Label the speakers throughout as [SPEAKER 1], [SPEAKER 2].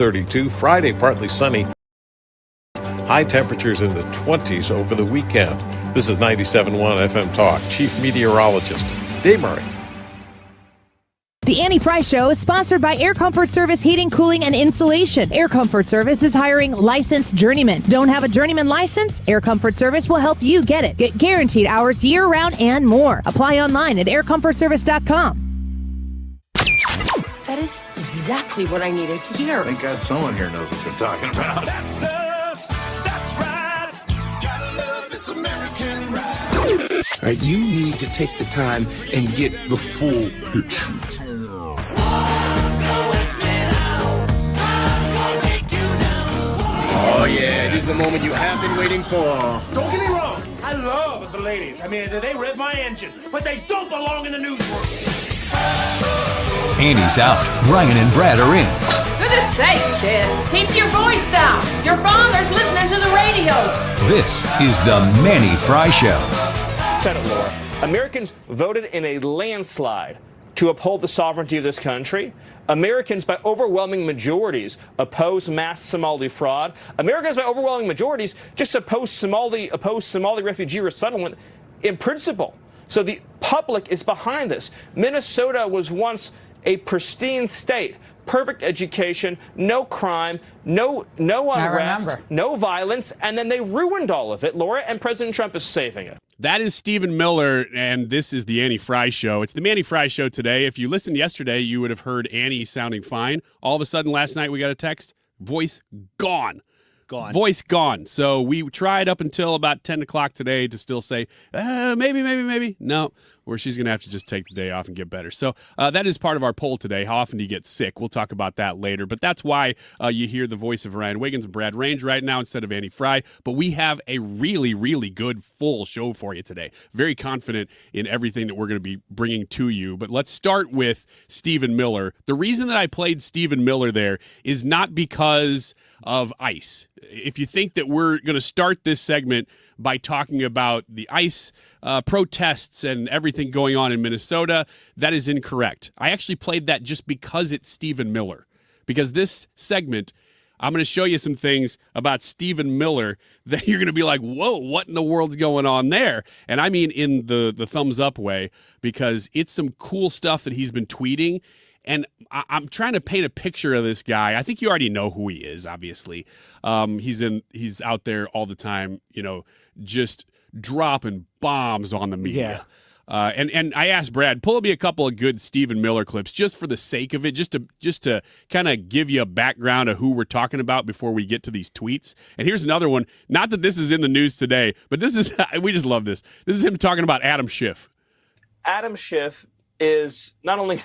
[SPEAKER 1] 32. Friday, partly sunny. High temperatures in the 20s over the weekend. This is 97.1 FM Talk. Chief Meteorologist Dave Murray.
[SPEAKER 2] The Annie Fry Show is sponsored by Air Comfort Service Heating, Cooling, and Insulation. Air Comfort Service is hiring licensed journeymen. Don't have a journeyman license? Air Comfort Service will help you get it. Get guaranteed hours year-round and more. Apply online at aircomfortservice.com.
[SPEAKER 3] That is exactly what I needed to hear.
[SPEAKER 4] Thank God someone here knows what they're talking about.
[SPEAKER 5] That's us. That's right. Gotta love this American ride.
[SPEAKER 6] All right, you need to take the time and get the full picture.
[SPEAKER 7] Oh, yeah, this is the moment you have been waiting for.
[SPEAKER 8] Don't get me wrong, I love the ladies. I mean, they rev my engine, but they don't belong in the newsroom.
[SPEAKER 9] Andy's out. Ryan and Brad are in.
[SPEAKER 3] Goodness sake, kid. Keep your voice down. Your father's listening to the radio.
[SPEAKER 9] This is the Manny Fry Show.
[SPEAKER 10] Senate, Laura. Americans voted in a landslide to uphold the sovereignty of this country. Americans, by overwhelming majorities, oppose mass Somali fraud. Americans, by overwhelming majorities, just oppose Somali refugee resettlement in principle. So the public is behind this. Minnesota was once a pristine state, perfect education, no crime, no unrest, no violence, and then they ruined all of it, Laura, and President Trump is saving it.
[SPEAKER 11] That is Stephen Miller, and this is the Annie Fry Show. It's the Manny Fry Show today. If you listened yesterday, you would have heard Annie sounding fine. All of a sudden, last night, we got a text, voice gone. Voice gone. So we tried up until about 10 o'clock today to still say, maybe. No, where she's going to have to just take the day off and get better. So that is part of our poll today. How often do you get sick? We'll talk about that later. But that's why you hear the voice of Ryan Wiggins and Brad Range right now instead of Annie Fry. But we have a really, really good full show for you today. Very confident in everything that we're going to be bringing to you. But let's start with Stephen Miller. The reason that I played Stephen Miller there is not because of ICE. If you think that we're going to start this segment by talking about the ICE protests and everything going on in Minnesota, that is incorrect. I actually played that just because it's Stephen Miller. Because this segment, I'm going to show you some things about Stephen Miller that you're going to be like, whoa, what in the world's going on there? And I mean in the thumbs up way, because it's some cool stuff that he's been tweeting. And I'm trying to paint a picture of this guy. I think you already know who he is, obviously. He's out there all the time, just dropping bombs on the media. Yeah. And I asked Brad, pull me a couple of good Stephen Miller clips just for the sake of it, just to kind of give you a background of who we're talking about before we get to these tweets. And here's another one. Not that this is in the news today, but this is we just love this. This is him talking about Adam Schiff.
[SPEAKER 10] Adam Schiff is not only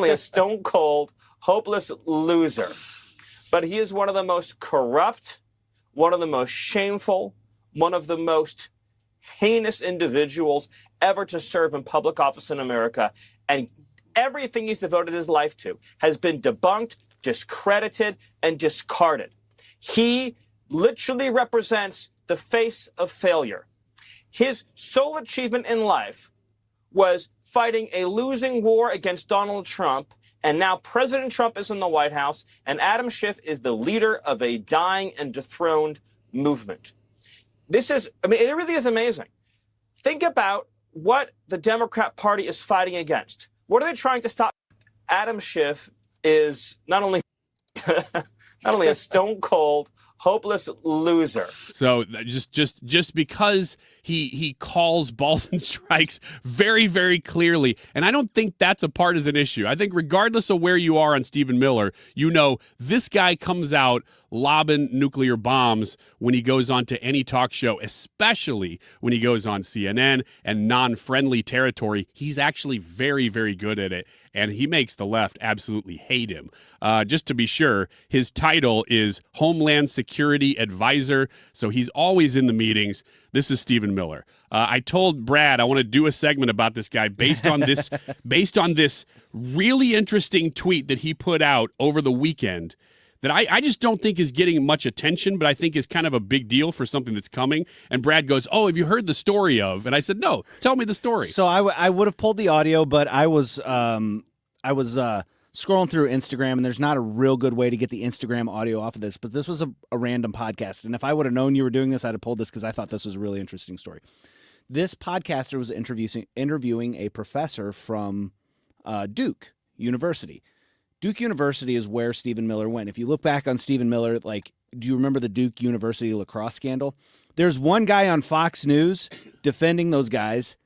[SPEAKER 10] a stone-cold, hopeless loser, but he is one of the most corrupt, one of the most shameful, one of the most heinous individuals ever to serve in public office in America. And everything he's devoted his life to has been debunked, discredited, and discarded. He literally represents the face of failure. His sole achievement in life was fighting a losing war against Donald Trump, and now President Trump is in the White House, and Adam Schiff is the leader of a dying and dethroned movement. It really is amazing. Think about what the Democrat Party is fighting against. What are they trying to stop? Adam Schiff is not only a stone-cold, hopeless loser.
[SPEAKER 11] So just because he calls balls and strikes very, very clearly, and I don't think that's a partisan issue. I think regardless of where you are on Stephen Miller, this guy comes out lobbing nuclear bombs when he goes on to any talk show, especially when he goes on CNN and non-friendly territory. He's actually very, very good at it, and he makes the left absolutely hate him. Just to be sure, his title is Homeland Security Advisor, so he's always in the meetings. This is Stephen Miller. I told Brad I want to do a segment about this guy based on this really interesting tweet that he put out over the weekend that I just don't think is getting much attention, but I think is kind of a big deal for something that's coming. And Brad goes, "Oh, have you heard the story of?" And I said, "No, tell me the story."
[SPEAKER 12] So I would have pulled the audio, but I was scrolling through Instagram, and there's not a real good way to get the Instagram audio off of this, but this was a random podcast. And if I would have known you were doing this, I'd have pulled this because I thought this was a really interesting story. This podcaster was interviewing a professor from Duke University. Duke University is where Stephen Miller went. If you look back on Stephen Miller, like, do you remember the Duke University lacrosse scandal? There's one guy on Fox News defending those guys,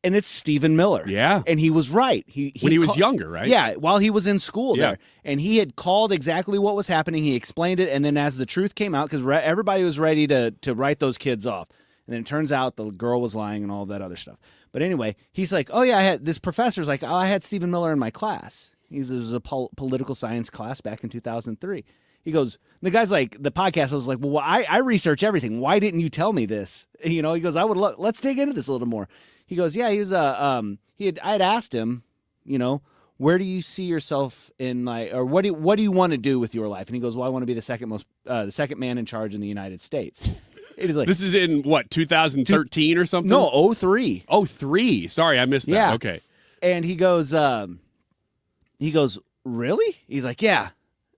[SPEAKER 12] and it's Stephen Miller.
[SPEAKER 11] Yeah.
[SPEAKER 12] And he was right.
[SPEAKER 11] When he was younger, right?
[SPEAKER 12] Yeah, while he was in school there. And he had called exactly what was happening. He explained it, and then as the truth came out, because everybody was ready to write those kids off. And then it turns out the girl was lying and all that other stuff. But anyway, he's like, oh, yeah, this professor's like, oh, I had Stephen Miller in my class. This was a political science class back in 2003. He goes, the guy's like, the podcast was like, well, I research everything. Why didn't you tell me this? He goes, let's dig into this a little more. He goes, yeah, he was I had asked him, where do you see yourself in or what do you want to do with your life? And he goes, well, I want to be the second man in charge in the United States. It is like,
[SPEAKER 11] this is in what, 2013 or something?
[SPEAKER 12] No, 03.
[SPEAKER 11] 03. Sorry, I missed that.
[SPEAKER 12] Yeah.
[SPEAKER 11] Okay.
[SPEAKER 12] And he goes, really? He's like, yeah.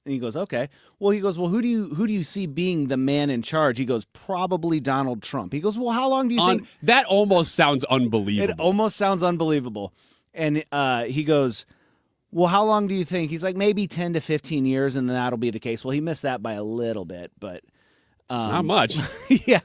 [SPEAKER 12] And he goes, okay. Well, he goes, well, who do you see being the man in charge? He goes, probably Donald Trump. He goes, well, how long do you think?
[SPEAKER 11] That almost sounds unbelievable.
[SPEAKER 12] It almost sounds unbelievable. And he goes, well, how long do you think? He's like, maybe 10 to 15 years, and then that'll be the case. Well, he missed that by a little bit, but
[SPEAKER 11] not much.
[SPEAKER 12] Yeah.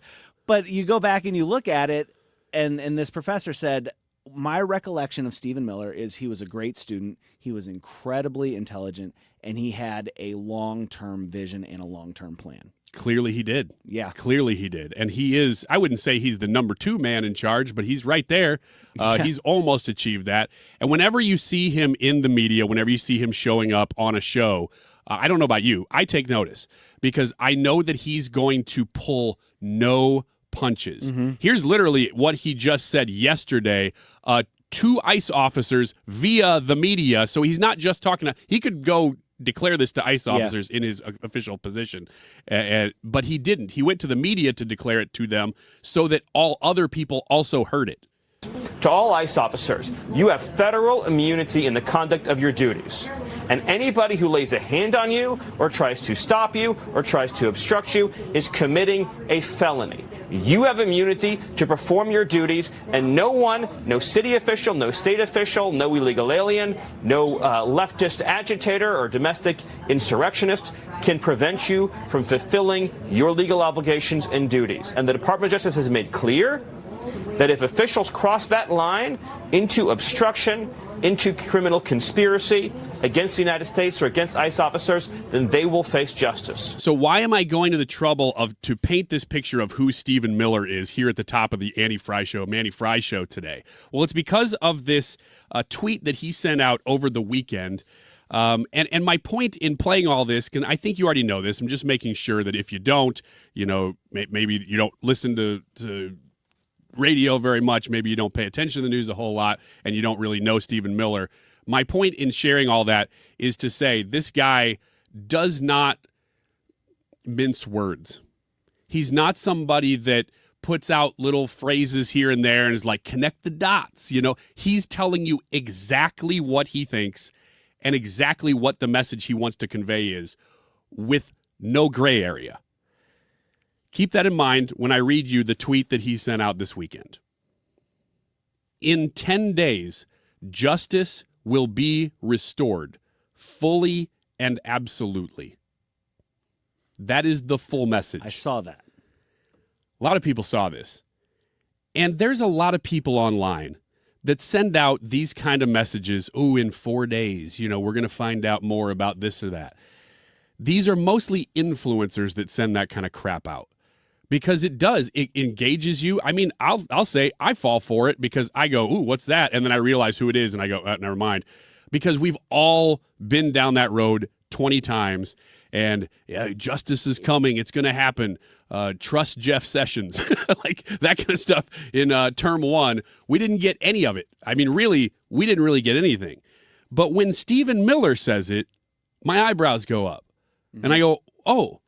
[SPEAKER 12] But you go back and you look at it, and this professor said, my recollection of Stephen Miller is he was a great student. He was incredibly intelligent, and he had a long-term vision and a long-term plan.
[SPEAKER 11] Clearly he did.
[SPEAKER 12] Yeah.
[SPEAKER 11] Clearly he did. And he is, I wouldn't say he's the number 2 man in charge, but he's right there. He's almost achieved that. And whenever you see him in the media, whenever you see him showing up on a show, I don't know about you, I take notice because I know that he's going to pull no punches. Mm-hmm. Here's literally what he just said yesterday. 2 ICE officers via the media. So he's not just talking to, he could go declare this to ICE officers in his official position. But he didn't. He went to the media to declare it to them so that all other people also heard it.
[SPEAKER 10] To all ICE officers, you have federal immunity in the conduct of your duties. And anybody who lays a hand on you or tries to stop you or tries to obstruct you is committing a felony. You have immunity to perform your duties, and no one, no city official, no state official, no illegal alien, no leftist agitator or domestic insurrectionist can prevent you from fulfilling your legal obligations and duties. And the Department of Justice has made clear that if officials cross that line into obstruction, into criminal conspiracy against the United States or against ICE officers, then they will face justice.
[SPEAKER 11] So why am I going to the trouble to paint this picture of who Stephen Miller is here at the top of the Manny Fry Show today? Well, it's because of this tweet that he sent out over the weekend. And my point in playing all this, I think you already know this. I'm just making sure that if you don't, maybe you don't listen to radio very much, maybe you don't pay attention to the news a whole lot, and you don't really know Stephen Miller. My point in sharing all that is to say this guy does not mince words. He's not somebody that puts out little phrases here and there and is like, connect the dots. He's telling you exactly what he thinks and exactly what the message he wants to convey is with no gray area. Keep that in mind when I read you the tweet that he sent out this weekend. In 10 days, justice will be restored fully and absolutely. That is the full message.
[SPEAKER 12] I saw that.
[SPEAKER 11] A lot of people saw this. And there's a lot of people online that send out these kind of messages. Oh, in 4 days, we're going to find out more about this or that. These are mostly influencers that send that kind of crap out. Because it engages you. I mean, I'll say I fall for it because I go, ooh, what's that? And then I realize who it is, and I go, never mind. Because we've all been down that road 20 times, and justice is coming. It's going to happen. Trust Jeff Sessions. Like that kind of stuff in term 1. We didn't get any of it. I mean, really, we didn't really get anything. But when Stephen Miller says it, my eyebrows go up. Mm-hmm. And I go, oh,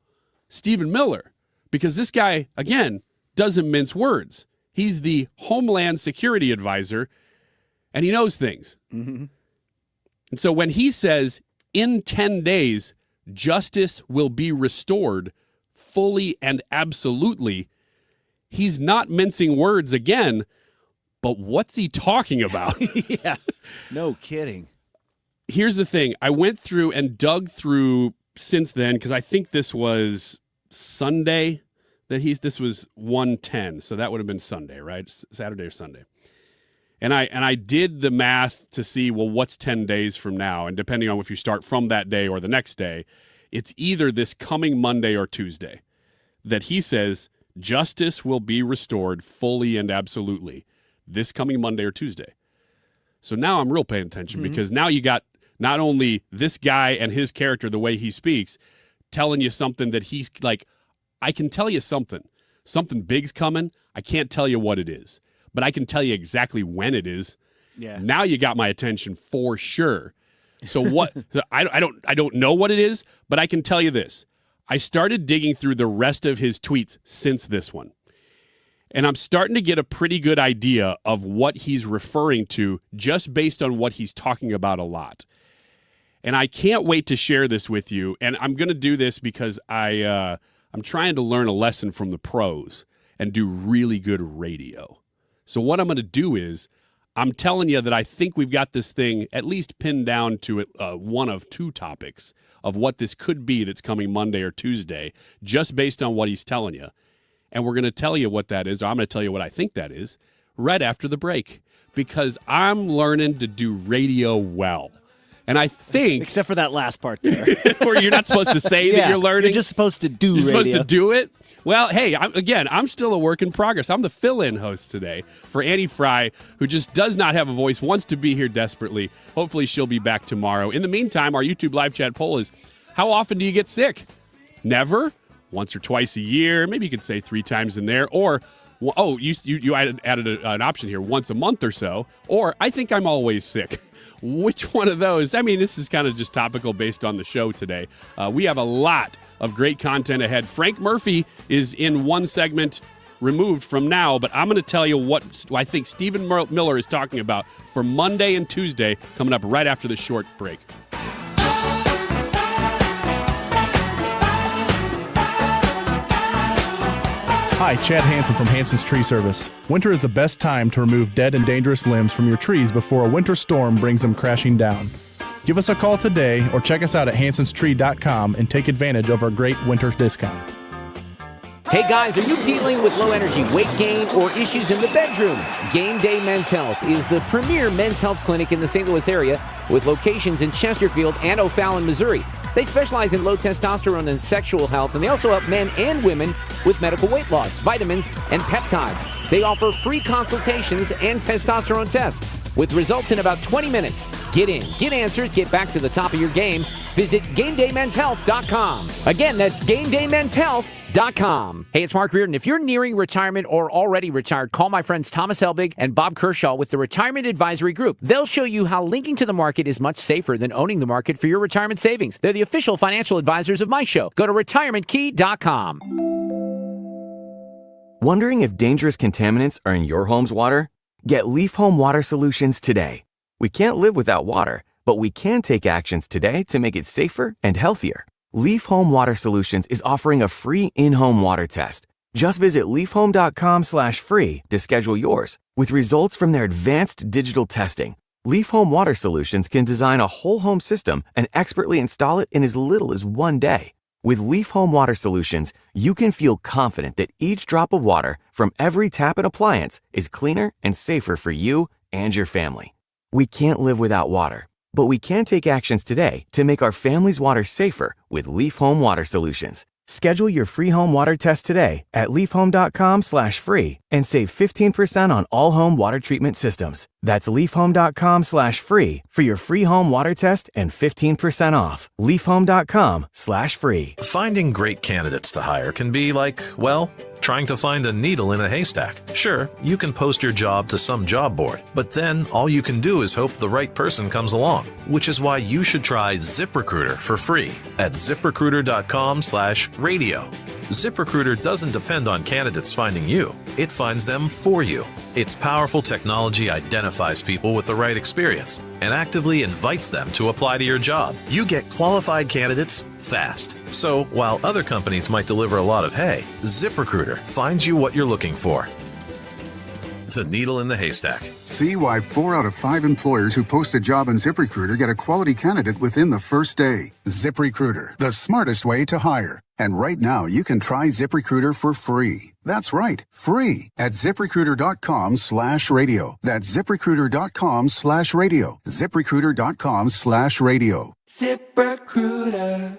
[SPEAKER 11] Stephen Miller. Because this guy, again, doesn't mince words. He's the Homeland Security Advisor, and he knows things. Mm-hmm. And so when he says in 10 days, justice will be restored fully and absolutely. He's not mincing words again, but what's he talking about?
[SPEAKER 12] Yeah, no kidding.
[SPEAKER 11] Here's the thing. I went through and dug through since then, because I think this was Sunday this was 110, so that would have been Sunday, right? Saturday or Sunday. And I did the math to see, well, what's 10 days from now? And depending on if you start from that day or the next day, it's either this coming Monday or Tuesday that he says justice will be restored fully and absolutely this coming Monday or Tuesday. So now I'm real paying attention, because now you got not only this guy and his character, the way he speaks, telling you something that he's like, I can tell you something big's coming. I can't tell you what it is, but I can tell you exactly when it is.
[SPEAKER 12] Yeah.
[SPEAKER 11] Now you got my attention for sure. So what? So I don't know what it is, but I can tell you this. I started digging through the rest of his tweets since this one, and I'm starting to get a pretty good idea of what he's referring to just based on what he's talking about a lot. And I can't wait to share this with you. And I'm going to do this because I'm trying to learn a lesson from the pros and do really good radio. So what I'm going to do is I'm telling you that I think we've got this thing at least pinned down to one of two topics of what this could be that's coming Monday or Tuesday, just based on what he's telling you. And we're going to tell you what that is, or I'm going to tell you what I think that is, right after the break, because I'm learning to do radio well. And I think...
[SPEAKER 12] Except for that last part there.
[SPEAKER 11] Where you're not supposed to say that you're learning.
[SPEAKER 12] You're just supposed to do
[SPEAKER 11] You're
[SPEAKER 12] radio.
[SPEAKER 11] supposed to do it? Well, hey, I'm still a work in progress. I'm the fill-in host today for Annie Fry, who just does not have a voice, wants to be here desperately. Hopefully she'll be back tomorrow. In the meantime, our YouTube live chat poll is, how often do you get sick? Never? Once or twice a year? Maybe you could say 3 times in there. Or, you added an option here, once a month or so. Or, I think I'm always sick. Which one of those? I mean, this is kind of just topical based on the show today. We have a lot of great content ahead. Frank Murphy is in one segment removed from now, but I'm going to tell you what I think Stephen Miller is talking about for Monday and Tuesday, coming up right after this short break.
[SPEAKER 13] Hi, Chad Hansen from Hansen's Tree Service. Winter is the best time to remove dead and dangerous limbs from your trees before a winter storm brings them crashing down. Give us a call today or check us out at hansenstree.com and take advantage of our great winter discount.
[SPEAKER 14] Hey guys, are you dealing with low energy, weight gain, or issues in the bedroom? Game Day Men's Health is the premier men's health clinic in the St. Louis area with locations in Chesterfield and O'Fallon, Missouri. They specialize in low testosterone and sexual health, and they also help men and women with medical weight loss, vitamins, and peptides. They offer free consultations and testosterone tests with results in about 20 minutes. Get in, get answers, get back to the top of your game. Visit GameDayMen'sHealth.com. Again, that's GameDayMen'sHealth.com. Hey, it's Mark Reardon. If you're nearing retirement or already retired, call my friends Thomas Helbig and Bob Kershaw with the Retirement Advisory Group. They'll show you how linking to the market is much safer than owning the market for your retirement savings. They're the official financial advisors of my show. Go to RetirementKey.com.
[SPEAKER 15] Wondering if dangerous contaminants are in your home's water? Get Leaf Home Water Solutions today. We can't live without water, but we can take actions today to make it safer and healthier. Leaf Home Water Solutions is offering a free in-home water test. Just visit leafhome.com/free to schedule yours. With results from their advanced digital testing, Leaf Home Water Solutions can design a whole home system and expertly install it in as little as 1 day. With Leaf Home Water Solutions, you can feel confident that each drop of water from every tap and appliance is cleaner and safer for you and your family. We can't live without water, but we can take actions today to make our family's water safer with Leaf Home Water Solutions. Schedule your free home water test today at leafhome.com/free and save 15% on all home water treatment systems. That's leafhome.com/free for your free home water test and 15% off. leafhome.com/free.
[SPEAKER 16] Finding great candidates to hire can be like, well, trying to find a needle in a haystack. Sure, you can post your job to some job board, but then all you can do is hope the right person comes along, which is why you should try ZipRecruiter for free at ziprecruiter.com/radio. ZipRecruiter doesn't depend on candidates finding you. It finds them for you. Its powerful technology identifies people with the right experience and actively invites them to apply to your job. You get qualified candidates fast. So while other companies might deliver a lot of hay, ZipRecruiter finds you what you're looking for. The needle in the haystack.
[SPEAKER 17] See why 4 out of 5 employers who post a job on ZipRecruiter get a quality candidate within the first day. ZipRecruiter, the smartest way to hire. And right now, you can try ZipRecruiter for free. That's right, free at ZipRecruiter.com/radio. That's ZipRecruiter.com/radio. ZipRecruiter.com/radio.
[SPEAKER 18] ZipRecruiter.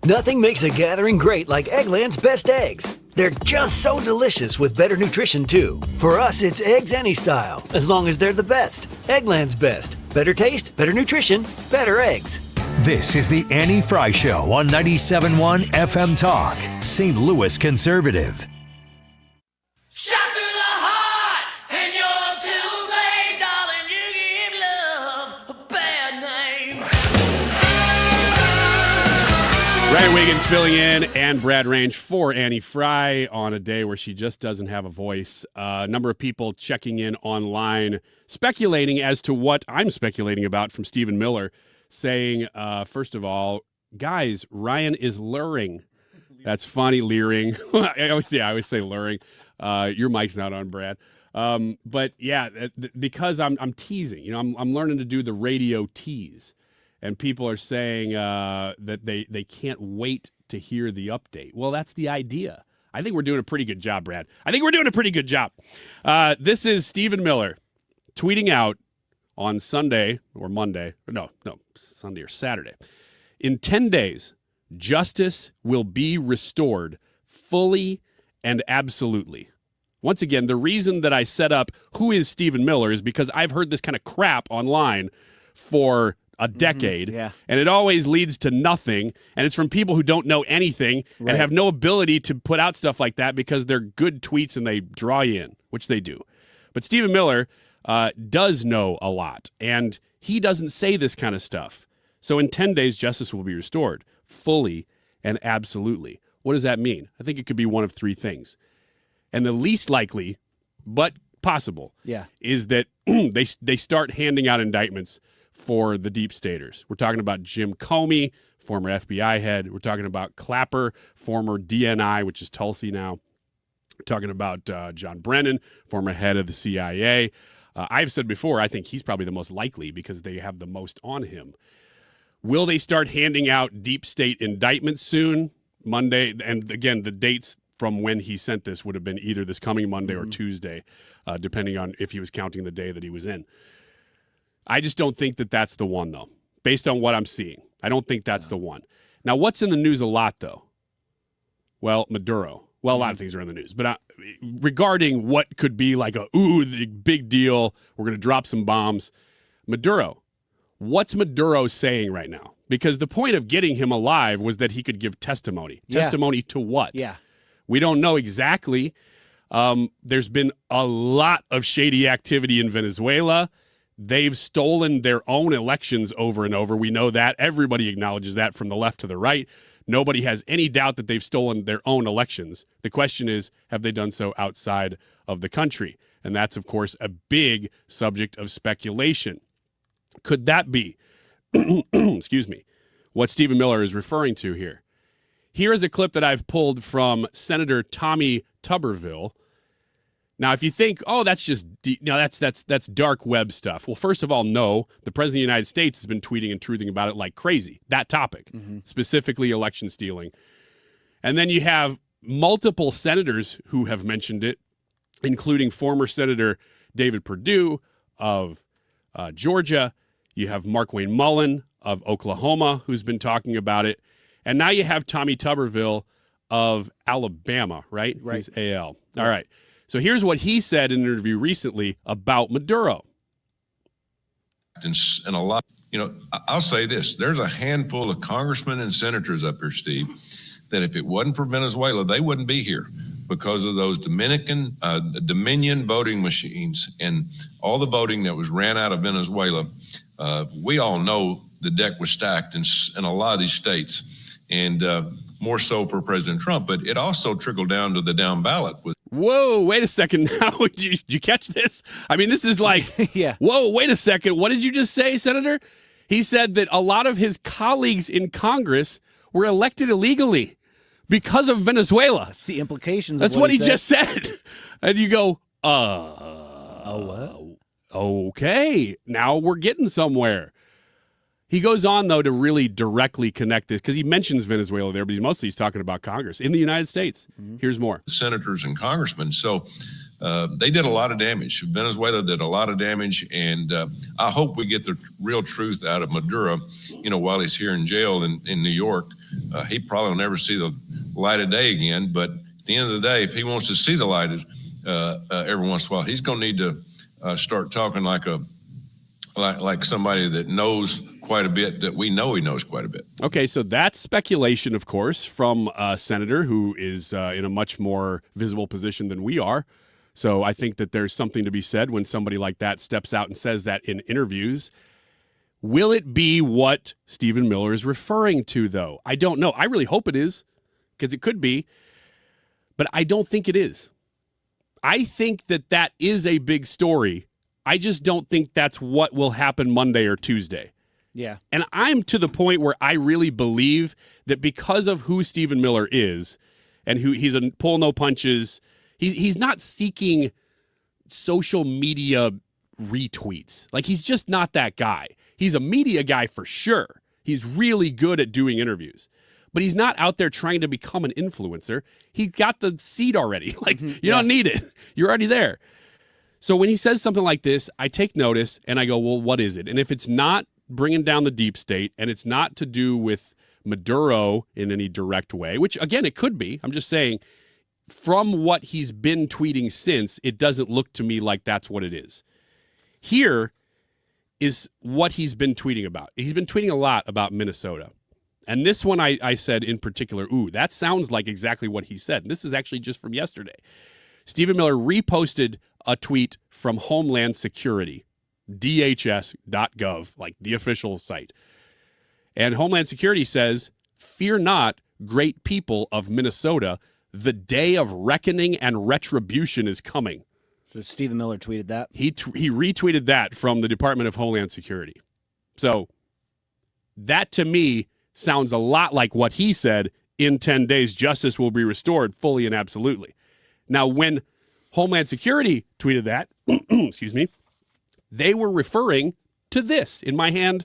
[SPEAKER 18] Nothing makes a gathering great like Eggland's best eggs. They're just so delicious with better nutrition, too. For us, it's eggs any style, as long as they're the best. Eggland's best. Better taste, better nutrition, better eggs.
[SPEAKER 9] This is the Annie Fry Show on 97.1 FM Talk, St. Louis Conservative.
[SPEAKER 5] Shot to the heart, and you're too late, darling. You give love a bad name.
[SPEAKER 11] Ryan Wiggins filling in and Brad Range for Annie Fry on a day where she just doesn't have a voice. A number of people checking in online, speculating as to what I'm speculating about from Stephen Miller, saying, first of all, guys, Ryan is luring. That's funny, leering. I always say luring. Your mic's not on, Brad. But yeah, because I'm teasing. You know, I'm learning to do the radio tease. And people are saying that they can't wait to hear the update. Well, that's the idea. I think we're doing a pretty good job, Brad. I think we're doing a pretty good job. This is Stephen Miller tweeting out on Sunday or Monday. No, Sunday or Saturday. In 10 days, justice will be restored fully and absolutely. Once again, the reason that I set up who is Stephen Miller is because I've heard this kind of crap online for a decade, and it always leads to nothing, and it's from people who don't know anything and have no ability to put out stuff like that because they're good tweets and they draw you in, which they do. But Stephen Miller does know a lot, and he doesn't say this kind of stuff. So in 10 days, justice will be restored fully and absolutely. What does that mean? I think it could be one of 3 things. And the least likely, but possible, is that they start handing out indictments for the deep staters. We're talking about Jim Comey, former FBI head. We're talking about Clapper, former DNI, which is Tulsi now. We're talking about John Brennan, former head of the CIA. I've said before, I think he's probably the most likely because they have the most on him. Will they start handing out deep state indictments soon? Monday, and again, the dates from when he sent this would have been either this coming Monday or Tuesday, depending on if he was counting the day that he was in. I just don't think that that's the one, though, based on what I'm seeing. I don't think that's the one. Now, what's in the news a lot, though? Well, Maduro. Well, a lot of things are in the news. But regarding what could be like the big deal, we're going to drop some bombs. Maduro. What's Maduro saying right now? Because the point of getting him alive was that he could give testimony. Yeah. Testimony to what? Yeah. We don't know exactly. There's been a lot of shady activity in Venezuela. They've stolen their own elections over and over. We know that. Everybody acknowledges that from the left to the right. Nobody has any doubt that they've stolen their own elections. The question is, have they done so outside of the country? And that's, of course, a big subject of speculation. Could that be, excuse me, what Stephen Miller is referring to here? Here is a clip that I've pulled from Senator Tommy Tuberville. Now, if you think, that's just that's dark web stuff. Well, first of all, no. The President of the United States has been tweeting and truthing about it like crazy. That topic, specifically election stealing. And then you have multiple senators who have mentioned it, including former Senator David Perdue of Georgia. You have Markwayne Mullin of Oklahoma, who's been talking about it. And now you have Tommy Tuberville of Alabama, right? Right. He's AL. Right. All right. So here's what he said in an interview recently about Maduro.
[SPEAKER 19] And a lot, I'll say this. There's a handful of congressmen and senators up here, Steve, that if it wasn't for Venezuela, they wouldn't be here because of those Dominion voting machines and all the voting that was ran out of Venezuela. We all know the deck was stacked in a lot of these states. and more so for President Trump. But it also trickled down to the down ballot.
[SPEAKER 11] Whoa, wait a second now. Did you catch this? I mean, this is like,
[SPEAKER 12] yeah.
[SPEAKER 11] Whoa, wait a second. What did you just say, Senator? He said that a lot of his colleagues in Congress were elected illegally because of Venezuela.
[SPEAKER 12] That's the implications
[SPEAKER 11] That's
[SPEAKER 12] of
[SPEAKER 11] what he just said. And you go,
[SPEAKER 12] what?
[SPEAKER 11] Okay, now we're getting somewhere. He goes on, though, to really directly connect this, because he mentions Venezuela there, but he's talking about Congress in the United States. Mm-hmm. Here's more.
[SPEAKER 19] Senators and congressmen. So they did a lot of damage. Venezuela did a lot of damage, and I hope we get the real truth out of Maduro, while he's here in jail in New York. He probably will never see the light of day again, but at the end of the day, if he wants to see the light every once in a while, he's going to need to start talking like somebody that knows quite a bit, that we know he knows quite a bit.
[SPEAKER 11] Okay, so that's speculation, of course, from a senator who is in a much more visible position than we are. So I think that there's something to be said when somebody like that steps out and says that in interviews. Will it be what Stephen Miller is referring to, though? I don't know. I really hope it is, because it could be, but I don't think it is. I think that is a big story. I just don't think that's what will happen Monday or Tuesday.
[SPEAKER 12] Yeah.
[SPEAKER 11] And I'm to the point where I really believe that because of who Stephen Miller is and who he's a pull no punches, he's not seeking social media retweets. Like, he's just not that guy. He's a media guy for sure. He's really good at doing interviews. But he's not out there trying to become an influencer. He got the seat already. Like, you don't need it. You're already there. So when he says something like this, I take notice and I go, well, what is it? And if it's not bringing down the deep state and it's not to do with Maduro in any direct way, which, again, it could be. I'm just saying, from what he's been tweeting since, it doesn't look to me like that's what it is. Here is what he's been tweeting about. He's been tweeting a lot about Minnesota. And this one I said in particular, that sounds like exactly what he said. And this is actually just from yesterday. Stephen Miller reposted a tweet from Homeland Security, DHS.gov, like the official site. And Homeland Security says, "Fear not, great people of Minnesota, the day of reckoning and retribution is coming."
[SPEAKER 12] So Stephen Miller tweeted that?
[SPEAKER 11] He retweeted that from the Department of Homeland Security. So that, to me, sounds a lot like what he said, in 10 days, justice will be restored fully and absolutely. Now, when Homeland Security tweeted that, excuse me, they were referring to this in my hand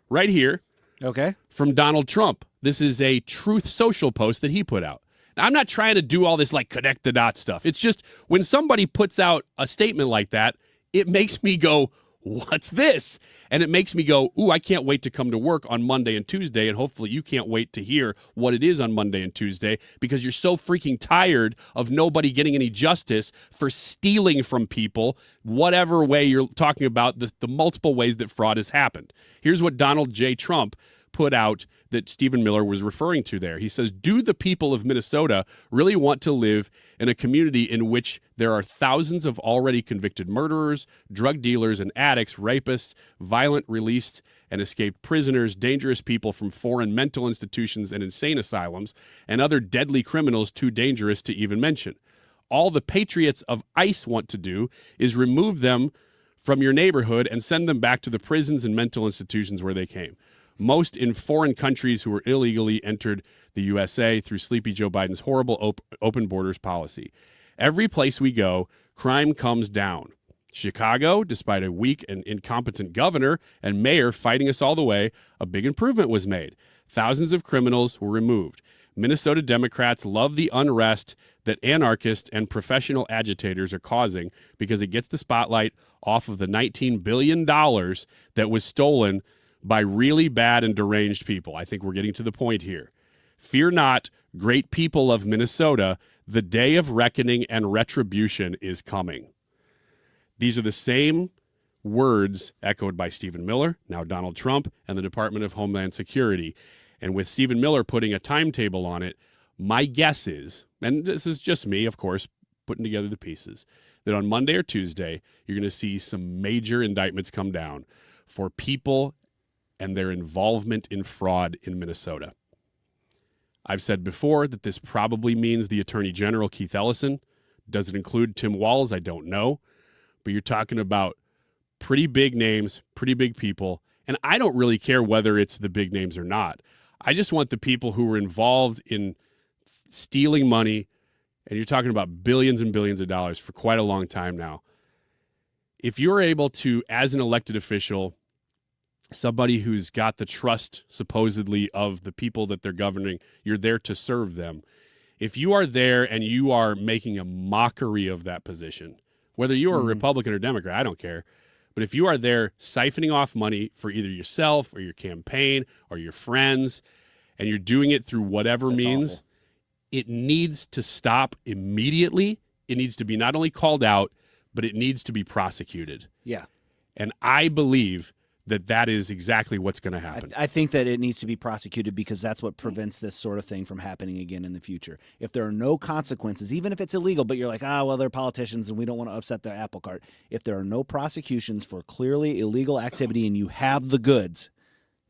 [SPEAKER 11] right here.
[SPEAKER 12] Okay.
[SPEAKER 11] From Donald Trump. This is a Truth Social post that he put out. Now, I'm not trying to do all this like connect the dots stuff. It's just when somebody puts out a statement like that, it makes me go, what's this? And it makes me go, I can't wait to come to work on Monday and Tuesday, and hopefully you can't wait to hear what it is on Monday and Tuesday, because you're so freaking tired of nobody getting any justice for stealing from people, whatever way you're talking about, the multiple ways that fraud has happened. Here's what Donald J. Trump put out that Stephen Miller was referring to there. He says, do the people of Minnesota really want to live in a community in which there are thousands of already convicted murderers, drug dealers and addicts, rapists, violent released and escaped prisoners, dangerous people from foreign mental institutions and insane asylums, and other deadly criminals too dangerous to even mention? All the patriots of ICE want to do is remove them from your neighborhood and send them back to the prisons and mental institutions where they came. Most in foreign countries who were illegally entered the USA through Sleepy Joe Biden's horrible open borders policy. Every place we go, crime comes down. Chicago, despite a weak and incompetent governor and mayor fighting us all the way, a big improvement was made. Thousands of criminals were removed. Minnesota Democrats love the unrest that anarchists and professional agitators are causing because it gets the spotlight off of the $19 billion that was stolen by really bad and deranged people. I think we're getting to the point here. Fear not, great people of Minnesota, the day of reckoning and retribution is coming. These are the same words echoed by Stephen Miller, now Donald Trump, and the Department of Homeland Security. And with Stephen Miller putting a timetable on it, my guess is, and this is just me, of course, putting together the pieces, that on Monday or Tuesday, you're going to see some major indictments come down for people and their involvement in fraud in Minnesota. I've said before that this probably means the Attorney General, Keith Ellison. Does it include Tim Walz? I don't know. But you're talking about pretty big names, pretty big people. And I don't really care whether it's the big names or not. I just want the people who were involved in stealing money, and you're talking about billions and billions of dollars for quite a long time now. If you're able to, as an elected official, somebody who's got the trust, supposedly, of the people that they're governing, you're there to serve them. If you are there and you are making a mockery of that position, whether you are a Republican or Democrat, I don't care. But if you are there siphoning off money for either yourself or your campaign or your friends, and you're doing it through whatever means, it needs to stop immediately. It needs to be not only called out, but it needs to be prosecuted.
[SPEAKER 12] Yeah.
[SPEAKER 11] And I believe that is exactly what's going to happen.
[SPEAKER 12] I think that it needs to be prosecuted because that's what prevents this sort of thing from happening again in the future. If there are no consequences, even if it's illegal, but you're like, well, they're politicians and we don't want to upset their apple cart. If there are no prosecutions for clearly illegal activity and you have the goods,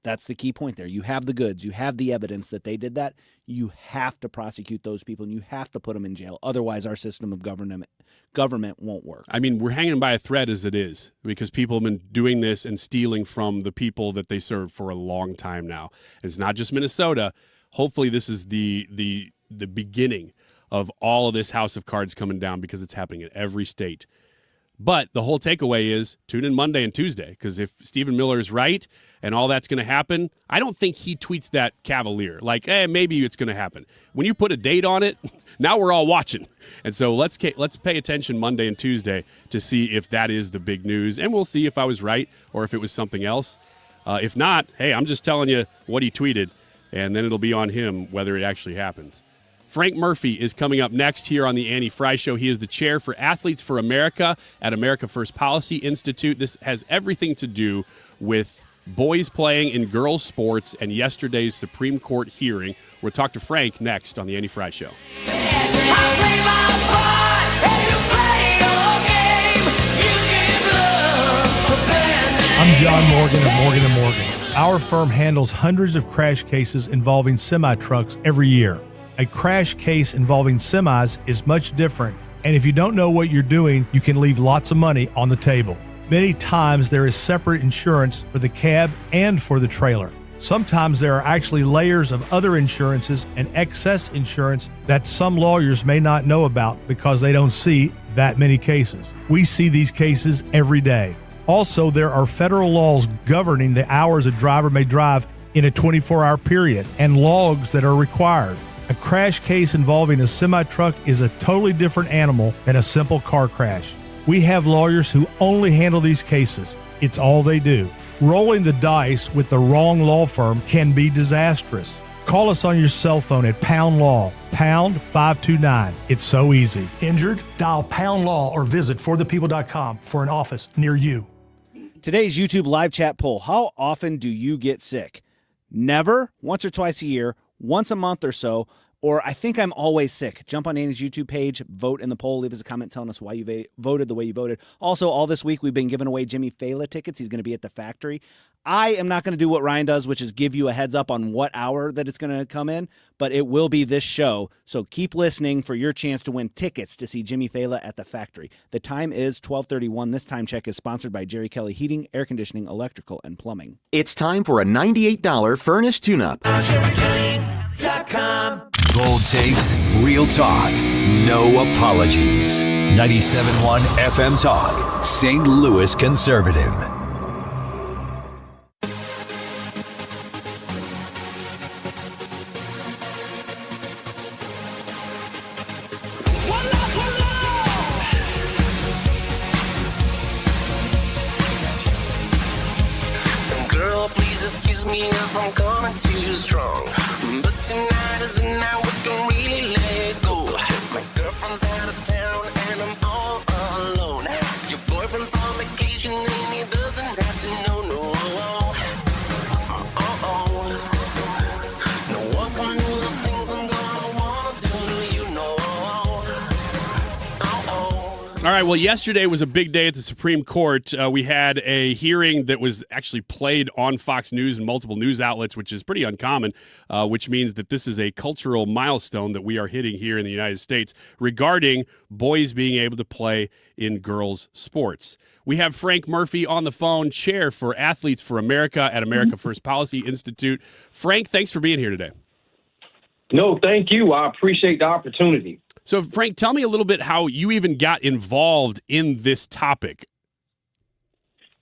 [SPEAKER 12] that's the key point there. You have the goods. You have the evidence that they did that. You have to prosecute those people and you have to put them in jail. Otherwise, our system of government won't work.
[SPEAKER 11] I mean, we're hanging by a thread as it is because people have been doing this and stealing from the people that they serve for a long time now. And it's not just Minnesota. Hopefully this is the beginning of all of this house of cards coming down because it's happening in every state. But the whole takeaway is tune in Monday and Tuesday because if Stephen Miller is right and all that's going to happen, I don't think he tweets that cavalier. Like, maybe it's going to happen. When you put a date on it, now we're all watching. And so let's pay attention Monday and Tuesday to see if that is the big news. And we'll see if I was right or if it was something else. If not, hey, I'm just telling you what he tweeted, and then it'll be on him whether it actually happens. Frank Murphy is coming up next here on the Annie Fry Show. He is the chair for Athletes for America at America First Policy Institute. This has everything to do with boys playing in girls' sports and yesterday's Supreme Court hearing. We'll talk to Frank next on the Annie Fry Show.
[SPEAKER 20] I'm John Morgan of Morgan & Morgan. Our firm handles hundreds of crash cases involving semi-trucks every year. A crash case involving semis is much different, and if you don't know what you're doing, you can leave lots of money on the table. Many times there is separate insurance for the cab and for the trailer. Sometimes there are actually layers of other insurances and excess insurance that some lawyers may not know about because they don't see that many cases. We see these cases every day. Also, there are federal laws governing the hours a driver may drive in a 24-hour period and logs that are required. A crash case involving a semi-truck is a totally different animal than a simple car crash. We have lawyers who only handle these cases. It's all they do. Rolling the dice with the wrong law firm can be disastrous. Call us on your cell phone at Pound Law, pound 529. It's so easy. Injured? Dial Pound Law or visit forthepeople.com for an office near you.
[SPEAKER 12] Today's YouTube live chat poll. How often do you get sick? Never, once or twice a year, once a month or so, or I think I'm always sick. Jump on Annie's YouTube page, vote in the poll, leave us a comment telling us why you voted the way you voted. Also, all this week we've been giving away Jimmy Fallon tickets. He's going to be at the factory. I am not going to do what Ryan does, which is give you a heads up on what hour that it's going to come in, but it will be this show. So keep listening for your chance to win tickets to see Jimmy Fallon at the factory. The time is 12:31. This time check is sponsored by Jerry Kelly Heating, Air Conditioning, Electrical, and Plumbing.
[SPEAKER 21] It's time for a $98 furnace tune-up.
[SPEAKER 9] Bold takes, real talk, no apologies. 97.1 FM Talk, St. Louis Conservative.
[SPEAKER 5] Girl, please excuse me if I'm coming too strong, but tonight is the night we can really let go. My girlfriend's out of town and I'm all alone. Your boyfriend's on vacation and he doesn't have to know. No, no one can do the things I'm gonna wanna do. You know.
[SPEAKER 11] All right, well, yesterday was a big day at the Supreme Court. We had a hearing that was actually played on Fox News and multiple news outlets, which is pretty uncommon, which means that this is a cultural milestone that we are hitting here in the United States regarding boys being able to play in girls' sports. We have Frank Murphy on the phone, chair for Athletes for America at America First Policy Institute. Frank, thanks for being here today.
[SPEAKER 1] No, thank you. I appreciate the opportunity.
[SPEAKER 11] So, Frank, tell me a little bit how you even got involved in this topic.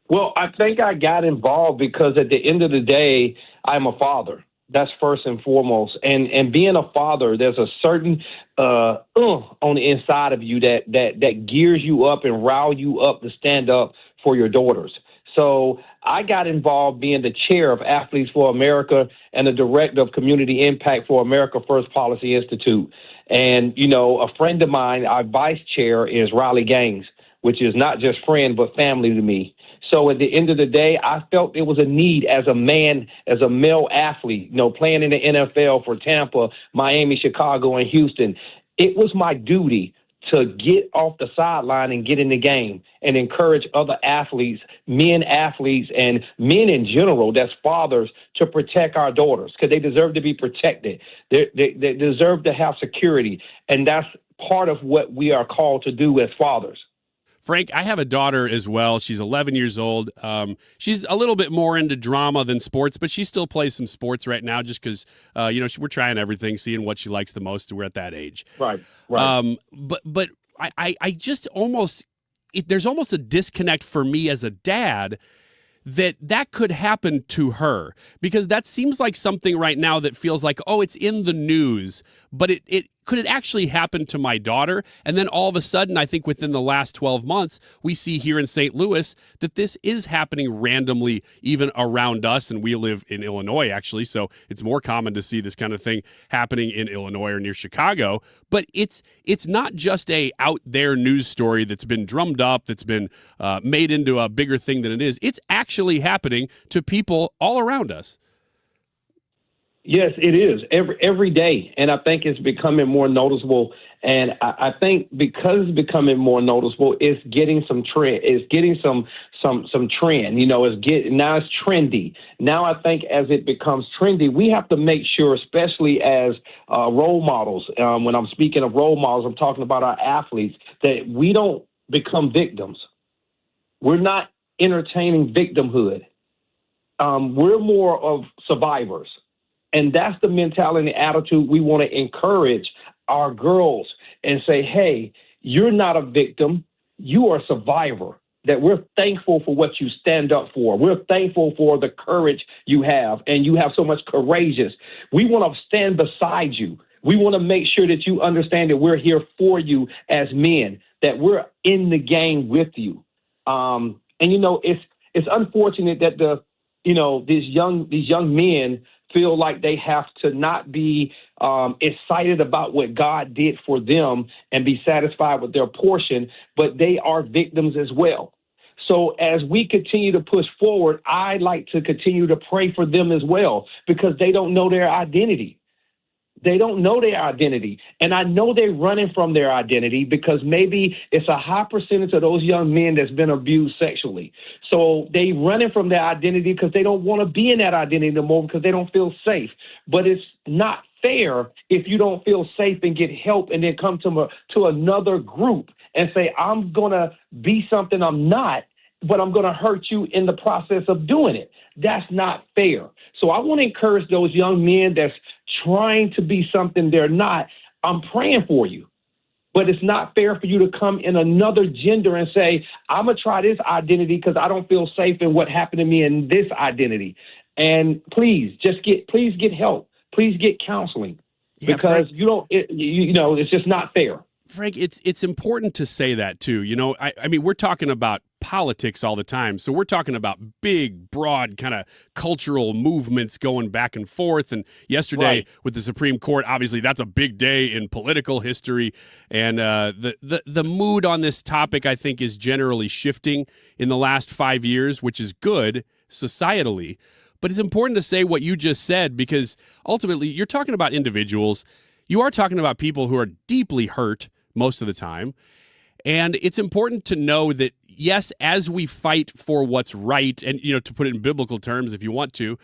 [SPEAKER 1] Well, I think I got involved because at the end of the day, I'm a father. That's first and foremost. And being a father, there's a certain on the inside of you that gears you up and rile you up to stand up for your daughters. So I got involved being the chair of Athletes for America and the director of Community Impact for America First Policy Institute. And, you know, a friend of mine, our vice chair, is Riley Gaines, which is not just friend, but family to me. So at the end of the day, I felt there was a need as a man, as a male athlete, you know, playing in the NFL for Tampa, Miami, Chicago, and Houston. It was my duty to get off the sideline and get in the game and encourage other athletes, men athletes, and men in general, that's fathers, to protect our daughters because they deserve to be protected. They deserve to have security, and that's part of what we are called to do as fathers.
[SPEAKER 11] Frank, I have a daughter as well. She's 11 years old. She's a little bit more into drama than sports, but she still plays some sports right now just because, we're trying everything, seeing what she likes the most. We're at that age.
[SPEAKER 1] Right.
[SPEAKER 11] But I just almost there's almost a disconnect for me as a dad that could happen to her because that seems like something right now that feels like, oh, it's in the news, but it could it actually happen to my daughter? And then all of a sudden, I think within the last 12 months, we see here in St. Louis that this is happening randomly even around us. And we live in Illinois, actually, so it's more common to see this kind of thing happening in Illinois or near Chicago. But it's not just a out there news story that's been drummed up, that's been made into a bigger thing than it is. It's actually happening to people all around us.
[SPEAKER 1] Yes, it is every day, and I think it's becoming more noticeable. And I think because it's becoming more noticeable, it's getting some trend. It's getting some trend. You know, now it's trendy. Now I think as it becomes trendy, we have to make sure, especially as role models. When I'm speaking of role models, I'm talking about our athletes, that we don't become victims. We're not entertaining victimhood. We're more of survivors. And that's the mentality and attitude we want to encourage our girls and say, hey, you're not a victim. You are a survivor, that we're thankful for what you stand up for. We're thankful for the courage you have, and you have so much courageous. We want to stand beside you. We want to make sure that you understand that we're here for you as men, that we're in the game with you. And, you know, it's unfortunate that these young men feel like they have to not be excited about what God did for them and be satisfied with their portion, but they are victims as well. So as we continue to push forward, I like to continue to pray for them as well because they don't know their identity. They don't know their identity. And I know they're running from their identity because maybe it's a high percentage of those young men that's been abused sexually. So they running from their identity because they don't want to be in that identity anymore because they don't feel safe. But it's not fair if you don't feel safe and get help and then come to another group and say, I'm going to be something I'm not, but I'm going to hurt you in the process of doing it. That's not fair. So I want to encourage those young men that's trying to be something they're not. I'm praying for you. But it's not fair for you to come in another gender and say, I'm going to try this identity because I don't feel safe in what happened to me in this identity. And please get help. Please get counseling because Frank, it's just not fair.
[SPEAKER 11] Frank, it's important to say that too. You know, I mean, we're talking about politics all the time. So we're talking about big, broad kind of cultural movements going back and forth. And yesterday with the Supreme Court, obviously that's a big day in political history. And the mood on this topic, I think, is generally shifting in the last 5 years, which is good societally. But it's important to say what you just said because ultimately you're talking about individuals. You are talking about people who are deeply hurt most of the time. And it's important to know that, yes, as we fight for what's right, and, to put it in biblical terms, if you want to,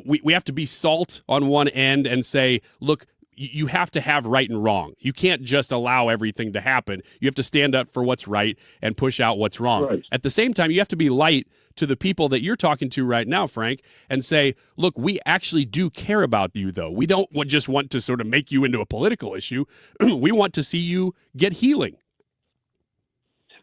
[SPEAKER 11] we have to be salt on one end and say, look, you have to have right and wrong. You can't just allow everything to happen. You have to stand up for what's right and push out what's wrong. Right. At the same time, you have to be light to the people that you're talking to right now, Frank, and say, look, we actually do care about you, though. We don't just want to sort of make you into a political issue. We want to see you get healing.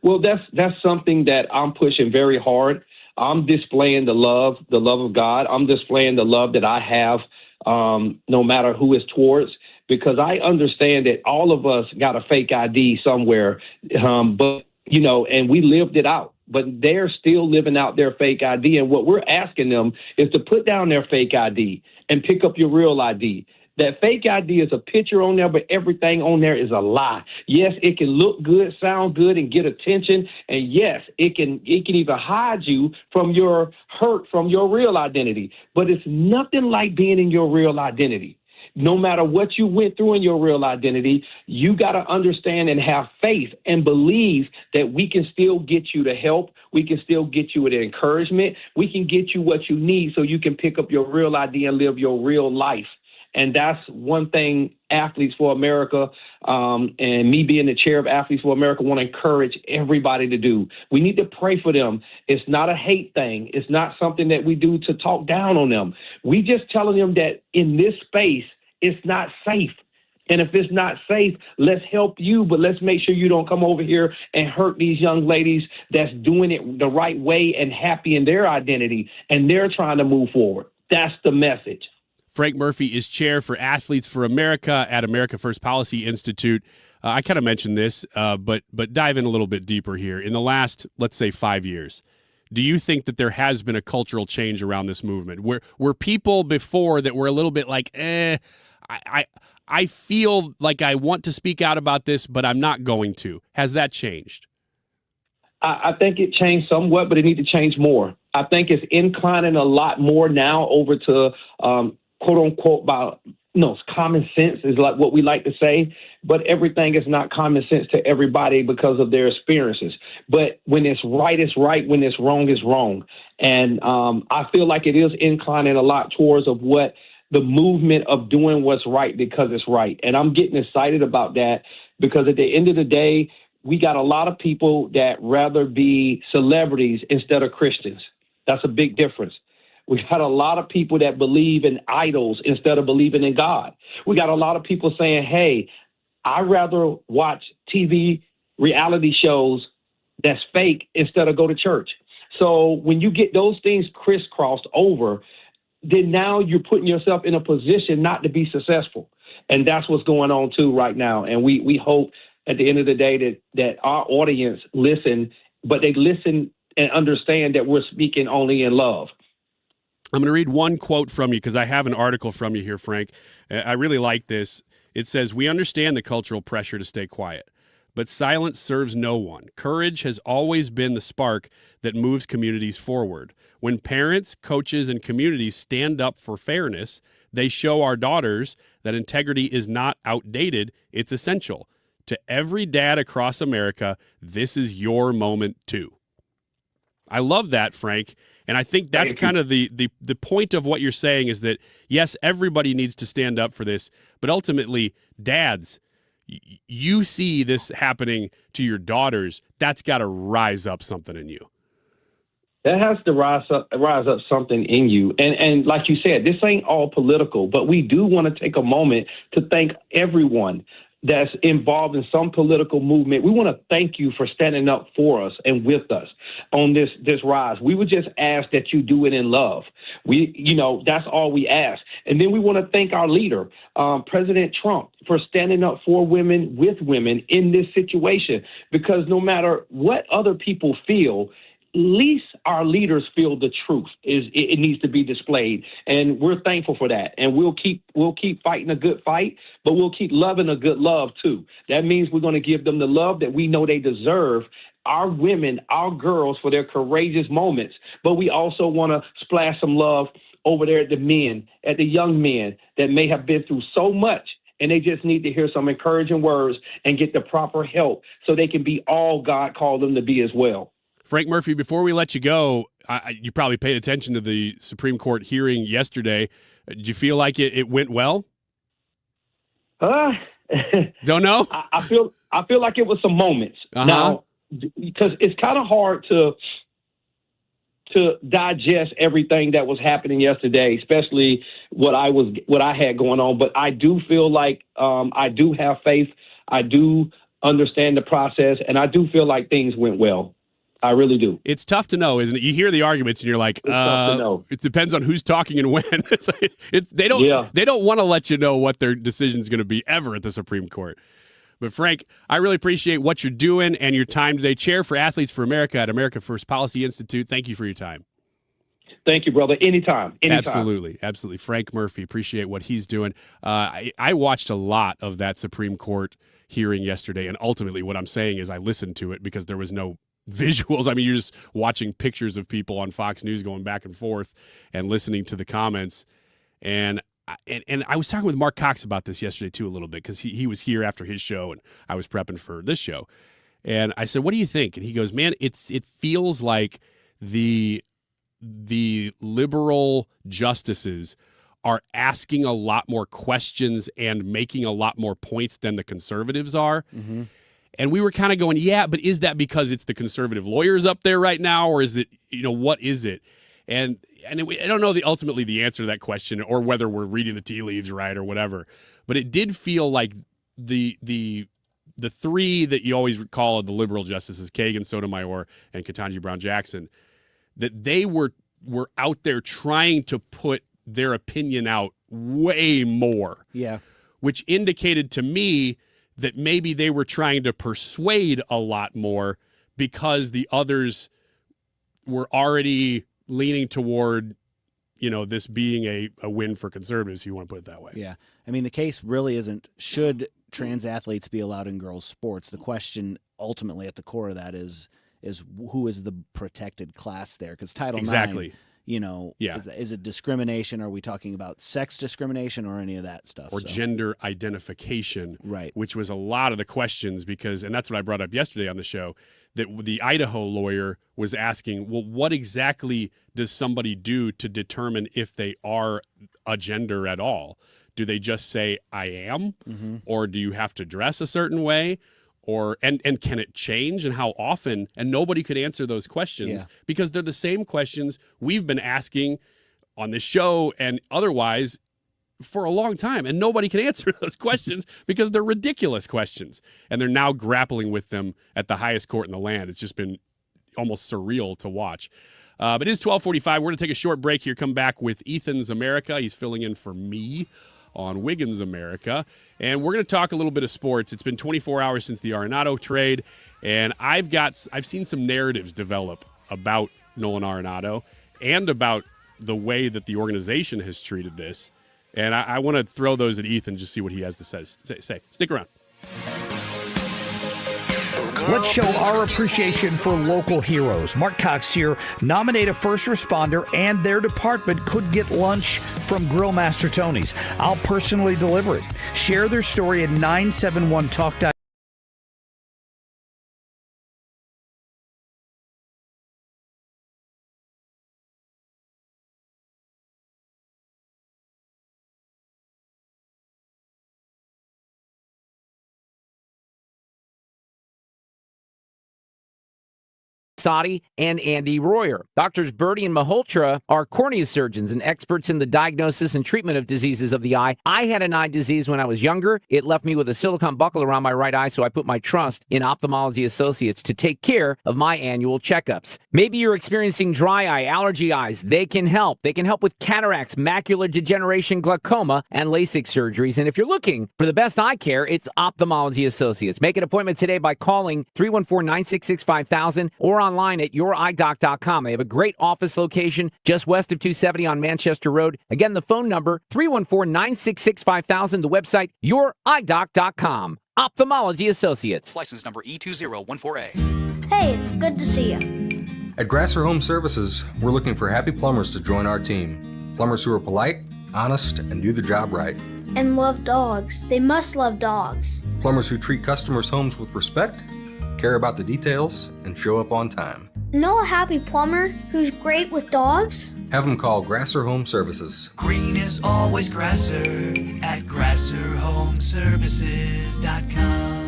[SPEAKER 1] Well, that's something that I'm pushing very hard. I'm displaying the love of God. I'm displaying the love that I have, no matter who it's towards, because I understand that all of us got a fake ID somewhere, but and we lived it out. But they're still living out their fake ID, and what we're asking them is to put down their fake ID and pick up your real ID. That fake ID is a picture on there, but everything on there is a lie. Yes, it can look good, sound good, and get attention. And yes, it can even hide you from your hurt, from your real identity. But it's nothing like being in your real identity. No matter what you went through in your real identity, you got to understand and have faith and believe that we can still get you the help. We can still get you the encouragement. We can get you what you need so you can pick up your real ID and live your real life. And that's one thing Athletes for America and me being the chair of Athletes for America want to encourage everybody to do. We need to pray for them. It's not a hate thing. It's not something that we do to talk down on them. We just telling them that in this space, it's not safe. And if it's not safe, let's help you, but let's make sure you don't come over here and hurt these young ladies that's doing it the right way and happy in their identity, and they're trying to move forward. That's the message.
[SPEAKER 11] Frank Murphy is chair for Athletes for America at America First Policy Institute. I kind of mentioned this, but dive in a little bit deeper here. In the last, let's say, 5 years, do you think that there has been a cultural change around this movement? Were people before that were a little bit like, I feel like I want to speak out about this, but I'm not going to. Has that changed?
[SPEAKER 1] I think it changed somewhat, but it needs to change more. I think it's inclining a lot more now over to quote unquote it's common sense is like what we like to say, but everything is not common sense to everybody because of their experiences. But when it's right, it's right. When it's wrong, it's wrong. And I feel like it is inclining a lot towards of what the movement of doing what's right because it's right. And I'm getting excited about that because at the end of the day, we got a lot of people that rather be celebrities instead of Christians. That's a big difference. We got a lot of people that believe in idols instead of believing in God. We got a lot of people saying, hey, I'd rather watch TV reality shows that's fake instead of go to church. So when you get those things crisscrossed over, then now you're putting yourself in a position not to be successful. And that's what's going on too right now. And we hope at the end of the day that our audience listen, but they listen and understand that we're speaking only in love.
[SPEAKER 11] I'm going to read one quote from you because I have an article from you here, Frank. I really like this. It says, "We understand the cultural pressure to stay quiet, but silence serves no one. Courage has always been the spark that moves communities forward. When parents, coaches, and communities stand up for fairness, they show our daughters that integrity is not outdated, it's essential. To every dad across America, this is your moment too." I love that, Frank. And I think that's kind of the point of what you're saying is that, yes, everybody needs to stand up for this, but ultimately, dads, you see this happening to your daughters, that's got to rise up something in you.
[SPEAKER 1] That has to rise up something in you. And like you said, this ain't all political, but we do want to take a moment to thank everyone that's involved in some political movement. We want to thank you for standing up for us and with us on this rise. We would just ask that you do it in love. That's all we ask. And then we want to thank our leader, President Trump, for standing up for women with women in this situation, because no matter what other people feel, at least our leaders feel the truth. It needs to be displayed, and we're thankful for that. And we'll keep fighting a good fight, but we'll keep loving a good love too. That means we're going to give them the love that we know they deserve. Our women, our girls, for their courageous moments, but we also want to splash some love over there at the men, at the young men that may have been through so much and they just need to hear some encouraging words and get the proper help so they can be all God called them to be as well.
[SPEAKER 11] Frank Murphy, before we let you go, you probably paid attention to the Supreme Court hearing yesterday. Did you feel like it went well? Don't know.
[SPEAKER 1] I feel like it was some moments now, because it's kind of hard to digest everything that was happening yesterday, especially what I had going on. But I do feel like I do have faith. I do understand the process, and I do feel like things went well. I really do.
[SPEAKER 11] It's tough to know, isn't it? You hear the arguments, and you're like,
[SPEAKER 1] tough to know.
[SPEAKER 11] It depends on who's talking and when. They don't want to let you know what their decision is going to be ever at the Supreme Court. But Frank, I really appreciate what you're doing and your time today. Chair for Athletes for America at America First Policy Institute. Thank you for your time.
[SPEAKER 1] Thank you, brother. Anytime.
[SPEAKER 11] Absolutely. Frank Murphy, appreciate what he's doing. I watched a lot of that Supreme Court hearing yesterday, and ultimately what I'm saying is I listened to it because there was no visuals. I mean, you're just watching pictures of people on Fox News going back and forth and listening to the comments. And I was talking with Mark Cox about this yesterday too a little bit because he was here after his show and I was prepping for this show. And I said, "What do you think?" And he goes, "Man, it feels like the liberal justices are asking a lot more questions and making a lot more points than the conservatives are." Mm-hmm. And we were kind of going, yeah, but is that because it's the conservative lawyers up there right now, or is it, what is it? And I don't know ultimately the answer to that question, or whether we're reading the tea leaves right or whatever. But it did feel like the three that you always call the liberal justices, Kagan, Sotomayor, and Ketanji Brown Jackson, that they were out there trying to put their opinion out way more.
[SPEAKER 12] Yeah.
[SPEAKER 11] Which indicated to me that maybe they were trying to persuade a lot more because the others were already leaning toward, this being a win for conservatives, if you want to put it that way.
[SPEAKER 12] Yeah. I mean, the case really isn't, should trans athletes be allowed in girls' sports? The question ultimately at the core of that is who is the protected class there? Because Title IX, is it discrimination? Are we talking about sex discrimination or any of that stuff?
[SPEAKER 11] Or gender identification,
[SPEAKER 12] right?
[SPEAKER 11] Which was a lot of the questions and that's what I brought up yesterday on the show, that the Idaho lawyer was asking, well, what exactly does somebody do to determine if they are a gender at all? Do they just say, I am? Mm-hmm. Or do you have to dress a certain way? And can it change, and how often? And nobody could answer those questions because they're the same questions we've been asking on this show and otherwise for a long time. And nobody can answer those questions because they're ridiculous questions. And they're now grappling with them at the highest court in the land. It's just been almost surreal to watch. But it is 12:45. We're going to take a short break here, come back with Ethan's America. He's filling in for me on Wiggins America. And we're going to talk a little bit of sports. It's been 24 hours since the Arenado trade, and I've seen some narratives develop about Nolan Arenado and about the way that the organization has treated this. And I want to throw those at Ethan, just see what he has to say. Stick around.
[SPEAKER 2] Let's show our appreciation for local heroes. Mark Cox here. Nominate a first responder and their department could get lunch from Grill Master Tony's. I'll personally deliver it. Share their story at 971talk.com.
[SPEAKER 14] Sadi and Andy Royer. Doctors Birdie and Malhotra are cornea surgeons and experts in the diagnosis and treatment of diseases of the eye. I had an eye disease when I was younger. It left me with a silicone buckle around my right eye, so I put my trust in Ophthalmology Associates to take care of my annual checkups. Maybe you're experiencing dry eye, allergy eyes. They can help. They can help with cataracts, macular degeneration, glaucoma, and LASIK surgeries. And if you're looking for the best eye care, it's Ophthalmology Associates. Make an appointment today by calling 314-966-5000 or online at youridoc.com. They have a great office location just west of 270 on Manchester Road. Again, the phone number, 314-966-5000. The website, youridoc.com. Ophthalmology Associates.
[SPEAKER 22] License number E2014A.
[SPEAKER 23] Hey, it's good to see you.
[SPEAKER 24] At Grasser Home Services, we're looking for happy plumbers to join our team. Plumbers who are polite, honest, and do the job right.
[SPEAKER 23] and love dogs. They must love dogs.
[SPEAKER 24] Plumbers who treat customers' homes with respect, care about the details, and show up on time.
[SPEAKER 23] Know a happy plumber who's great with dogs?
[SPEAKER 24] Have them call Grasser Home Services.
[SPEAKER 4] Green is always Grasser at GrasserHomeservices.com.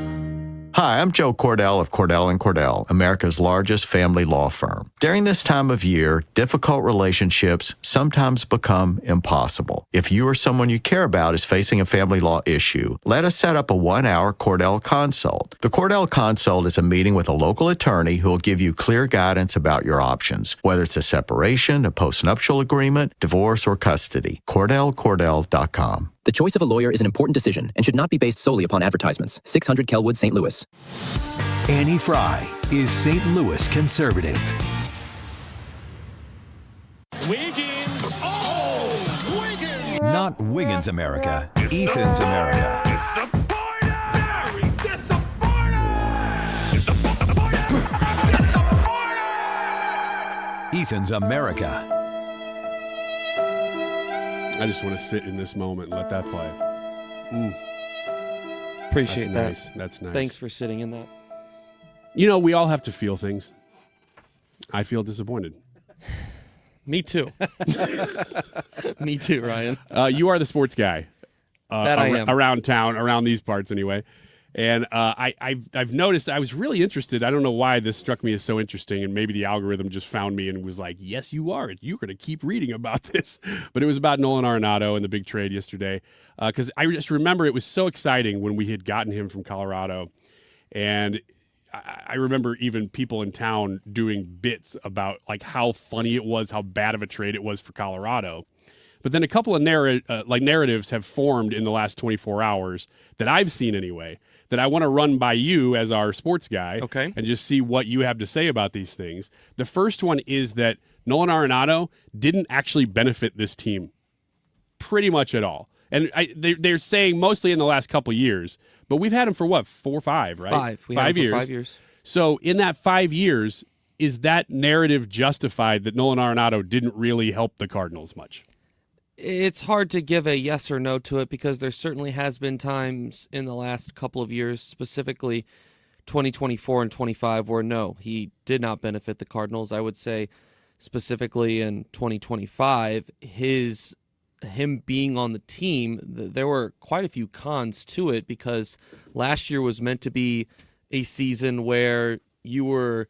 [SPEAKER 6] Hi, I'm Joe Cordell of Cordell & Cordell, America's largest family law firm. During this time of year, difficult relationships sometimes become impossible. If you or someone you care about is facing a family law issue, let us set up a 1-hour Cordell Consult. The Cordell Consult is a meeting with a local attorney who will give you clear guidance about your options, whether it's a separation, a postnuptial agreement, divorce, or custody. CordellCordell.com.
[SPEAKER 7] The choice of a lawyer is an important decision and should not be based solely upon advertisements. 600 Kelwood, St. Louis.
[SPEAKER 9] Annie Fry is St. Louis conservative.
[SPEAKER 4] Wiggins. Oh, Wiggins.
[SPEAKER 9] Not Wiggins America, Ethan's America. Ethan's America.
[SPEAKER 11] I just want to sit in this moment and let that play.
[SPEAKER 8] Appreciate that.
[SPEAKER 11] Nice. That's nice.
[SPEAKER 8] Thanks for sitting in that.
[SPEAKER 11] You know, we all have to feel things. I feel disappointed.
[SPEAKER 8] Me too. Me too, Ryan.
[SPEAKER 11] You are the sports guy.
[SPEAKER 8] That I am.
[SPEAKER 11] Around town, around these parts anyway. And I've noticed, I was really interested. I don't know why this struck me as so interesting, and maybe the algorithm just found me and was like, yes, you are. You're going to keep reading about this. But it was about Nolan Arenado and the big trade yesterday. Because I just remember it was so exciting when we had gotten him from Colorado. And I remember even people in town doing bits about like how funny it was, how bad of a trade it was for Colorado. But then a couple of narratives have formed in the last 24 hours that I've seen anyway, that I want to run by you as our sports guy,
[SPEAKER 8] okay,
[SPEAKER 11] and just see what you have to say about these things. The first one is that Nolan Arenado didn't actually benefit this team pretty much at all. And they're saying mostly in the last couple of years, but we've had him for what, 4 or 5, right?
[SPEAKER 8] 5. We had him for 5 years.
[SPEAKER 11] So in that 5 years, is that narrative justified that Nolan Arenado didn't really help the Cardinals much?
[SPEAKER 8] It's hard to give a yes or no to it because there certainly has been times in the last couple of years, specifically 2024 and 25, where no, he did not benefit the Cardinals. I would say specifically in 2025, him being on the team, there were quite a few cons to it because last year was meant to be a season where you were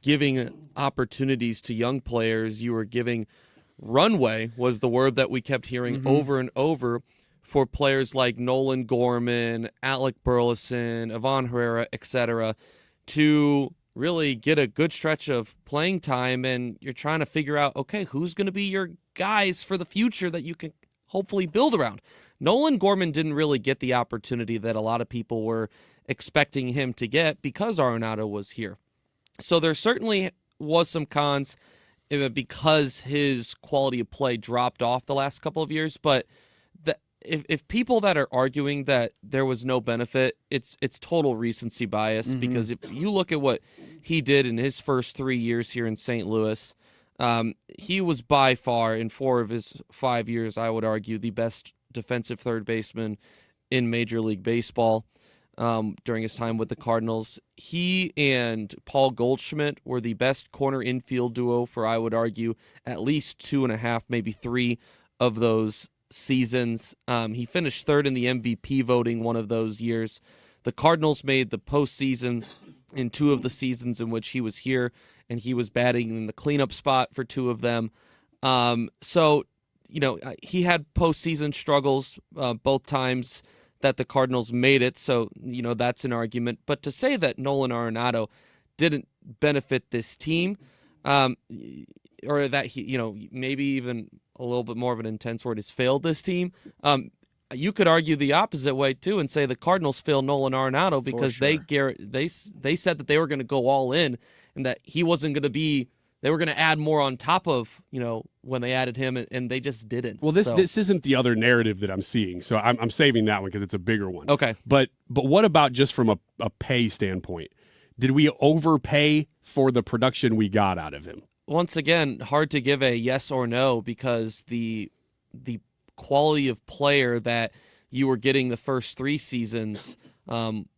[SPEAKER 8] giving opportunities to young players, you were giving runway was the word that we kept hearing over and over for players like Nolan Gorman, Alec Burleson, Ivan Herrera, etc., to really get a good stretch of playing time, and you're trying to figure out, okay, who's going to be your guys for the future that you can hopefully build around. Nolan Gorman didn't really get the opportunity that a lot of people were expecting him to get because Arenado was here. So there certainly was some cons because his quality of play dropped off the last couple of years. But if people that are arguing that there was no benefit, it's total recency bias, because if you look at what he did in his first 3 years here in St. Louis, he was by far, in 4 of his 5 years, I would argue, the best defensive third baseman in Major League Baseball. During his time with the Cardinals, he and Paul Goldschmidt were the best corner infield duo for, I would argue, at least 2.5, maybe 3 of those seasons. He finished 3rd in the MVP voting one of those years. The Cardinals made the postseason in 2 of the seasons in which he was here, and he was batting in the cleanup spot for 2 of them. So, he had postseason struggles both times that the Cardinals made it, so, that's an argument. But to say that Nolan Arenado didn't benefit this team, or that he, maybe even a little bit more of an intense word is failed this team, you could argue the opposite way too and say the Cardinals failed Nolan Arenado because they said that they were going to go all in and that he wasn't going to be. They were going to add more on top of, when they added him, and they just didn't.
[SPEAKER 11] Well, this isn't the other narrative that I'm seeing, so I'm saving that one because it's a bigger one.
[SPEAKER 8] Okay.
[SPEAKER 11] But what about just from a pay standpoint? Did we overpay for the production we got out of him?
[SPEAKER 8] Once again, hard to give a yes or no because the quality of player that you were getting the first 3 seasons,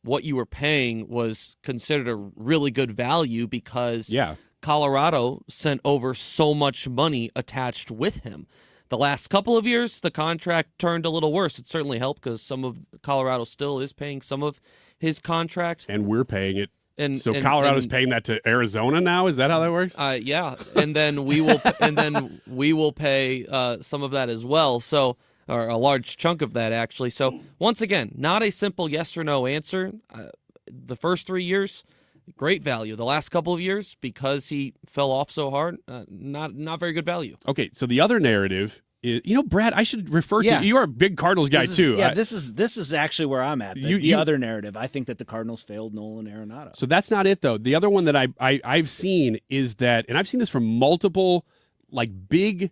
[SPEAKER 8] what you were paying was considered a really good value because Colorado sent over so much money attached with him. The last couple of years, the contract turned a little worse. It certainly helped because some of Colorado still is paying some of his contract.
[SPEAKER 11] And we're paying it. So Colorado's paying that to Arizona now? Is that how that works?
[SPEAKER 8] Yeah, and then we will pay some of that as well. So, or a large chunk of that actually. So once again, not a simple yes or no answer. The first 3 years, great value. The last couple of years, because he fell off so hard, not very good value.
[SPEAKER 11] Okay, so the other narrative is, Brad, I should refer to you are a big Cardinals guy too.
[SPEAKER 12] Yeah, this is actually where I'm at. The other narrative. I think that the Cardinals failed Nolan Arenado.
[SPEAKER 11] So that's not it though. The other one that I've seen is that, and I've seen this from multiple big.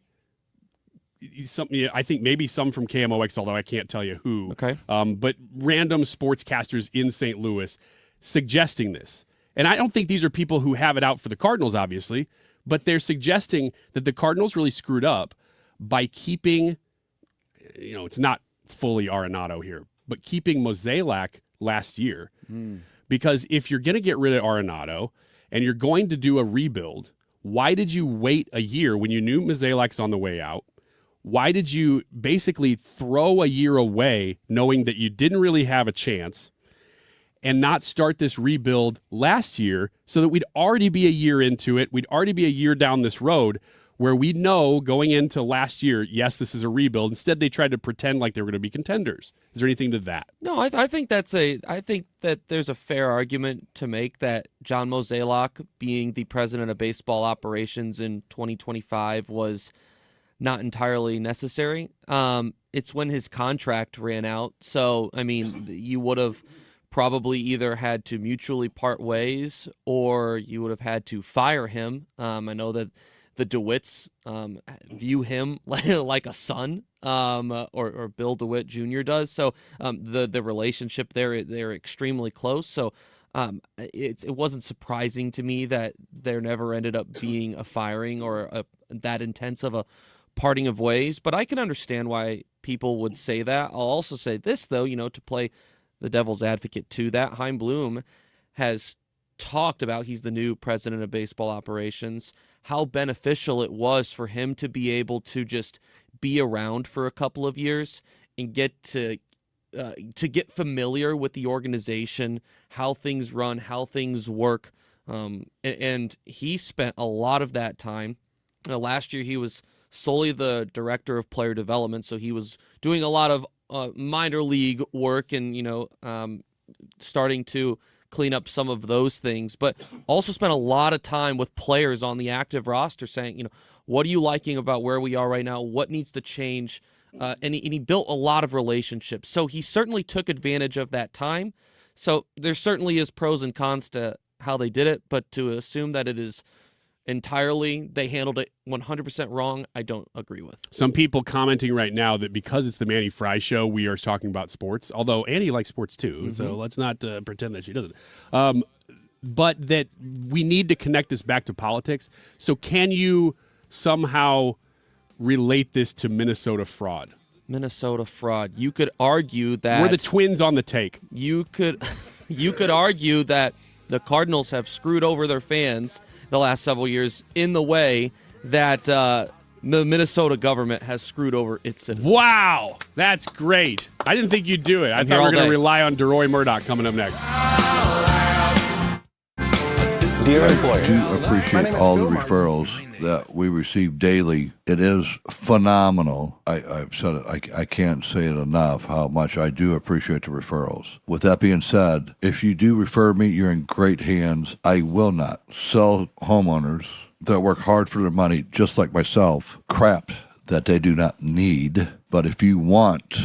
[SPEAKER 11] I think maybe some from KMOX, although I can't tell you who.
[SPEAKER 8] Okay.
[SPEAKER 11] But random sportscasters in St. Louis suggesting this. And I don't think these are people who have it out for the Cardinals, obviously, but they're suggesting that the Cardinals really screwed up by keeping, it's not fully Arenado here, but keeping Mozeliak last year. Because if you're going to get rid of Arenado and you're going to do a rebuild, why did you wait a year when you knew Mozeliak's on the way out? Why did you basically throw a year away knowing that you didn't really have a chance and not start this rebuild last year so that we'd already be a year into it? We'd already be a year down this road where we know going into last year, yes, this is a rebuild. Instead, they tried to pretend like they were going to be contenders. Is there anything to that?
[SPEAKER 8] No, I think that there's a fair argument to make that John Mozeliak being the president of baseball operations in 2025 was not entirely necessary. It's when his contract ran out. So, I mean, you would have probably either had to mutually part ways or you would have had to fire him. I know that the DeWitts view him like a son, or Bill DeWitt Jr. does. So the relationship they're extremely close. So it wasn't surprising to me that there never ended up being a firing or that intense of a parting of ways. But I can understand why people would say that. I'll also say this, though, to play the devil's advocate to that. Chaim Bloom has talked about, he's the new president of baseball operations, how beneficial it was for him to be able to just be around for a couple of years and get to get familiar with the organization, how things run, how things work. And he spent a lot of that time. Last year, he was solely the director of player development, so he was doing a lot of minor league work and, starting to clean up some of those things, but also spent a lot of time with players on the active roster saying, what are you liking about where we are right now? What needs to change? And he built a lot of relationships. So he certainly took advantage of that time. So there certainly is pros and cons to how they did it, but to assume that it is entirely, they handled it 100% wrong, I don't agree with.
[SPEAKER 11] Some people commenting right now that because it's the Manny Fry show, we are talking about sports, although Annie likes sports too, so let's not pretend that she doesn't. But that we need to connect this back to politics. So can you somehow relate this to Minnesota fraud?
[SPEAKER 8] Minnesota fraud. You could argue that...
[SPEAKER 11] We're the Twins on the take.
[SPEAKER 8] You could argue that the Cardinals have screwed over their fans the last several years in the way that the Minnesota government has screwed over its citizens.
[SPEAKER 11] Wow, that's great. I didn't think you'd do it. I thought we were going to rely on Deroy Murdock coming up next.
[SPEAKER 3] Dear employer, I do appreciate all the referrals that we receive daily. It is phenomenal. I've said it. I can't say it enough how much I do appreciate the referrals. With that being said, if you do refer me, you're in great hands. I will not sell homeowners that work hard for their money, just like myself, crap that they do not need. But if you want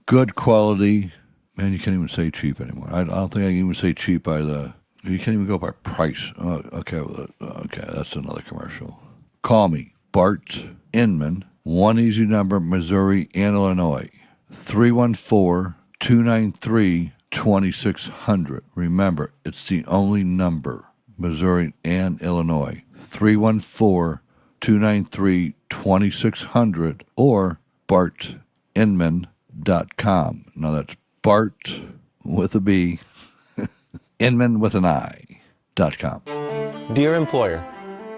[SPEAKER 3] good quality, man, you can't even say cheap anymore. I don't think I can even say cheap by the... You can't even go by price. Okay, that's another commercial. Call me, Bart Inman, one easy number, Missouri and Illinois, 314-293-2600. Remember, it's the only number, Missouri and Illinois, 314-293-2600 or bartinman.com. Now that's Bart with a B, Inman with an I.com.
[SPEAKER 10] Dear employer,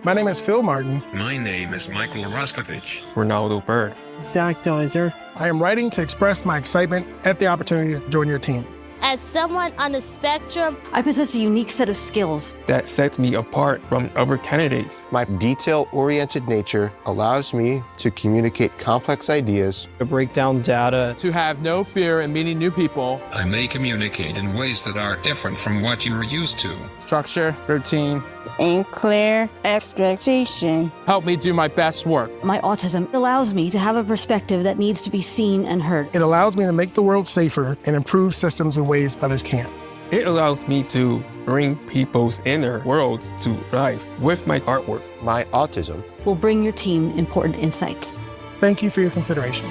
[SPEAKER 13] my name is Phil Martin.
[SPEAKER 15] My name is Michael Raskovich.
[SPEAKER 10] Ronaldo Bird.
[SPEAKER 13] Zach Deiser. I am writing to express my excitement at the opportunity to join your team.
[SPEAKER 16] As someone on the spectrum,
[SPEAKER 25] I possess a unique set of skills
[SPEAKER 10] that sets me apart from other candidates.
[SPEAKER 13] My detail-oriented nature allows me to communicate complex ideas,
[SPEAKER 10] to break down data, to have no fear in meeting new people.
[SPEAKER 15] I may communicate in ways that are different from what you are used to.
[SPEAKER 10] Structure, routine,
[SPEAKER 16] and clear expectation.
[SPEAKER 10] Help me do my best work.
[SPEAKER 25] My autism allows me to have a perspective that needs to be seen and heard.
[SPEAKER 13] It allows me to make the world safer and improve systems in ways others can't.
[SPEAKER 10] It allows me to bring people's inner worlds to life with my artwork.
[SPEAKER 13] My autism
[SPEAKER 25] will bring your team important insights.
[SPEAKER 13] Thank you for your consideration.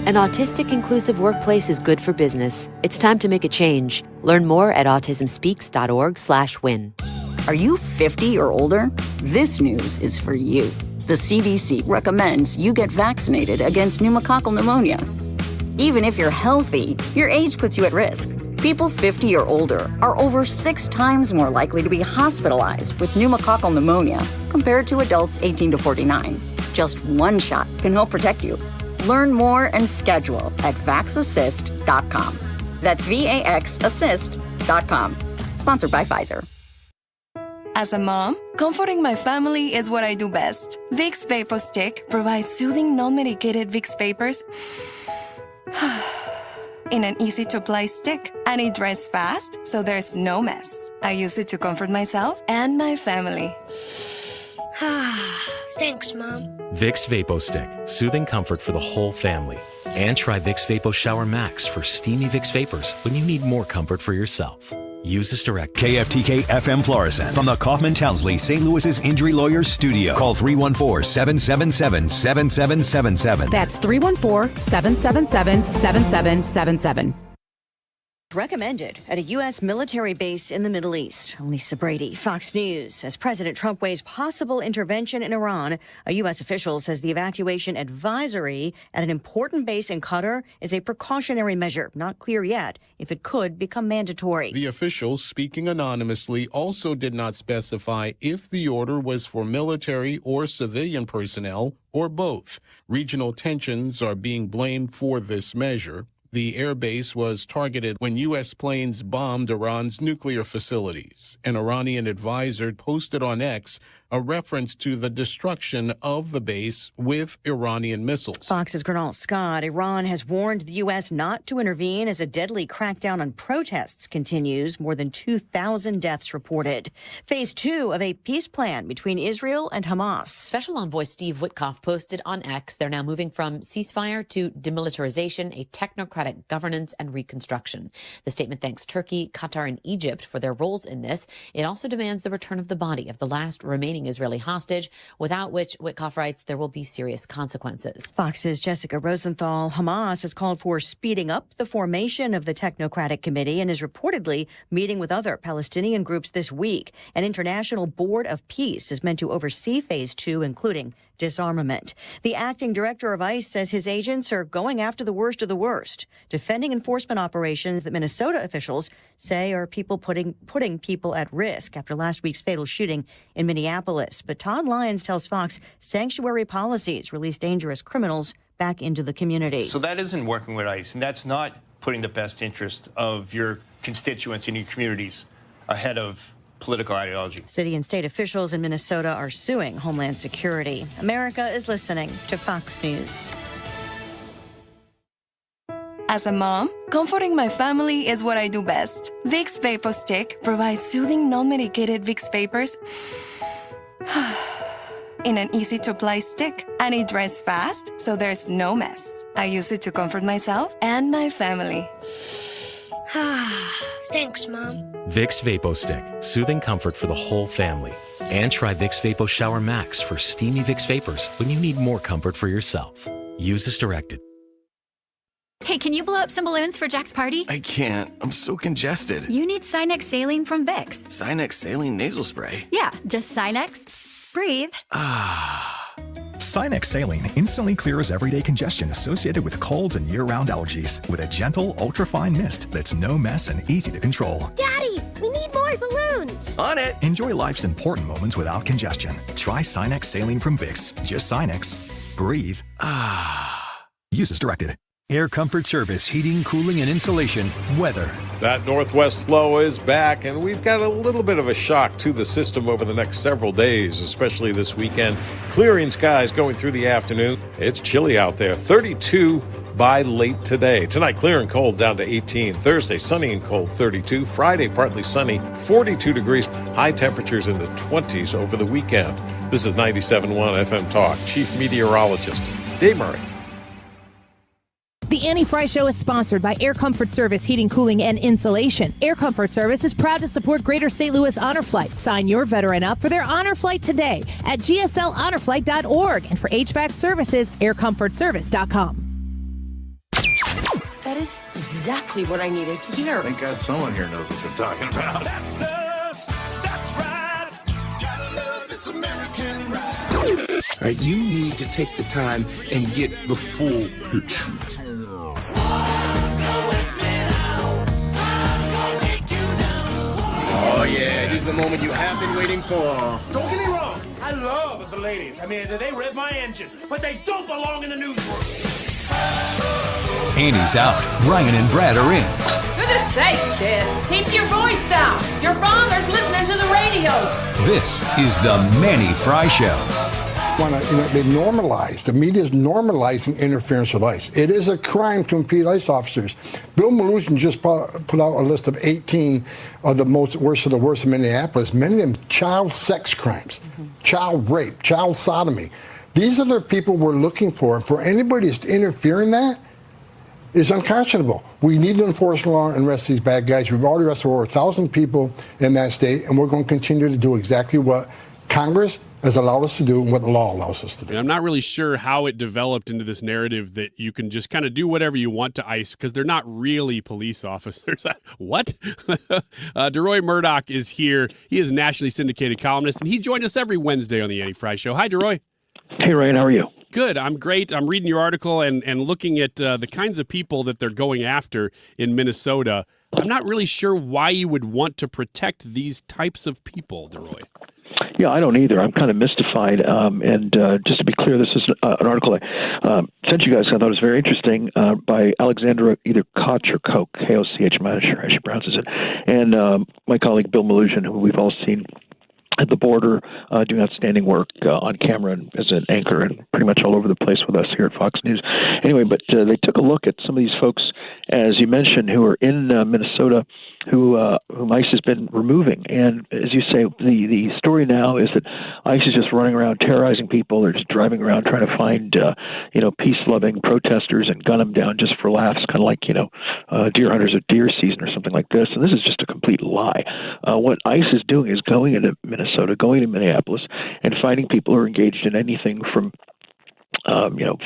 [SPEAKER 26] An autistic inclusive workplace is good for business. It's time to make a change. Learn more at autismspeaks.org/win.
[SPEAKER 27] Are you 50 or older? This news is for you. The CDC recommends you get vaccinated against pneumococcal pneumonia. Even if you're healthy, your age puts you at risk. People 50 or older are over 6 times more likely to be hospitalized with pneumococcal pneumonia compared to adults 18 to 49. Just one shot can help protect you. Learn more and schedule at vaxassist.com. That's VAXassist.com. Sponsored by Pfizer.
[SPEAKER 28] As a mom, comforting my family is what I do best. Vicks Vapor Stick provides soothing, non-medicated Vicks Vapors in an easy-to-apply stick, and it dries fast, so there's no mess. I use it to comfort myself and my family.
[SPEAKER 23] Thanks, Mom.
[SPEAKER 29] Vicks Vapo Stick, soothing comfort for the whole family. And try Vicks Vapo Shower Max for steamy Vicks Vapors when you need more comfort for yourself. Use as directed.
[SPEAKER 9] KFTK FM Florissant from the Kaufman Townsley St. Louis's Injury Lawyers Studio. Call 314-777-7777.
[SPEAKER 30] That's 314-777-7777.
[SPEAKER 31] Recommended at a U.S. military base in the Middle East. Lisa Brady, Fox News. As President Trump weighs possible intervention in Iran, a U.S. official says the evacuation advisory at an important base in Qatar is a precautionary measure. Not clear yet if it could become mandatory.
[SPEAKER 32] The official, speaking anonymously, also did not specify if the order was for military or civilian personnel or both. Regional tensions are being blamed for this measure. The airbase was targeted when U.S. planes bombed Iran's nuclear facilities. An Iranian advisor posted on X a reference to the destruction of the base with Iranian missiles.
[SPEAKER 31] Fox's Gernal Scott. Iran has warned the U.S. not to intervene as a deadly crackdown on protests continues. More than 2,000 deaths reported. Phase 2 of a peace plan between Israel and Hamas.
[SPEAKER 26] Special Envoy Steve Witkoff posted on X, they're now moving from ceasefire to demilitarization, a technocratic governance and reconstruction. The statement thanks Turkey, Qatar, and Egypt for their roles in this. It also demands the return of the body of the last remaining Israeli hostage, without which, Witkoff writes, there will be serious consequences.
[SPEAKER 31] Fox's Jessica Rosenthal. Hamas has called for speeding up the formation of the Technocratic Committee and is reportedly meeting with other Palestinian groups this week. An international board of peace is meant to oversee Phase 2, including disarmament. The acting director of ICE says his agents are going after the worst of the worst, defending enforcement operations that Minnesota officials say are putting people at risk after last week's fatal shooting in Minneapolis. But Todd Lyons tells Fox sanctuary policies release dangerous criminals back into the community.
[SPEAKER 33] So that isn't working with ICE, and that's not putting the best interest of your constituents and your communities ahead of political ideology.
[SPEAKER 31] City and state officials in Minnesota are suing Homeland Security. America is listening to Fox News.
[SPEAKER 28] As a mom, comforting my family is what I do best. Vicks Vapor Stick provides soothing, non-medicated Vicks Vapors in an easy-to-apply stick, and it dries fast, so there's no mess. I use it to comfort myself and my family.
[SPEAKER 23] Thanks, Mom.
[SPEAKER 29] Vicks Vapo Stick, soothing comfort for the whole family. And try Vicks Vapo Shower Max for steamy Vicks Vapors when you need more comfort for yourself. Use as directed.
[SPEAKER 34] Hey, can you blow up some balloons for Jack's party?
[SPEAKER 35] I can't. I'm so congested.
[SPEAKER 34] You need Sinex Saline from Vicks.
[SPEAKER 35] Sinex Saline Nasal Spray?
[SPEAKER 34] Yeah, just Sinex. Breathe.
[SPEAKER 1] Sinex Saline instantly clears everyday congestion associated with colds and year-round allergies with a gentle, ultra-fine mist that's no mess and easy to control.
[SPEAKER 2] Daddy, we need more balloons.
[SPEAKER 1] On it! Enjoy life's important moments without congestion. Try Sinex Saline from Vicks. Just Sinex. Breathe. Use as directed.
[SPEAKER 9] Air Comfort Service, heating, cooling, and insulation. Weather.
[SPEAKER 4] That northwest flow is back, and we've got a little bit of a shock to the system over the next several days, especially this weekend. Clearing skies going through the afternoon. It's chilly out there. 32 by late today. Tonight, clear and cold down to 18. Thursday, sunny and cold, 32. Friday, partly sunny, 42 degrees. High temperatures in the 20s over the weekend. This is 97.1 FM Talk. Chief Meteorologist Dave Murray.
[SPEAKER 5] The Annie Fry Show is sponsored by Air Comfort Service Heating, Cooling, and Insulation. Air Comfort Service is proud to support Greater St. Louis Honor Flight. Sign your veteran up for their honor flight today at gslhonorflight.org. And for HVAC services, aircomfortservice.com.
[SPEAKER 6] That is exactly what I needed to hear.
[SPEAKER 7] Thank God someone here knows what they're talking about.
[SPEAKER 14] That's us. That's right. Gotta love this American ride.
[SPEAKER 7] Right, you need to take the time and get the full picture.
[SPEAKER 14] Oh yeah, here's the moment you have been waiting for.
[SPEAKER 17] Don't get me wrong, I love the ladies. I mean, they rev my engine, but they don't belong in the newsroom.
[SPEAKER 9] Annie's out. Ryan and Brad are in.
[SPEAKER 18] Goodness sake, kid. Keep your voice down. Your father's listening to the radio.
[SPEAKER 9] This is the Manny Fry Show.
[SPEAKER 19] They normalize, the media is normalizing interference with ICE. It is a crime to impede ICE officers. Bill Maloogian just put out a list of 18 of the worst of the worst in Minneapolis, many of them child sex crimes, child rape, child sodomy. These are the people we're looking for. For anybody to interfere in that is unconscionable. We need to enforce the law and arrest these bad guys. We've already arrested over 1,000 people in that state, and we're going to continue to do exactly what Congress has allowed us to do and what the law allows us to do.
[SPEAKER 11] And I'm not really sure how it developed into this narrative that you can just kind of do whatever you want to ICE because they're not really police officers. What? Deroy Murdock is here. He is a nationally syndicated columnist, and he joined us every Wednesday on the Annie Fry Show. Hi, Deroy.
[SPEAKER 20] Hey, Ryan. How are you?
[SPEAKER 11] Good. I'm great. I'm reading your article and looking at the kinds of people that they're going after in Minnesota. I'm not really sure why you would want to protect these types of people, Deroy.
[SPEAKER 20] Yeah, I don't either. I'm kind of mystified. And just to be clear, this is an article I sent you guys. I thought it was very interesting by Alexandra, either Koch or Koch, K-O-C-H, I'm not sure how she pronounces it, and my colleague Bill Maloogian, who we've all seen at the border, doing outstanding work on camera and as an anchor and pretty much all over the place with us here at Fox News. Anyway, but they took a look at some of these folks, as you mentioned, who are in Minnesota, whom ICE has been removing. And as you say, the story now is that ICE is just running around terrorizing people. They're just driving around trying to find, peace-loving protesters and gun them down just for laughs, kind of like, deer hunters at deer season or something like this. And this is just a complete lie. What ICE is doing is going into Minnesota, going to Minneapolis, and finding people who are engaged in anything from,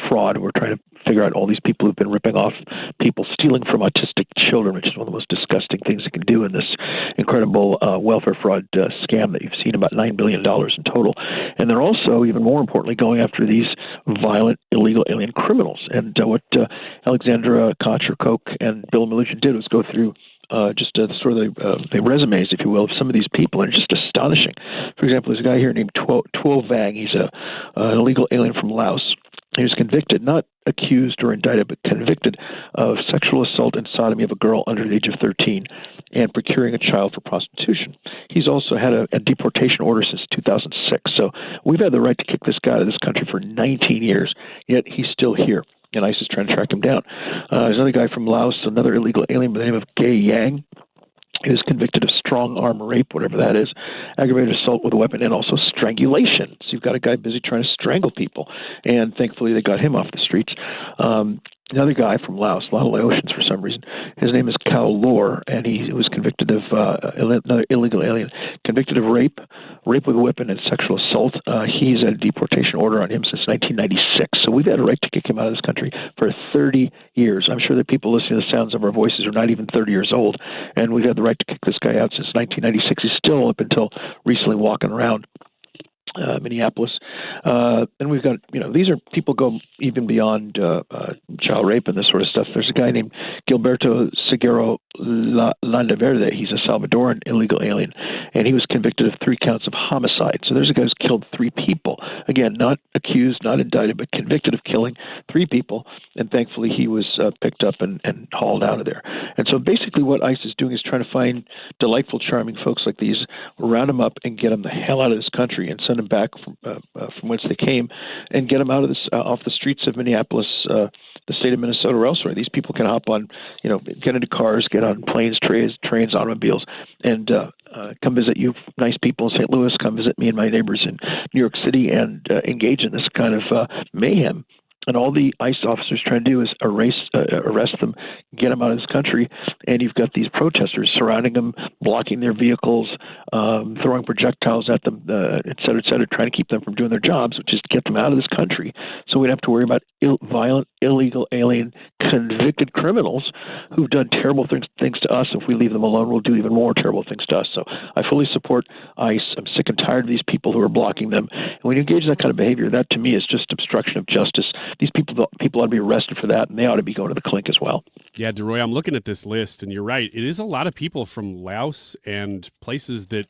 [SPEAKER 20] fraud. We're trying to figure out all these people who've been ripping off people, stealing from autistic children, which is one of the most disgusting things you can do in this incredible welfare fraud scam that you've seen, about $9 billion in total. And they're also, even more importantly, going after these violent, illegal alien criminals. And what Alexandra Koch or Koch and Bill Maloogian did was go through the resumes, if you will, of some of these people, and it's just astonishing. For example, there's a guy here named Tuo Vang. He's an illegal alien from Laos. He was convicted, not accused or indicted, but convicted of sexual assault and sodomy of a girl under the age of 13 and procuring a child for prostitution. He's also had a deportation order since 2006. So we've had the right to kick this guy out of this country for 19 years, yet he's still here. And ICE is trying to track him down. There's another guy from Laos, another illegal alien by the name of Gay Yang. He was convicted of strong arm rape, whatever that is, aggravated assault with a weapon, and also strangulation. So you've got a guy busy trying to strangle people. And thankfully they got him off the streets. Another guy from Laos, a lot of Laotians for some reason. His name is Cao Lor, and he was convicted of another illegal alien, convicted of rape with a weapon, and sexual assault. He's had a deportation order on him since 1996. So we've had a right to kick him out of this country for 30 years. I'm sure that people listening to the sounds of our voices are not even 30 years old, and we've had the right to kick this guy out since 1996. He's still, up until recently, walking around Minneapolis. And we've got, these are people go even beyond child rape and this sort of stuff. There's a guy named Gilberto Seguero Landaverde. He's a Salvadoran illegal alien, and he was convicted of 3 counts of homicide. So there's a guy who's killed 3 people. Again, not accused, not indicted, but convicted of killing 3 people. And thankfully, he was picked up and hauled out of there. And so basically what ICE is doing is trying to find delightful, charming folks like these, round them up and get them the hell out of this country and send them back from whence they came, and get them out of this off the streets of Minneapolis, the state of Minnesota, or elsewhere. These people can hop on, get into cars, get on planes, trains, automobiles, and come visit you, nice people in St. Louis. Come visit me and my neighbors in New York City, and engage in this kind of mayhem. And all the ICE officers trying to do is arrest them, get them out of this country. And you've got these protesters surrounding them, blocking their vehicles, throwing projectiles at them, et cetera, trying to keep them from doing their jobs, which is to get them out of this country. So we don't have to worry about violent, illegal, alien, convicted criminals who've done terrible things to us. If we leave them alone, we'll do even more terrible things to us. So I fully support ICE. I'm sick and tired of these people who are blocking them. And when you engage in that kind of behavior, that to me is just obstruction of justice. These people ought to be arrested for that, and they ought to be going to the clink as well.
[SPEAKER 11] Yeah, Deroy, I'm looking at this list, and you're right. It is a lot of people from Laos and places that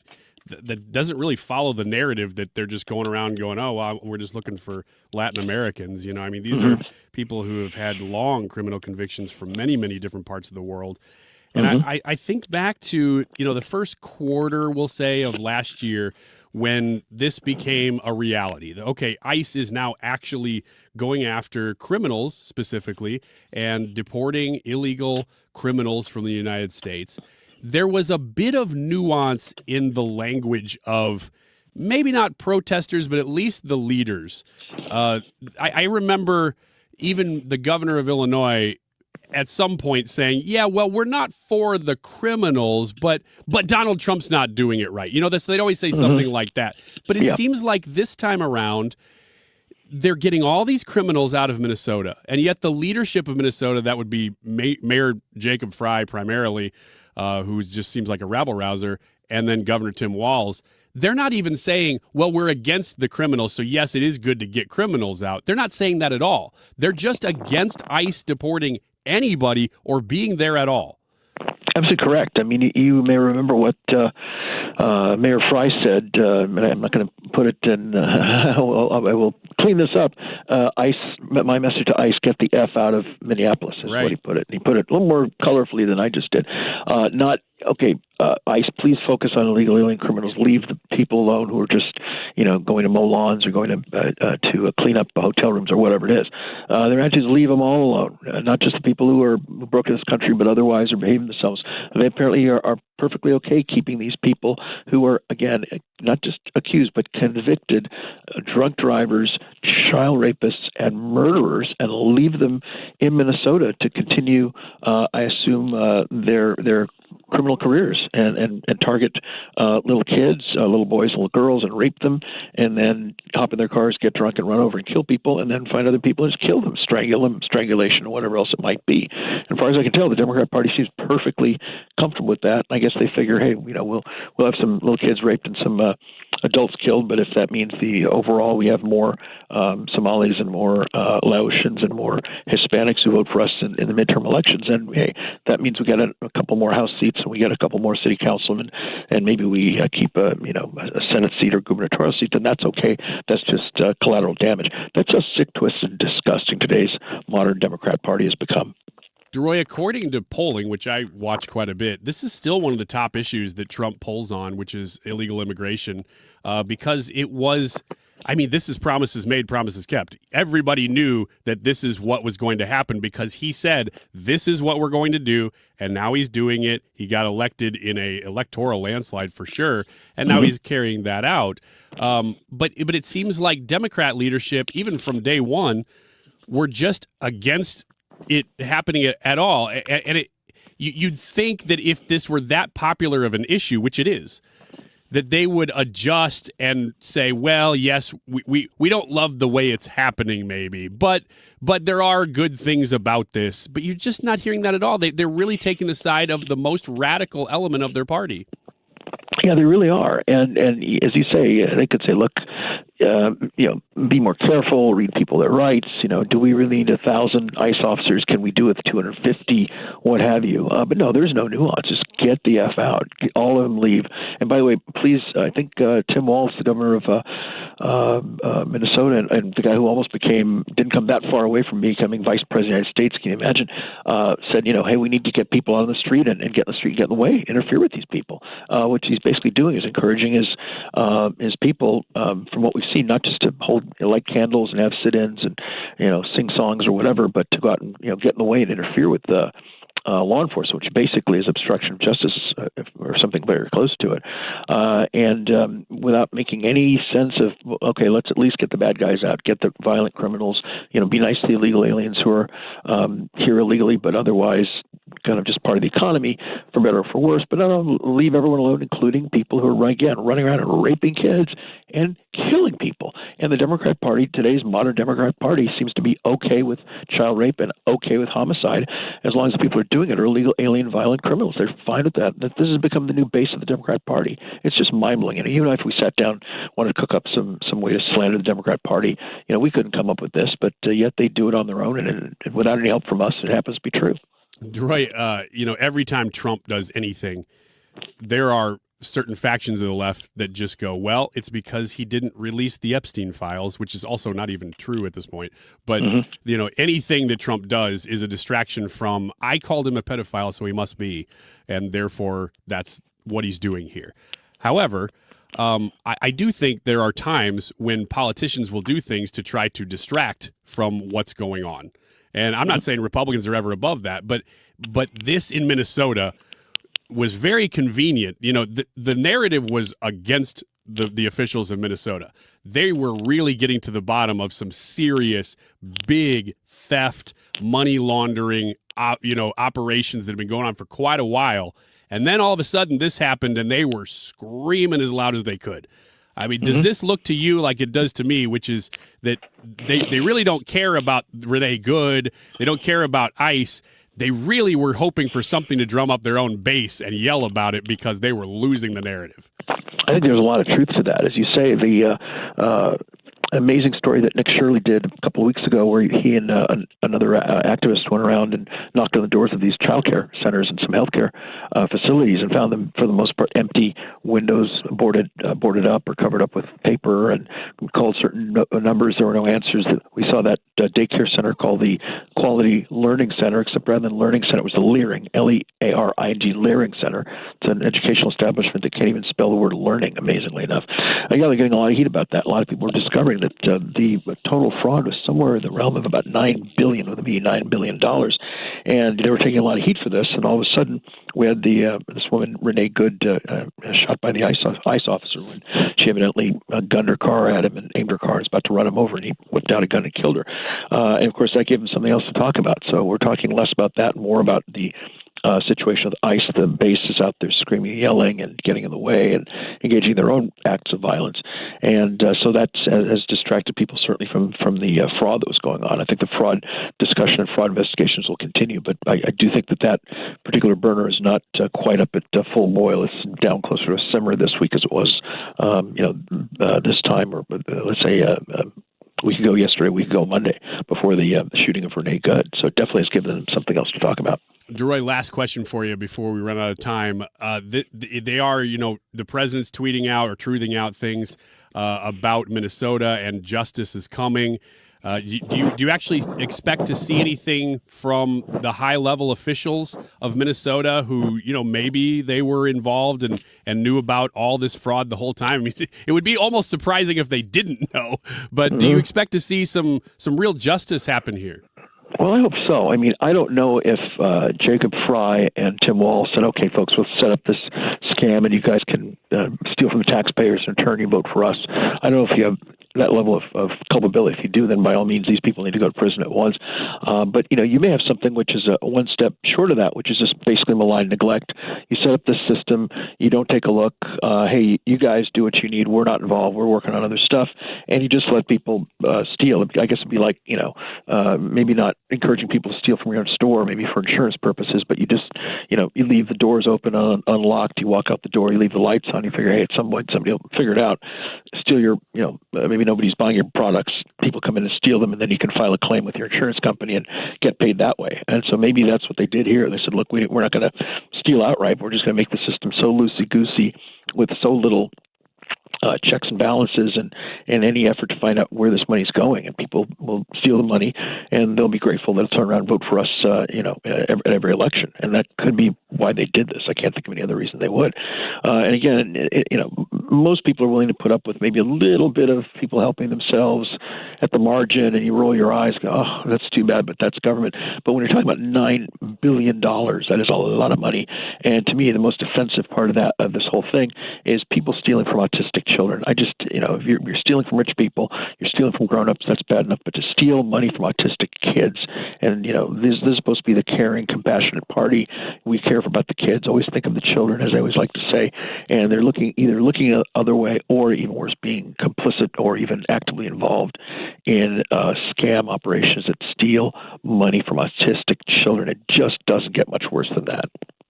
[SPEAKER 11] doesn't really follow the narrative that they're just going around going, oh, well, we're just looking for Latin Americans. These are people who have had long criminal convictions from many, many different parts of the world. And I think back to, the first quarter, we'll say, of last year, when this became a reality. Okay, ICE is now actually going after criminals specifically and deporting illegal criminals from the United States. There was a bit of nuance in the language of maybe not protesters, but at least the leaders. I remember even the governor of Illinois at some point saying, yeah, well, we're not for the criminals, but Donald Trump's not doing it right. They'd always say something like that. But it seems like this time around, they're getting all these criminals out of Minnesota. And yet the leadership of Minnesota, that would be Mayor Jacob Fry primarily, who just seems like a rabble-rouser, and then Governor Tim Walz, they're not even saying, well, we're against the criminals, so yes, it is good to get criminals out. They're not saying that at all. They're just against ICE deporting anybody or being there at all.
[SPEAKER 20] Absolutely correct. I mean, you may remember what Mayor Fry said, and I'm not going to put it in, I will clean this up. My message to ICE, get the F out of Minneapolis is what he put it. He put it a little more colorfully than I just did. ICE, please focus on illegal alien criminals. Leave the people alone who are just, going to mow lawns or going to clean up hotel rooms or whatever it is. Their answer is leave them all alone, not just the people who broke this country, but otherwise are behaving themselves. They apparently are perfectly okay keeping these people who are, again, not just accused, but convicted drunk drivers, child rapists, and murderers, and leave them in Minnesota to continue, I assume, their criminal careers and target little kids, little boys, little girls, and rape them, and then hop in their cars, get drunk, and run over and kill people, and then find other people and just kill them, strangle them, strangulation, or whatever else it might be. And as far as I can tell, the Democrat Party seems perfectly comfortable with that. I guess they figure, hey, we'll have some little kids raped and some adults killed, but if that means overall we have more Somalis and more Laotians and more Hispanics who vote for us in the midterm elections, then hey, that means we got a couple more House seats and we get a couple more city councilmen, and maybe we keep a Senate seat or gubernatorial seat, then that's okay. That's just collateral damage. That's just sick, twisted, and disgusting today's modern Democrat Party has become.
[SPEAKER 11] Deroy, according to polling, which I watch quite a bit, this is still one of the top issues that Trump polls on, which is illegal immigration, because it was, this is promises made, promises kept. Everybody knew that this is what was going to happen because he said, this is what we're going to do, and now he's doing it. He got elected in a electoral landslide for sure, and now he's carrying that out. But it seems like Democrat leadership, even from day one, were just against it happening at all. And you'd think that if this were that popular of an issue, which it is, that they would adjust and say, well, yes, we don't love the way it's happening maybe, but there are good things about this. But you're just not hearing that at all. They're really taking the side of the most radical element of their party.
[SPEAKER 20] Yeah, they really are. And as you say, they could say, look, be more careful, read people their rights. Do we really need 1,000 ICE officers? Can we do it with 250? What have you? But no, there's no nuance. Just get the F out. All of them leave. And by the way, please, I think Tim Walz, the governor of Minnesota, and the guy who almost didn't come that far away from becoming vice president of the United States, can you imagine, said, hey, we need to get people out on the street and get in the street, get in the way, interfere with these people. What he's basically doing is encouraging his people, from what we've seen, not just to light candles and have sit-ins and sing songs or whatever, but to go out and get in the way and interfere with law enforcement, which basically is obstruction of justice or something very close to it, and without making any sense of, okay, let's at least get the bad guys out, get the violent criminals, be nice to the illegal aliens who are here illegally, but otherwise kind of just part of the economy, for better or for worse, but leave everyone alone, including people who are, running around and raping kids and killing people. And the Democrat Party, today's modern Democrat Party, seems to be okay with child rape and okay with homicide, as long as the people who are doing it are illegal, alien, violent criminals. They're fine with that. This has become the new base of the Democrat Party. It's just mind-blowing. And even if we sat down, wanted to cook up some way to slander the Democrat Party, we couldn't come up with this, but yet they do it on their own, and without any help from us, it happens to be true.
[SPEAKER 11] Deroy, every time Trump does anything, there are certain factions of the left that just go, well, it's because he didn't release the Epstein files, which is also not even true at this point. But, anything that Trump does is a distraction from, I called him a pedophile, so he must be, and therefore that's what he's doing here. However, I do think there are times when politicians will do things to try to distract from what's going on. And I'm not saying Republicans are ever above that, but this in Minnesota was very convenient. The narrative was against the officials of Minnesota. They were really getting to the bottom of some serious, big theft, money laundering, operations that have been going on for quite a while. And then all of a sudden this happened, and they were screaming as loud as they could. I mean, does this look to you like it does to me, which is that they really don't care about Renee Good, they don't care about ICE. They really were hoping for something to drum up their own base and yell about it because they were losing the narrative.
[SPEAKER 20] I think there's a lot of truth to that. As you say, the amazing story that Nick Shirley did a couple of weeks ago, where he and another activist went around and knocked on the doors of these child care centers and some healthcare facilities and found them, for the most part, empty, windows boarded up or covered up with paper, and called certain numbers. There were no answers. We saw that daycare center called the Quality Learning Center, except rather than Learning Center, it was the Learing, L-E-A-R-I-N-G, Learing Center. It's an educational establishment that can't even spell the word learning, amazingly enough. They're getting a lot of heat about that. A lot of people were discovering that the total fraud was somewhere in the realm of about $9 billion, with $9 billion, and they were taking a lot of heat for this. And all of a sudden, we had this woman Renee Good shot by the ICE officer when she evidently gunned her car at him and aimed her car and was about to run him over, and he whipped out a gun and killed her. And of course, that gave him something else to talk about. So we're talking less about that, more about the situation of the ICE. The base is out there screaming, yelling, and getting in the way and engaging in their own acts of violence. And so that has distracted people, certainly from the fraud that was going on. I think the fraud discussion and fraud investigations will continue, but I do think that particular burner is not quite up at full boil. It's down closer to a simmer this week as it was, this time, or let's say a week ago Monday, before the shooting of Renee Good. So it definitely has given them something else to talk about.
[SPEAKER 11] Deroy, last question for you before we run out of time. They are, the president's tweeting out or truthing out things about Minnesota, and justice is coming. Do you actually expect to see anything from the high-level officials of Minnesota who, maybe they were involved and knew about all this fraud the whole time? I mean, it would be almost surprising if they didn't know. But do you expect to see some real justice happen here?
[SPEAKER 20] Well, I hope so. I mean, I don't know if Jacob Fry and Tim Walz said, okay, folks, we'll set up this scam and you guys can steal from the taxpayers and turn your vote for us. I don't know if you have that level of culpability. If you do, then by all means, these people need to go to prison at once. But you may have something which is one step short of that, which is just basically malign neglect. You set up this system, you don't take a look. Hey, you guys do what you need. We're not involved. We're working on other stuff, and you just let people steal. I guess it'd be like maybe not encouraging people to steal from your own store, maybe for insurance purposes, but you just you leave the doors open unlocked. You walk out the door, you leave the lights on. You figure, hey, at some point somebody will figure it out. Steal your maybe nobody's buying your products. People come in and steal them, and then you can file a claim with your insurance company and get paid that way. And so maybe that's what they did here. They said, look, we're not going to steal outright. We're just going to make the system so loosey-goosey with so little checks and balances and any effort to find out where this money is going. And people will steal the money, and they'll be grateful they'll turn around and vote for us, at every election. And that could be why they did this. I can't think of any other reason they would. And again, most people are willing to put up with maybe a little bit of people helping themselves at the margin, and you roll your eyes, go, oh, that's too bad, but that's government. But when you're talking about $9 billion, that is a lot of money. And to me, the most offensive part of this whole thing is people stealing from autistic children. If you're stealing from rich people, you're stealing from grown-ups, that's bad enough. But to steal money from autistic kids, and this is supposed to be the caring, compassionate party. We care about the kids. Always think of the children, as I always like to say. And they're either looking the other way, or even worse, being complicit or even actively involved in scam operations that steal money from autistic children. It just doesn't get much worse than that.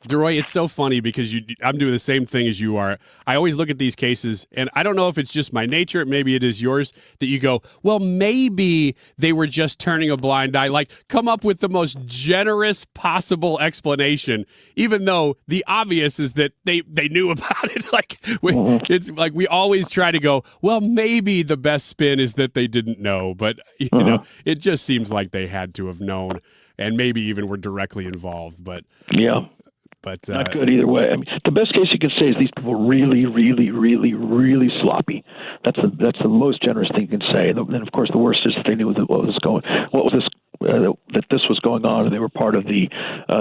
[SPEAKER 11] Deroy, it's so funny because I'm doing the same thing as you are. I always look at these cases, and I don't know if it's just my nature, maybe it is yours, that you go, well, maybe they were just turning a blind eye. Like, come up with the most generous possible explanation, even though the obvious is that they knew about it. It's like we always try to go, well, maybe the best spin is that they didn't know, but it just seems like they had to have known, and maybe even were directly involved. But
[SPEAKER 20] yeah.
[SPEAKER 11] But
[SPEAKER 20] not good either way. I mean, the best case you can say is these people were really, really, really, really sloppy. That's the most generous thing you can say. And of course, the worst is that they knew that this was going on, and they were part of the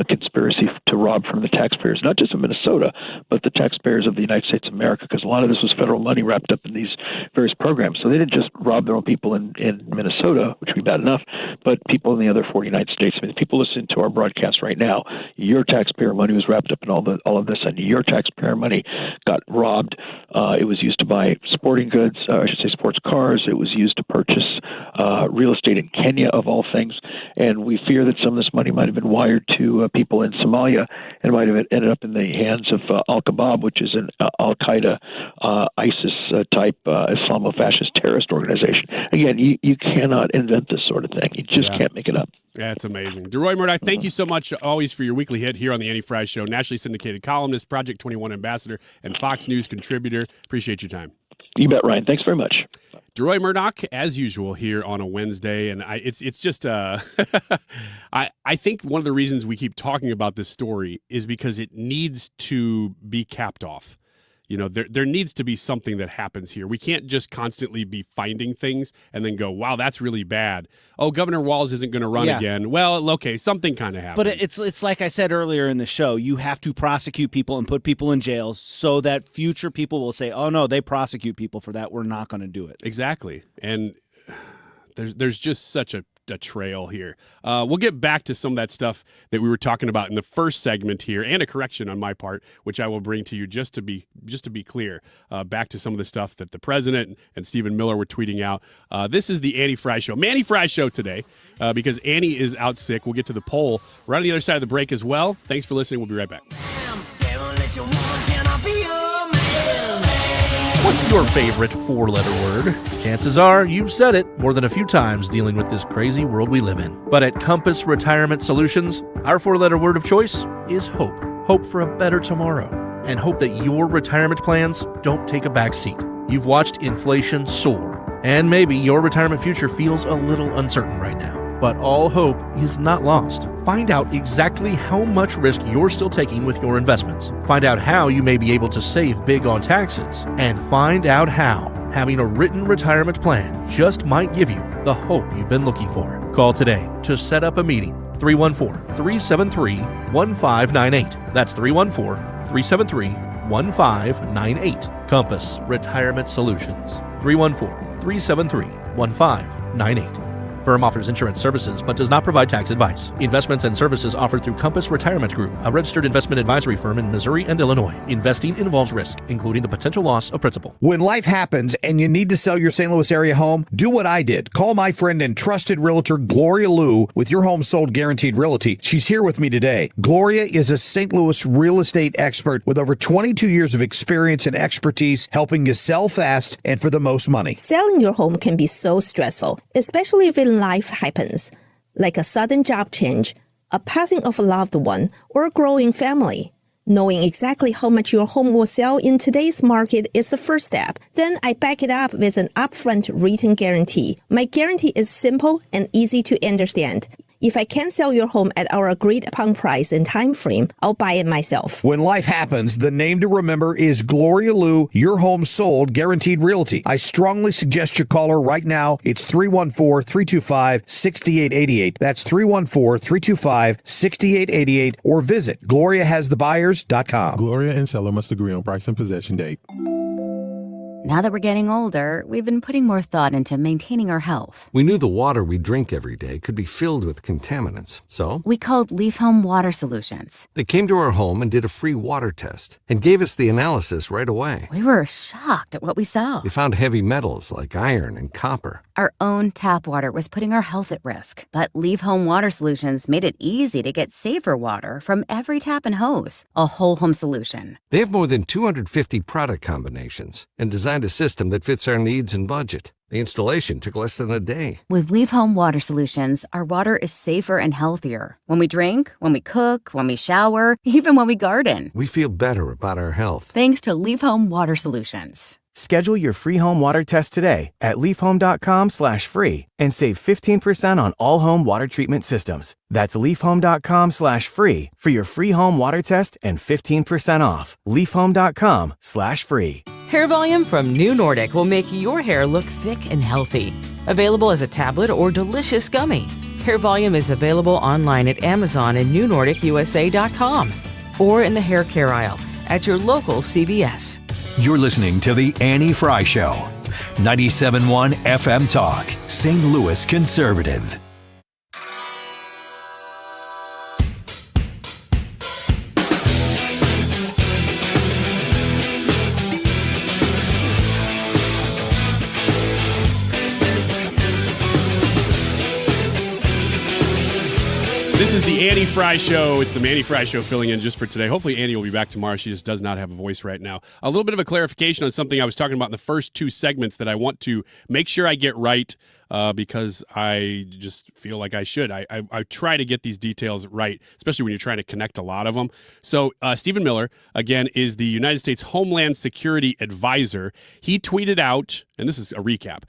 [SPEAKER 20] conspiracy to rob from the taxpayers, not just of Minnesota, but the taxpayers of the United States of America, because a lot of this was federal money wrapped up in these various programs. So they didn't just rob their own people in Minnesota, which would be bad enough, but people in the other 40 United States. I mean, people listening to our broadcast right now, your taxpayer money was wrapped up in all of this, and your taxpayer money got robbed. It was used to buy sporting goods, sports cars. It was used to purchase real estate in Kenya, of all things. And we fear that some of this money might have been wired to people in Somalia, and might have ended up in the hands of Al-Qaeda, which is an Al-Qaeda, ISIS-type Islamo-fascist terrorist organization. Again, you cannot invent this sort of thing. You just can't make it up.
[SPEAKER 11] That's amazing. Deroy Murdock, thank you so much always for your weekly hit here on the Annie Fry Show. Nationally syndicated columnist, Project 21 ambassador, and Fox News contributor. Appreciate your time.
[SPEAKER 20] You bet, Ryan. Thanks very much.
[SPEAKER 11] Deroy Murdock, as usual, here on a Wednesday, and it's just I think one of the reasons we keep talking about this story is because it needs to be capped off. There needs to be something that happens here. We can't just constantly be finding things and then go, wow, that's really bad. Oh, Governor Walz isn't going to run again. Well, okay, something kind of happened.
[SPEAKER 3] But it's like I said earlier in the show, you have to prosecute people and put people in jail so that future people will say, oh, no, they prosecute people for that. We're not going to do it.
[SPEAKER 11] Exactly. And there's just such a trail here. We'll get back to some of that stuff that we were talking about in the first segment here, and a correction on my part, which I will bring to you just to be clear. Back to some of the stuff that the president and Stephen Miller were tweeting out. This is the Annie Fry Show. Manny Fry Show today because Annie is out sick. We'll get to the poll right on the other side of the break as well. Thanks for listening. We'll be right back.
[SPEAKER 8] What's your favorite four-letter word? Chances are you've said it more than a few times dealing with this crazy world we live in. But at Compass Retirement Solutions, our four-letter word of choice is hope. Hope for a better tomorrow. And hope that your retirement plans don't take a back seat. You've watched inflation soar, and maybe your retirement future feels a little uncertain right now. But all hope is not lost. Find out exactly how much risk you're still taking with your investments. Find out how you may be able to save big on taxes. And find out how having a written retirement plan just might give you the hope you've been looking for. Call today to set up a meeting. 314-373-1598. That's 314-373-1598. Compass Retirement Solutions. 314-373-1598. Firm offers insurance services but does not provide tax advice. Investments and services offered through Compass Retirement Group, a registered investment advisory firm in Missouri and Illinois. Investing involves risk, including the potential loss of principal.
[SPEAKER 10] When life happens and you need to sell your St. Louis area home, do what I did. Call my friend and trusted realtor, Gloria Liu, with Your Home Sold Guaranteed Realty. She's here with me today. Gloria is a St. Louis real estate expert with over 22 years of experience and expertise helping you sell fast and for the most money.
[SPEAKER 12] Selling your home can be so stressful, especially when life happens, like a sudden job change, a passing of a loved one, or a growing family. Knowing exactly how much your home will sell in today's market is the first step. Then I back it up with an upfront written guarantee. My guarantee is simple and easy to understand. If I can't sell your home at our agreed upon price and time frame, I'll buy it myself.
[SPEAKER 10] When life happens, the name to remember is Gloria Liu, Your Home Sold Guaranteed Realty. I strongly suggest you call her right now. It's 314-325-6888. That's 314-325-6888, or visit GloriaHasTheBuyers.com.
[SPEAKER 13] Gloria and seller must agree on price and possession date.
[SPEAKER 15] Now that we're getting older, we've been putting more thought into maintaining our health.
[SPEAKER 16] We knew the water we drink every day could be filled with contaminants, so
[SPEAKER 15] we called Leaf Home Water Solutions.
[SPEAKER 16] They came to our home and did a free water test and gave us the analysis right away.
[SPEAKER 15] We were shocked at what we saw.
[SPEAKER 16] They found heavy metals like iron and copper.
[SPEAKER 15] Our own tap water was putting our health at risk, but Leaf Home Water Solutions made it easy to get safer water from every tap and hose. A whole home solution.
[SPEAKER 16] They have more than 250 product combinations and designed a system that fits our needs and budget. The installation took less than a day.
[SPEAKER 15] With Leaf Home Water Solutions, our water is safer and healthier. When we drink, when we cook, when we shower, even when we garden.
[SPEAKER 16] We feel better about our health.
[SPEAKER 15] Thanks to Leaf Home Water Solutions.
[SPEAKER 21] Schedule your free home water test today at leafhome.com/free and save 15% on all home water treatment systems. That's leafhome.com/free for your free home water test and 15% off. leafhome.com/free.
[SPEAKER 22] Hair Volume from New Nordic will make your hair look thick and healthy. Available as a tablet or delicious gummy. Hair Volume is available online at Amazon and newnordicusa.com or in the hair care aisle at your local CVS.
[SPEAKER 9] You're listening to The Annie Fry Show, 97.1 FM Talk, St. Louis Conservative.
[SPEAKER 11] This is the Annie Fry Show. It's the Manny Fry Show filling in just for today. Hopefully Annie will be back tomorrow. She just does not have a voice right now. A little bit of a clarification on something I was talking about in the first two segments that I want to make sure I get right because I just feel like I should. I try to get these details right, especially when you're trying to connect a lot of them. So Stephen Miller, again, is the United States Homeland Security Advisor. He tweeted out, and this is a recap,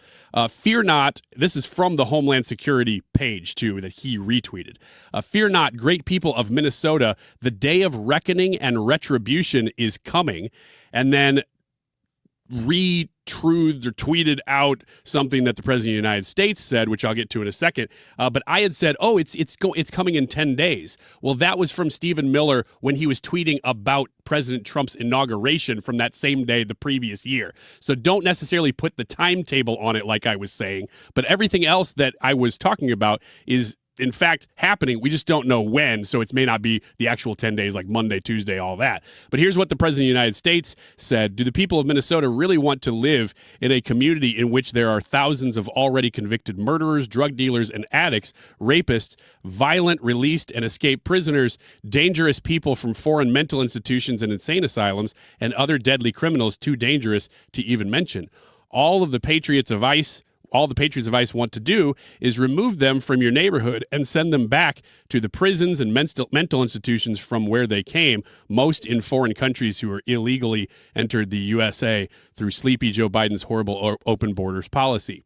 [SPEAKER 11] fear not, this is from the Homeland Security page, too, that he retweeted. Fear not, great people of Minnesota, the day of reckoning and retribution is coming. And then retruthed or tweeted out something that the President of the United States said, which I'll get to in a second. But I had said, oh, it's coming in 10 days. Well, that was from Stephen Miller when he was tweeting about President Trump's inauguration from that same day the previous year. So don't necessarily put the timetable on it like I was saying. But everything else that I was talking about is in fact happening. We just don't know when, so it may not be the actual 10 days like Monday, Tuesday, all that. But here's what the President of the United States said. Do the people of Minnesota really want to live in a community in which there are thousands of already convicted murderers, drug dealers, and addicts, rapists, violent, released, and escaped prisoners, dangerous people from foreign mental institutions and insane asylums, and other deadly criminals too dangerous to even mention? All the Patriots of ICE want to do is remove them from your neighborhood and send them back to the prisons and mental institutions from where they came, most in foreign countries who are illegally entered the USA through sleepy Joe Biden's horrible open borders policy.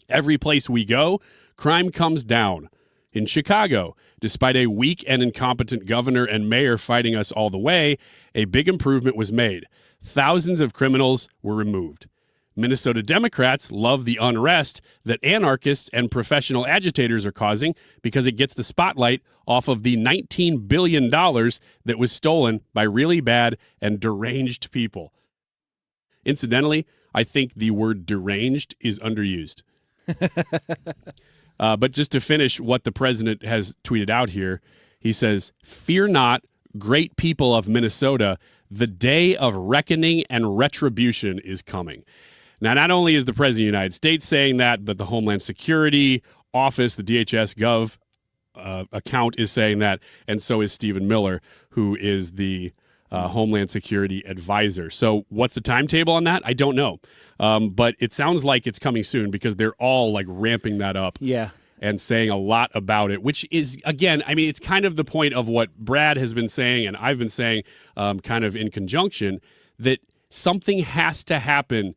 [SPEAKER 11] Every place we go, crime comes down. In Chicago, despite a weak and incompetent governor and mayor fighting us all the way, a big improvement was made. Thousands of criminals were removed. Minnesota Democrats love the unrest that anarchists and professional agitators are causing because it gets the spotlight off of the $19 billion that was stolen by really bad and deranged people. Incidentally, I think the word deranged is underused. But just to finish what the president has tweeted out here, he says, "Fear not, great people of Minnesota, the day of reckoning and retribution is coming." Now, not only is the president of the United States saying that, but the Homeland Security Office, the DHS Gov account is saying that, and so is Stephen Miller, who is the Homeland Security advisor. So what's the timetable on that? I don't know. But it sounds like it's coming soon because they're all like ramping that up.
[SPEAKER 3] Yeah.
[SPEAKER 11] And saying a lot about it, which is, again, I mean, it's kind of the point of what Brad has been saying and I've been saying kind of in conjunction, that something has to happen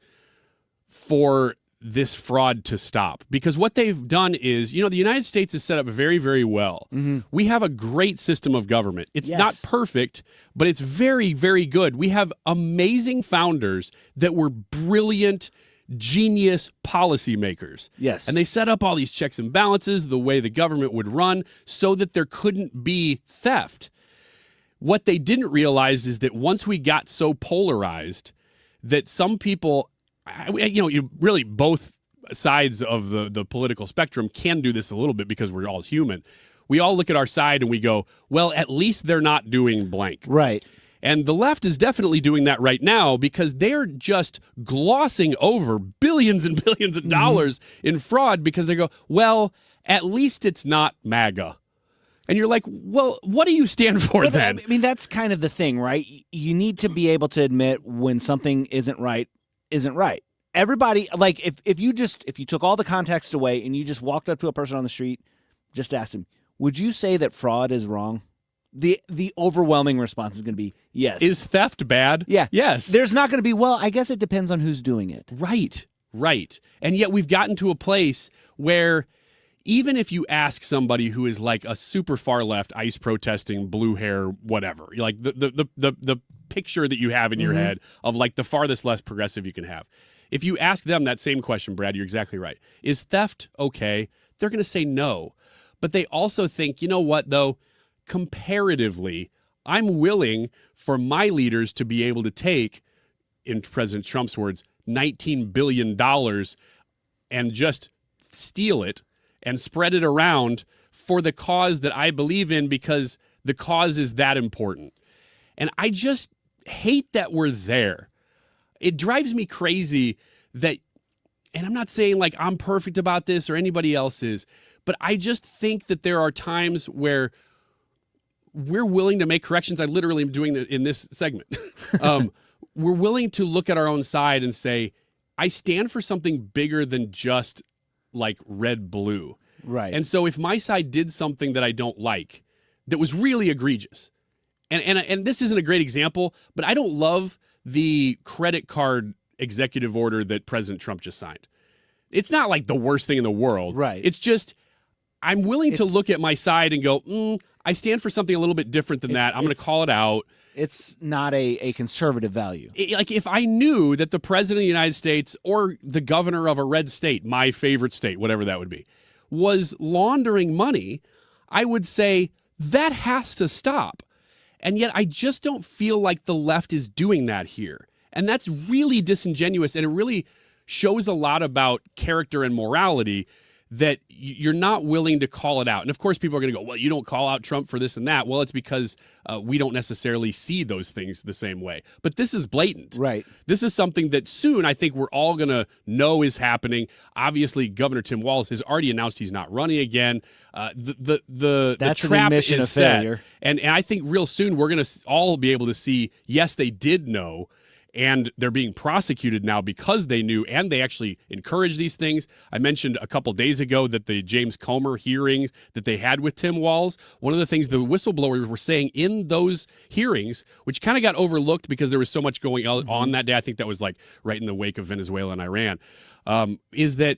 [SPEAKER 11] for this fraud to stop. Because what they've done is, the United States is set up very, very well.
[SPEAKER 3] Mm-hmm.
[SPEAKER 11] We have a great system of government. It's
[SPEAKER 3] Yes.
[SPEAKER 11] not perfect, but it's very, very good. We have amazing founders that were brilliant, genius policymakers.
[SPEAKER 3] Yes.
[SPEAKER 11] And they set up all these checks and balances, the way the government would run, so that there couldn't be theft. What they didn't realize is that once we got so polarized that some people, you really both sides of the political spectrum can do this a little bit because we're all human. We all look at our side and we go, well, at least they're not doing blank.
[SPEAKER 3] Right.
[SPEAKER 11] And the left is definitely doing that right now because they're just glossing over billions and billions of dollars in fraud because they go, well, at least it's not MAGA. And you're like, well, what do you stand for then?
[SPEAKER 3] I mean, that's kind of the thing, right? You need to be able to admit when something isn't right. Everybody, like, if you took all the context away and you just walked up to a person on the street, just asked them, would you say that fraud is wrong? The overwhelming response is going to be yes.
[SPEAKER 11] Is theft bad?
[SPEAKER 3] Yeah.
[SPEAKER 11] Yes.
[SPEAKER 3] There's not going to be, well, I guess it depends on who's doing it.
[SPEAKER 11] Right. And yet we've gotten to a place where even if you ask somebody who is like a super far left, ICE protesting, blue hair, whatever, like the picture that you have in your head of like the farthest left progressive you can have. If you ask them that same question, Brad, you're exactly right. Is theft okay? They're going to say no. But they also think, you know what, though? Comparatively, I'm willing for my leaders to be able to take, in President Trump's words, $19 billion and just steal it and spread it around for the cause that I believe in because the cause is that important. And I just hate that we're there. It drives me crazy that, and I'm not saying like I'm perfect about this or anybody else is, but I just think that there are times where we're willing to make corrections. I literally am doing it in this segment. We're willing to look at our own side and say, I stand for something bigger than just like red, blue.
[SPEAKER 3] Right.
[SPEAKER 11] And so if my side did something that I don't like, that was really egregious, and this isn't a great example, but I don't love the credit card executive order that President Trump just signed. It's not like the worst thing in the world.
[SPEAKER 3] Right.
[SPEAKER 11] It's just, I'm willing to look at my side and go, I stand for something a little bit different than that. I'm going to call it out.
[SPEAKER 3] It's not a conservative value.
[SPEAKER 11] Like if I knew that the president of the United States or the governor of a red state, my favorite state, whatever that would be, was laundering money, I would say that has to stop. And yet I just don't feel like the left is doing that here. And that's really disingenuous. And it really shows a lot about character and morality that you're not willing to call it out. And of course, people are going to go, well, you don't call out Trump for this and that. Well, it's because we don't necessarily see those things the same way. But this is blatant.
[SPEAKER 3] Right.
[SPEAKER 11] This is something that soon I think we're all going to know is happening. Governor Tim Walz has already announced he's not running again. The trap is
[SPEAKER 3] of
[SPEAKER 11] set.
[SPEAKER 3] failure.
[SPEAKER 11] And I think real soon we're going to all be able to see, yes, they did know. And they're being prosecuted now because they knew, and they actually encouraged these things. I mentioned a couple days ago that the James Comer hearings that they had with Tim Walz, one of the things the whistleblowers were saying in those hearings, which kind of got overlooked because there was so much going on that day, I think that was like right in the wake of Venezuela and Iran, is that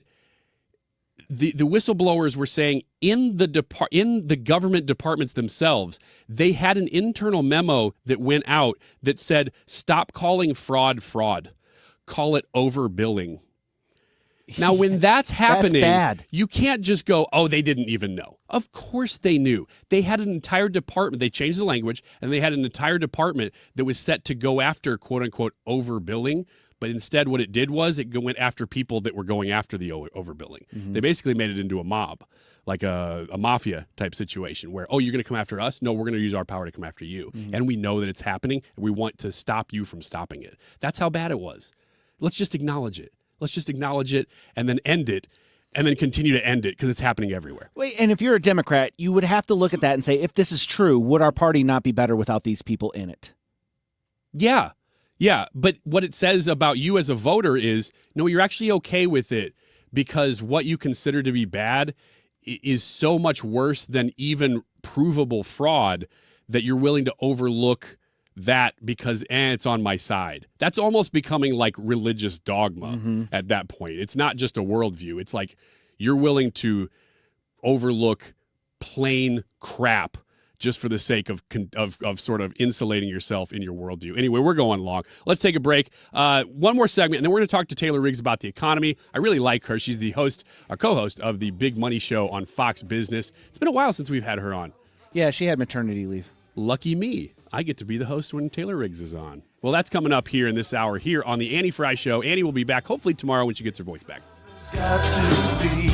[SPEAKER 11] the whistleblowers were saying in the government departments themselves, they had an internal memo that went out that said, stop calling fraud, call it overbilling. Now, when that's happening,
[SPEAKER 3] that's bad.
[SPEAKER 11] You can't just go, oh, they didn't even know. Of course they knew. They had an entire department. They changed the language, and they had an entire department that was set to go after, quote unquote, overbilling. But instead, what it did was it went after people that were going after the overbilling.
[SPEAKER 3] Mm-hmm.
[SPEAKER 11] They basically made it into a mob, like a mafia type situation where, oh, you're going to come after us? No, we're going to use our power to come after you.
[SPEAKER 3] Mm-hmm.
[SPEAKER 11] And we know that it's happening, and we want to stop you from stopping it. That's how bad it was. Let's just acknowledge it. Let's just acknowledge it and then end it and then continue to end it because it's happening everywhere.
[SPEAKER 3] Wait, and if you're a Democrat, you would have to look at that and say, if this is true, would our party not be better without these people in it?
[SPEAKER 11] Yeah. Yeah. But what it says about you as a voter is, no, you're actually okay with it because what you consider to be bad is so much worse than even provable fraud that you're willing to overlook that because it's on my side. That's almost becoming like religious dogma at that point. It's not just a worldview. It's like you're willing to overlook plain crap just for the sake of sort of insulating yourself in your worldview. Anyway, we're going long. Let's take a break. One more segment, and then we're going to talk to Taylor Riggs about the economy. I really like her. She's the host, or co-host of the Big Money Show on Fox Business. It's been a while since we've had her on.
[SPEAKER 3] Yeah, she had maternity leave.
[SPEAKER 11] Lucky me. I get to be the host when Taylor Riggs is on. Well, that's coming up here in this hour here on the Annie Fry Show. Annie will be back hopefully tomorrow when she gets her voice back.
[SPEAKER 14] Got to be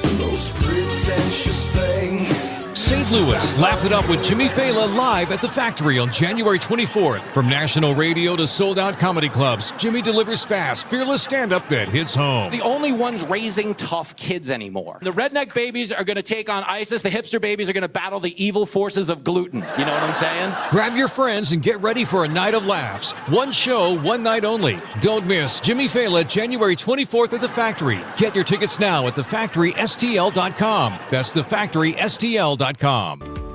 [SPEAKER 14] the most pretentious thing.
[SPEAKER 1] St. Louis, laugh it up with Jimmy Fallon live at the Factory on January 24th. From national radio to sold-out comedy clubs, Jimmy delivers fast, fearless stand-up that hits home.
[SPEAKER 2] The only ones raising tough kids anymore. The redneck babies are going to take on ISIS. The hipster babies are going to battle the evil forces of gluten. You know what I'm saying?
[SPEAKER 1] Grab your friends and get ready for a night of laughs. One show, one night only. Don't miss Jimmy Fallon January 24th at the Factory. Get your tickets now at thefactorystl.com. That's thefactorystl.com.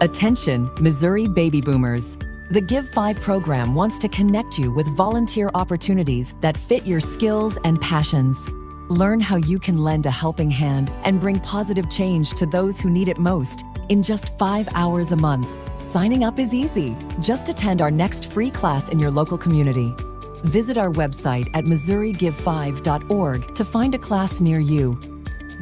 [SPEAKER 23] Attention, Missouri baby boomers. The Give 5 program wants to connect you with volunteer opportunities that fit your skills and passions. Learn how you can lend a helping hand and bring positive change to those who need it most in just 5 hours a month. Signing up is easy. Just attend our next free class in your local community. Visit our website at MissouriGive5.org to find a class near you.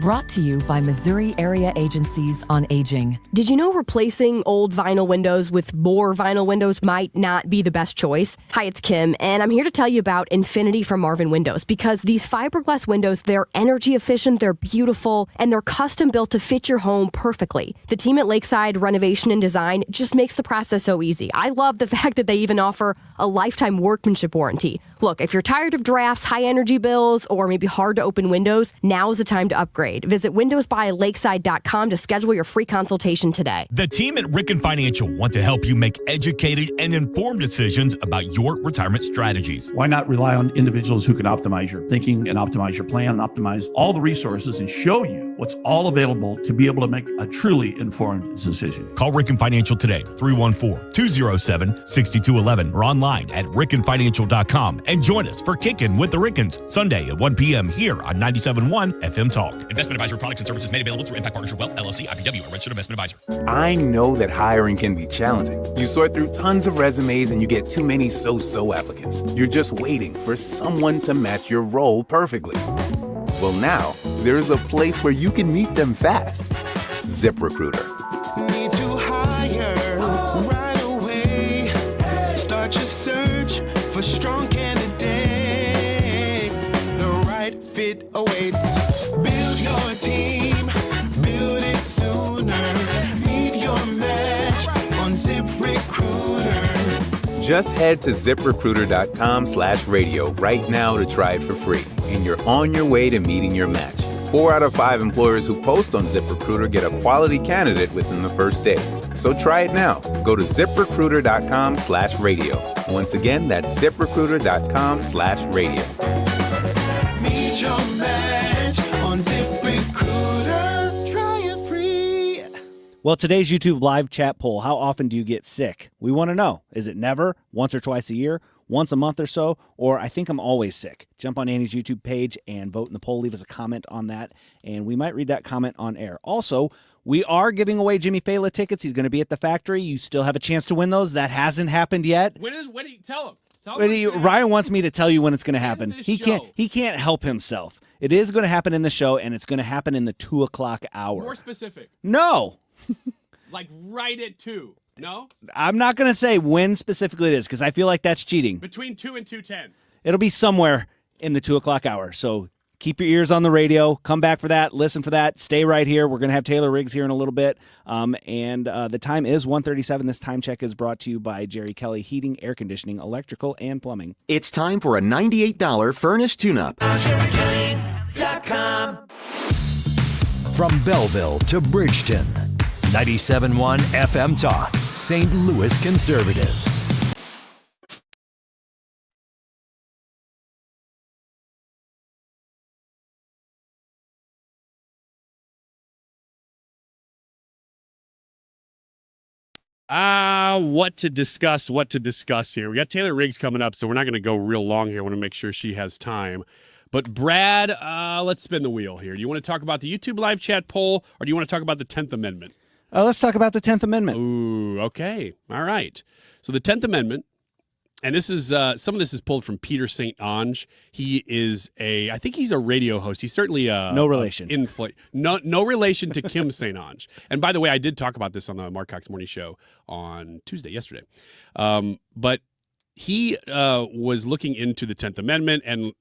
[SPEAKER 23] Brought to you by Missouri Area Agencies on Aging.
[SPEAKER 24] Did you know replacing old vinyl windows with more vinyl windows might not be the best choice? Hi, it's Kim, and I'm here to tell you about Infinity from Marvin Windows because these fiberglass windows, they're energy efficient, they're beautiful, and they're custom built to fit your home perfectly. The team at Lakeside Renovation and Design just makes the process so easy. I love the fact that they even offer a lifetime workmanship warranty. Look, if you're tired of drafts, high energy bills, or maybe hard to open windows, now's the time to upgrade. Visit windowsbylakeside.com to schedule your free consultation today.
[SPEAKER 25] The team at Ricken Financial want to help you make educated and informed decisions about your retirement strategies.
[SPEAKER 26] Why not rely on individuals who can optimize your thinking and optimize your plan and optimize all the resources and show you what's all available to be able to make a truly informed decision?
[SPEAKER 25] Call Ricken Financial today, 314-207-6211 or online at rickenfinancial.com and join us for Kickin' with the Rickens Sunday at 1 p.m. here on 97.1 FM Talk.
[SPEAKER 27] Investment advisory products and services made available through Impact Partnership Wealth, LLC, IPW, a registered investment advisor.
[SPEAKER 28] I know that hiring can be challenging. You sort through tons of resumes and you get too many so-so applicants. You're just waiting for someone to match your role perfectly. Well, now, there's a place where you can meet them fast. ZipRecruiter.
[SPEAKER 14] Need to hire right away. Start your search for strong candidates. The right fit awaits. Build your team, build it sooner. Meet your match on ZipRecruiter.
[SPEAKER 28] Just head to ZipRecruiter.com/radio right now to try it for free. And you're on your way to meeting your match. 4 out of 5 employers who post on ZipRecruiter get a quality candidate within the first day. So try it now. Go to ZipRecruiter.com/radio. Once again, that's ZipRecruiter.com/radio.
[SPEAKER 14] Meet your match on ZipRecruiter. Try it free.
[SPEAKER 3] Well, today's YouTube live chat poll, how often do you get sick? We want to know. Is it never, once or twice a year, once a month or so, or I think I'm always sick? Jump on Annie's YouTube page and vote in the poll. Leave us a comment on that, and we might read that comment on air. Also, we are giving away Jimmy Fallon tickets. He's going to be at the Factory. You still have a chance to win those. That hasn't happened yet.
[SPEAKER 11] When do you tell him?
[SPEAKER 3] Ryan wants me to tell you when it's going to happen. He can't help himself. It is going to happen in the show, and it's going to happen in the 2 o'clock hour.
[SPEAKER 11] More specific.
[SPEAKER 3] No.
[SPEAKER 11] Like right at 2. No?
[SPEAKER 3] I'm not going to say when specifically it is because I feel like that's cheating.
[SPEAKER 11] Between 2 and 2:10.
[SPEAKER 3] It'll be somewhere in the 2 o'clock hour. So keep your ears on the radio. Come back for that. Listen for that. Stay right here. We're going to have Taylor Riggs here in a little bit. And the time is 1:37. This time check is brought to you by Jerry Kelly Heating, Air Conditioning, Electrical, and Plumbing.
[SPEAKER 4] It's time for a $98 furnace tune-up.
[SPEAKER 9] From Belleville to Bridgeton, 97.1 FM Talk, St. Louis Conservative.
[SPEAKER 11] What to discuss here. We got Taylor Riggs coming up, so we're not going to go real long here. I want to make sure she has time. But Brad, let's spin the wheel here. Do you want to talk about the YouTube live chat poll, or do you want to talk about the 10th Amendment?
[SPEAKER 3] Let's talk about the 10th Amendment.
[SPEAKER 11] Ooh, okay. All right. So the 10th Amendment, and this is some of this is pulled from Peter St. Onge. He is I think he's a radio host. He's certainly
[SPEAKER 3] no relation.
[SPEAKER 11] No relation to Kim St. Onge. And by the way, I did talk about this on the Mark Cox Morning Show on yesterday. But he was looking into the 10th Amendment and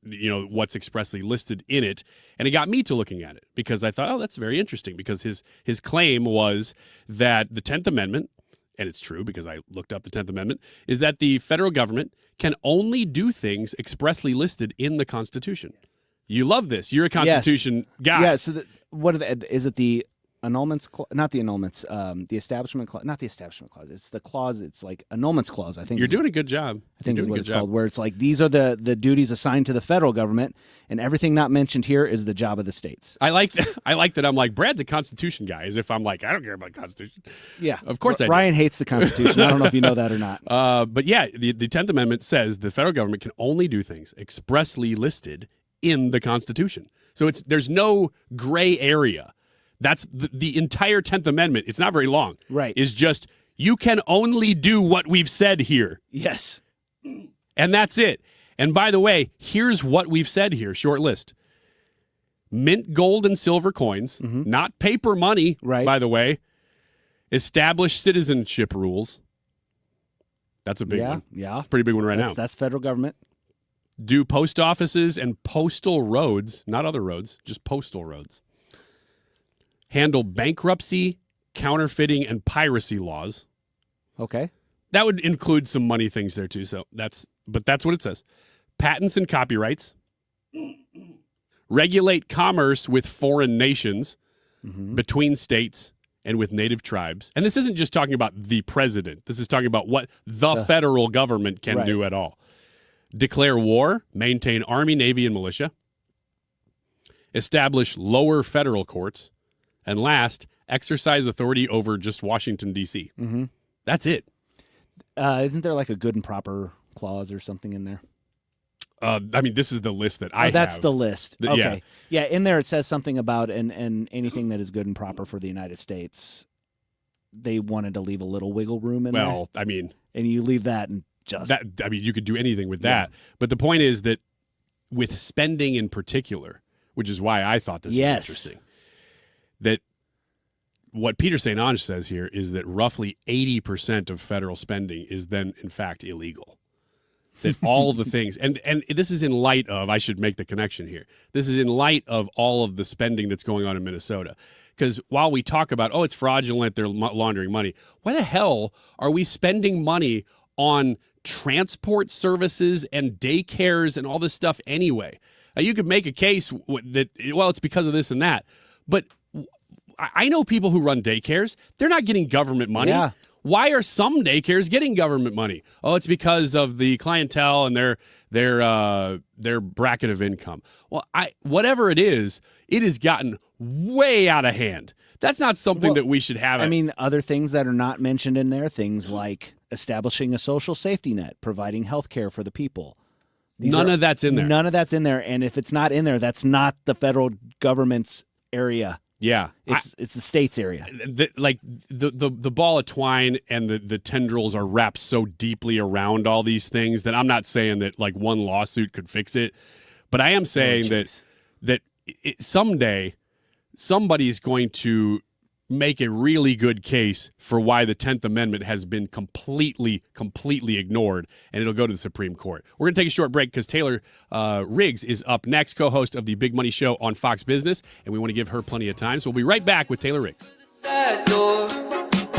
[SPEAKER 11] what's expressly listed in it, and it got me to looking at it because I thought, oh, that's very interesting, because his claim was that the 10th Amendment, and it's true because I looked up the 10th Amendment, is that the federal government can only do things expressly listed in the Constitution. You love this. You're a Constitution guy.
[SPEAKER 3] Yeah, so is it the annulments clause? Not the annulments, the establishment clause. Not the establishment clause. It's the clause, it's like annulments clause, I think.
[SPEAKER 11] You're doing a good job.
[SPEAKER 3] I think is what it's called, where it's like these are the duties assigned to the federal government, and everything not mentioned here is the job of the states.
[SPEAKER 11] I like that I'm like, Brad's a Constitution guy, as if I'm like, I don't care about the Constitution.
[SPEAKER 3] Yeah.
[SPEAKER 11] Of course I do.
[SPEAKER 3] Ryan hates the Constitution. I don't know if you know that or not.
[SPEAKER 11] But yeah, the 10th Amendment says the federal government can only do things expressly listed in the Constitution. So there's no gray area. That's the entire 10th Amendment. It's not very long.
[SPEAKER 3] Right.
[SPEAKER 11] Is just, you can only do what we've said here.
[SPEAKER 3] Yes.
[SPEAKER 11] And that's it. And by the way, here's what we've said here, short list. Mint gold and silver coins, not paper money, by the way. Establish citizenship rules. That's a big one.
[SPEAKER 3] Yeah.
[SPEAKER 11] It's a pretty big one now.
[SPEAKER 3] That's federal government.
[SPEAKER 11] Do post offices and postal roads, not other roads, just postal roads. Handle bankruptcy, counterfeiting, and piracy laws.
[SPEAKER 3] Okay.
[SPEAKER 11] That would include some money things there too. But that's what it says. Patents and copyrights. Regulate commerce with foreign nations, between states, and with native tribes. And this isn't just talking about the president. This is talking about what the federal government can do at all. Declare war, maintain Army, Navy, and militia. Establish lower federal courts. And last, exercise authority over just Washington, D.C. That's it.
[SPEAKER 3] Isn't there like a good and proper clause or something in there?
[SPEAKER 11] I mean, this is the list that I have.
[SPEAKER 3] That's the list. Okay. Yeah, in there it says something about and anything that is good and proper for the United States. They wanted to leave a little wiggle room in there.
[SPEAKER 11] Well, I mean.
[SPEAKER 3] And you leave that and just.
[SPEAKER 11] I mean, you could do anything with that. But the point is that with spending in particular, which is why I thought this was interesting, that what Peter St. Onge says here is that roughly 80% of federal spending is then, in fact, illegal. That all the things, and this is in light of, I should make the connection here, this is in light of all of the spending that's going on in Minnesota. Because while we talk about, it's fraudulent, they're laundering money, why the hell are we spending money on transport services and daycares and all this stuff anyway? You could make a case that, it's because of this and that. But I know people who run daycares. They're not getting government money.
[SPEAKER 3] Yeah.
[SPEAKER 11] Why are some daycares getting government money? Oh, it's because of the clientele and their bracket of income. Well, whatever it is, it has gotten way out of hand. That's not something that we should have.
[SPEAKER 3] I mean, other things that are not mentioned in there, things like establishing a social safety net, providing health care for the people.
[SPEAKER 11] None of that's in there.
[SPEAKER 3] None of that's in there. And if it's not in there, that's not the federal government's area.
[SPEAKER 11] Yeah.
[SPEAKER 3] It's the state's area.
[SPEAKER 11] The ball of twine and the tendrils are wrapped so deeply around all these things that I'm not saying that like one lawsuit could fix it. But I am saying that someday somebody's going to make a really good case for why the 10th Amendment has been completely ignored, and it'll go to the Supreme Court. We're going to take a short break because Taylor Riggs is up next, co-host of the Big Money Show on Fox Business, and we want to give her plenty of time. So we'll be right back with Taylor Riggs.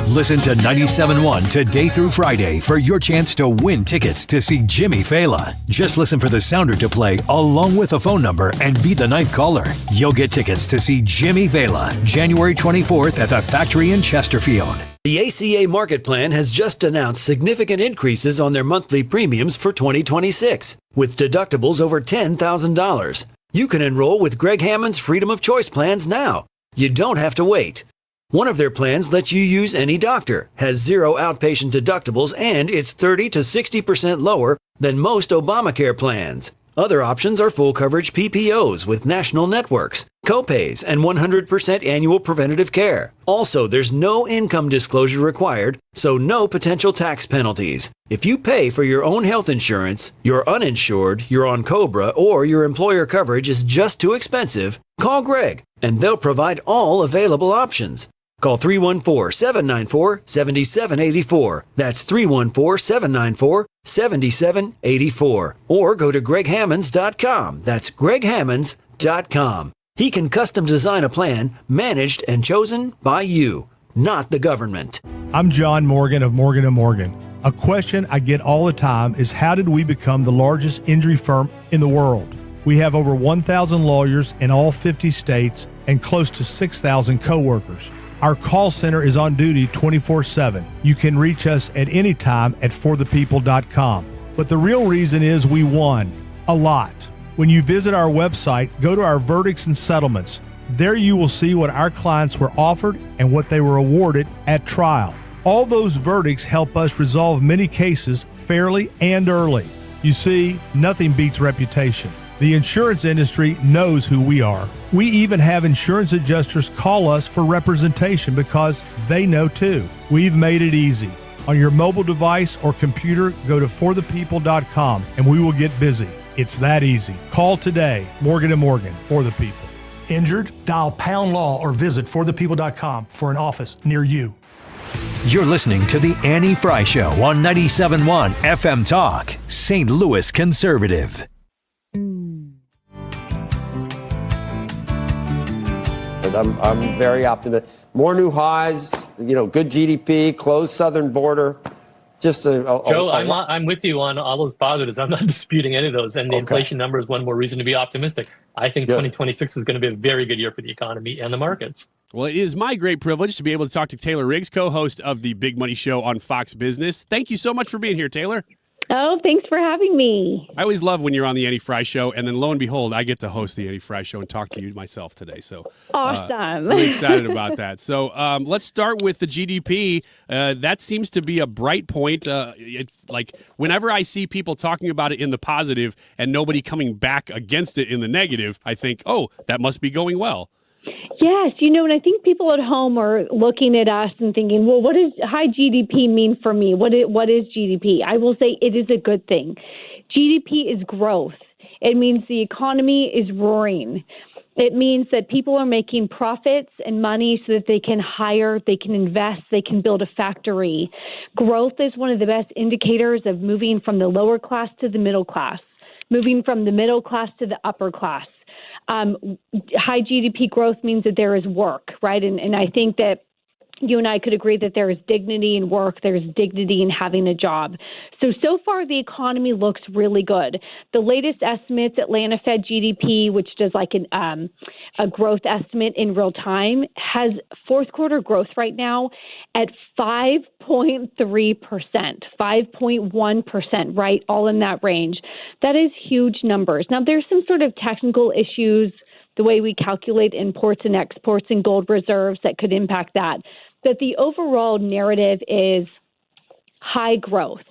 [SPEAKER 9] Listen to 97.1 today through Friday for your chance to win tickets to see Jimmy Fallon. Just listen for the sounder to play along with a phone number and be the ninth caller. You'll get tickets to see Jimmy Fallon January 24th at the Factory in Chesterfield.
[SPEAKER 5] The ACA Market Plan has just announced significant increases on their monthly premiums for 2026, with deductibles over $10,000. You can enroll with Greg Hammond's Freedom of Choice plans now. You don't have to wait. One of their plans lets you use any doctor, has zero outpatient deductibles, and it's 30 to 60% lower than most Obamacare plans. Other options are full coverage PPOs with national networks, copays, and 100% annual preventative care. Also, there's no income disclosure required, so no potential tax penalties. If you pay for your own health insurance, you're uninsured, you're on COBRA, or your employer coverage is just too expensive, call Greg, and they'll provide all available options. Call 314-794-7784. That's 314-794-7784. Or go to greghammonds.com. That's greghammonds.com. He can custom design a plan managed and chosen by you, not the government.
[SPEAKER 6] I'm John Morgan of Morgan & Morgan. A question I get all the time is how did we become the largest injury firm in the world? We have over 1,000 lawyers in all 50 states and close to 6,000 coworkers. Our call center is on duty 24/7. You can reach us at any time at forthepeople.com. But the real reason is we won a lot. When you visit our website, go to our verdicts and settlements. There you will see what our clients were offered and what they were awarded at trial. All those verdicts help us resolve many cases fairly and early. You see, nothing beats reputation. The insurance industry knows who we are. We even have insurance adjusters call us for representation because they know too. We've made it easy. On your mobile device or computer, go to forthepeople.com and we will get busy. It's that easy. Call today. Morgan & Morgan, for the people. Injured? Dial pound law or visit forthepeople.com for an office near you.
[SPEAKER 9] You're listening to The Annie Fry Show on 97.1 FM Talk, St. Louis Conservative.
[SPEAKER 7] I'm very optimistic. More new highs, good GDP, closed southern border.
[SPEAKER 8] Joe, I'm with you on all those positives. I'm not disputing any of those. And the inflation number is one more reason to be optimistic. I think 2026 is going to be a very good year for the economy and the markets.
[SPEAKER 11] Well, it is my great privilege to be able to talk to Taylor Riggs, co-host of the Big Money Show on Fox Business. Thank you so much for being here, Taylor.
[SPEAKER 17] Oh, thanks for having me.
[SPEAKER 11] I always love when you're on the Annie Fry Show, and then lo and behold, I get to host the Annie Fry Show and talk to you myself today. So
[SPEAKER 17] awesome!
[SPEAKER 11] Really excited about that. So let's start with the GDP. That seems to be a bright point. It's like whenever I see people talking about it in the positive and nobody coming back against it in the negative, I think, oh, that must be going well.
[SPEAKER 17] Yes, and I think people at home are looking at us and thinking, well, what does high GDP mean for me? What is GDP? I will say it is a good thing. GDP is growth. It means the economy is roaring. It means that people are making profits and money so that they can hire, they can invest, they can build a factory. Growth is one of the best indicators of moving from the lower class to the middle class, moving from the middle class to the upper class. High GDP growth means that there is work, right? And I think that you and I could agree that there is dignity in work. There's dignity in having a job. So far, the economy looks really good. The latest estimates, Atlanta Fed GDP, which does like a growth estimate in real time, has fourth quarter growth right now at 5.3%, 5.1%, right? All in that range. That is huge numbers. Now, there's some sort of technical issues, the way we calculate imports and exports and gold reserves that could impact that. But the overall narrative is high growth.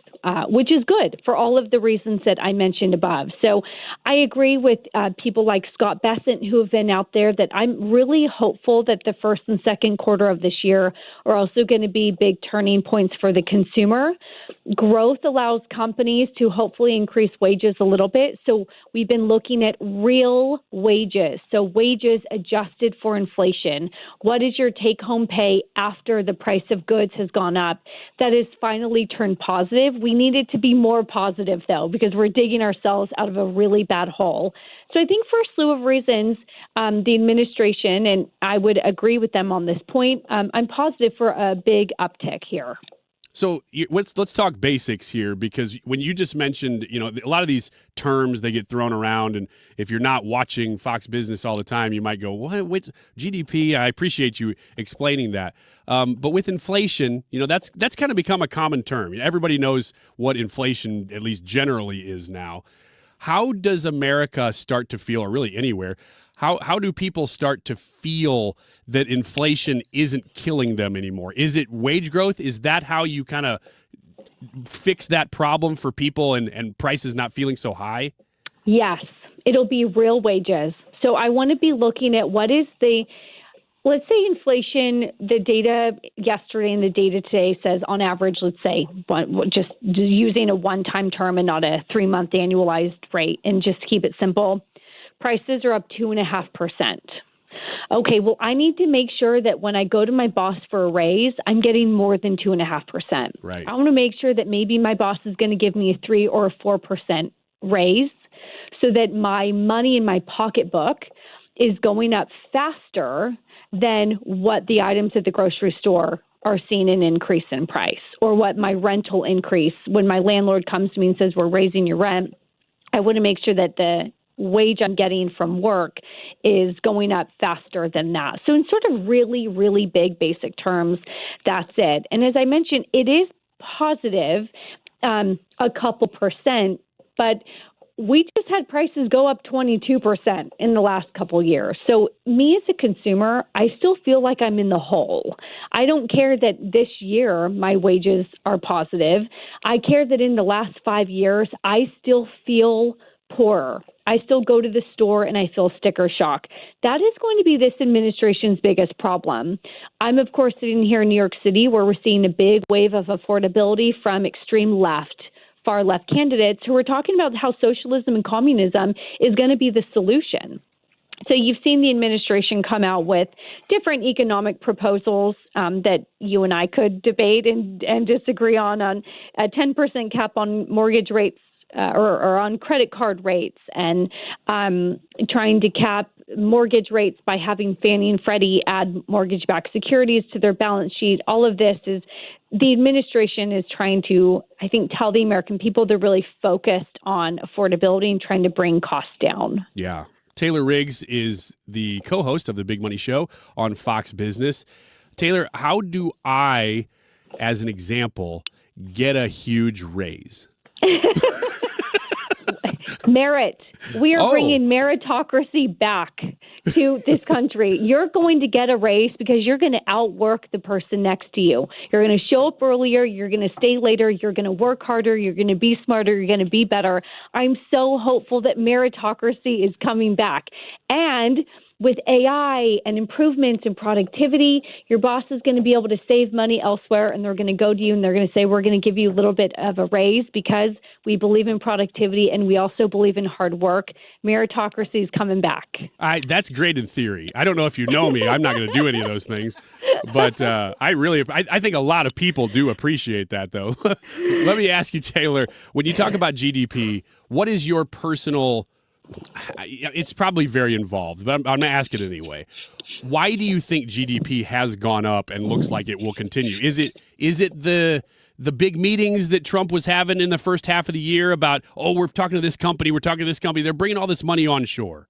[SPEAKER 17] which is good for all of the reasons that I mentioned above. So I agree with people like Scott Bessent who have been out there that I'm really hopeful that the first and second quarter of this year are also going to be big turning points for the consumer. Growth allows companies to hopefully increase wages a little bit. So we've been looking at real wages. So wages adjusted for inflation. What is your take-home pay after the price of goods has gone up? That has finally turned positive. We need it to be more positive, though, because we're digging ourselves out of a really bad hole. So I think for a slew of reasons, the administration, and I would agree with them on this point, I'm positive for a big uptick here.
[SPEAKER 11] So let's talk basics here, because when you just mentioned, a lot of these terms, they get thrown around, and if you're not watching Fox Business all the time, you might go, "What GDP?" I appreciate you explaining that. But with inflation, that's kind of become a common term. Everybody knows what inflation, at least generally, is now. How does America start to feel, or really anywhere? How do people start to feel that inflation isn't killing them anymore? Is it wage growth? Is that how you kind of fix that problem for people and prices not feeling so high?
[SPEAKER 17] Yes, it'll be real wages. So I want to be looking at what is let's say inflation, the data yesterday and the data today says on average, let's say, just using a one-time term and not a 3-month annualized rate, and just keep it simple. Prices are up 2.5%. Okay, well, I need to make sure that when I go to my boss for a raise, I'm getting more than 2.5%.
[SPEAKER 11] Right.
[SPEAKER 17] I want to make sure that maybe my boss is going to give me a 3 or a 4% raise, so that my money in my pocketbook is going up faster than what the items at the grocery store are seeing an increase in price, or what my rental increase. When my landlord comes to me and says, we're raising your rent, I want to make sure that the wage I'm getting from work is going up faster than that. So in sort of really, really big basic terms, that's it. And as I mentioned, it is positive, a couple percent, but we just had prices go up 22% in the last couple of years. So me as a consumer, I still feel like I'm in the hole. I don't care that this year my wages are positive. I care that in the last 5 years, I still feel poorer. I still go to the store and I feel sticker shock. That is going to be this administration's biggest problem. I'm, of course, sitting here in New York City, where we're seeing a big wave of affordability from extreme left, far left candidates who are talking about how socialism and communism is going to be the solution. So you've seen the administration come out with different economic proposals that you and I could debate and disagree on a 10% cap on mortgage rates, or on credit card rates, and trying to cap mortgage rates by having Fannie and Freddie add mortgage-backed securities to their balance sheet. All of this is the administration is trying to, I think, tell the American people they're really focused on affordability and trying to bring costs down.
[SPEAKER 11] Yeah. Taylor Riggs is the co-host of The Big Money Show on Fox Business. Taylor, how do I, as an example, get a huge raise?
[SPEAKER 17] Merit. We are bringing meritocracy back to this country. You're going to get a raise because you're going to outwork the person next to you. You're going to show up earlier. You're going to stay later. You're going to work harder. You're going to be smarter. You're going to be better. I'm so hopeful that meritocracy is coming back. And with AI and improvements in productivity, your boss is going to be able to save money elsewhere, and they're going to go to you and they're going to say, we're going to give you a little bit of a raise because we believe in productivity and we also believe in hard work. Meritocracy is coming back.
[SPEAKER 11] That's great in theory. I don't know if you know me. I'm not going to do any of those things. But I think a lot of people do appreciate that, though. Let me ask you, Taylor, when you talk about GDP, what is your personal... It's probably very involved, but I'm going to ask it anyway. Why do you think GDP has gone up and looks like it will continue? Is it the big meetings that Trump was having in the first half of the year about, we're talking to this company, they're bringing all this money onshore?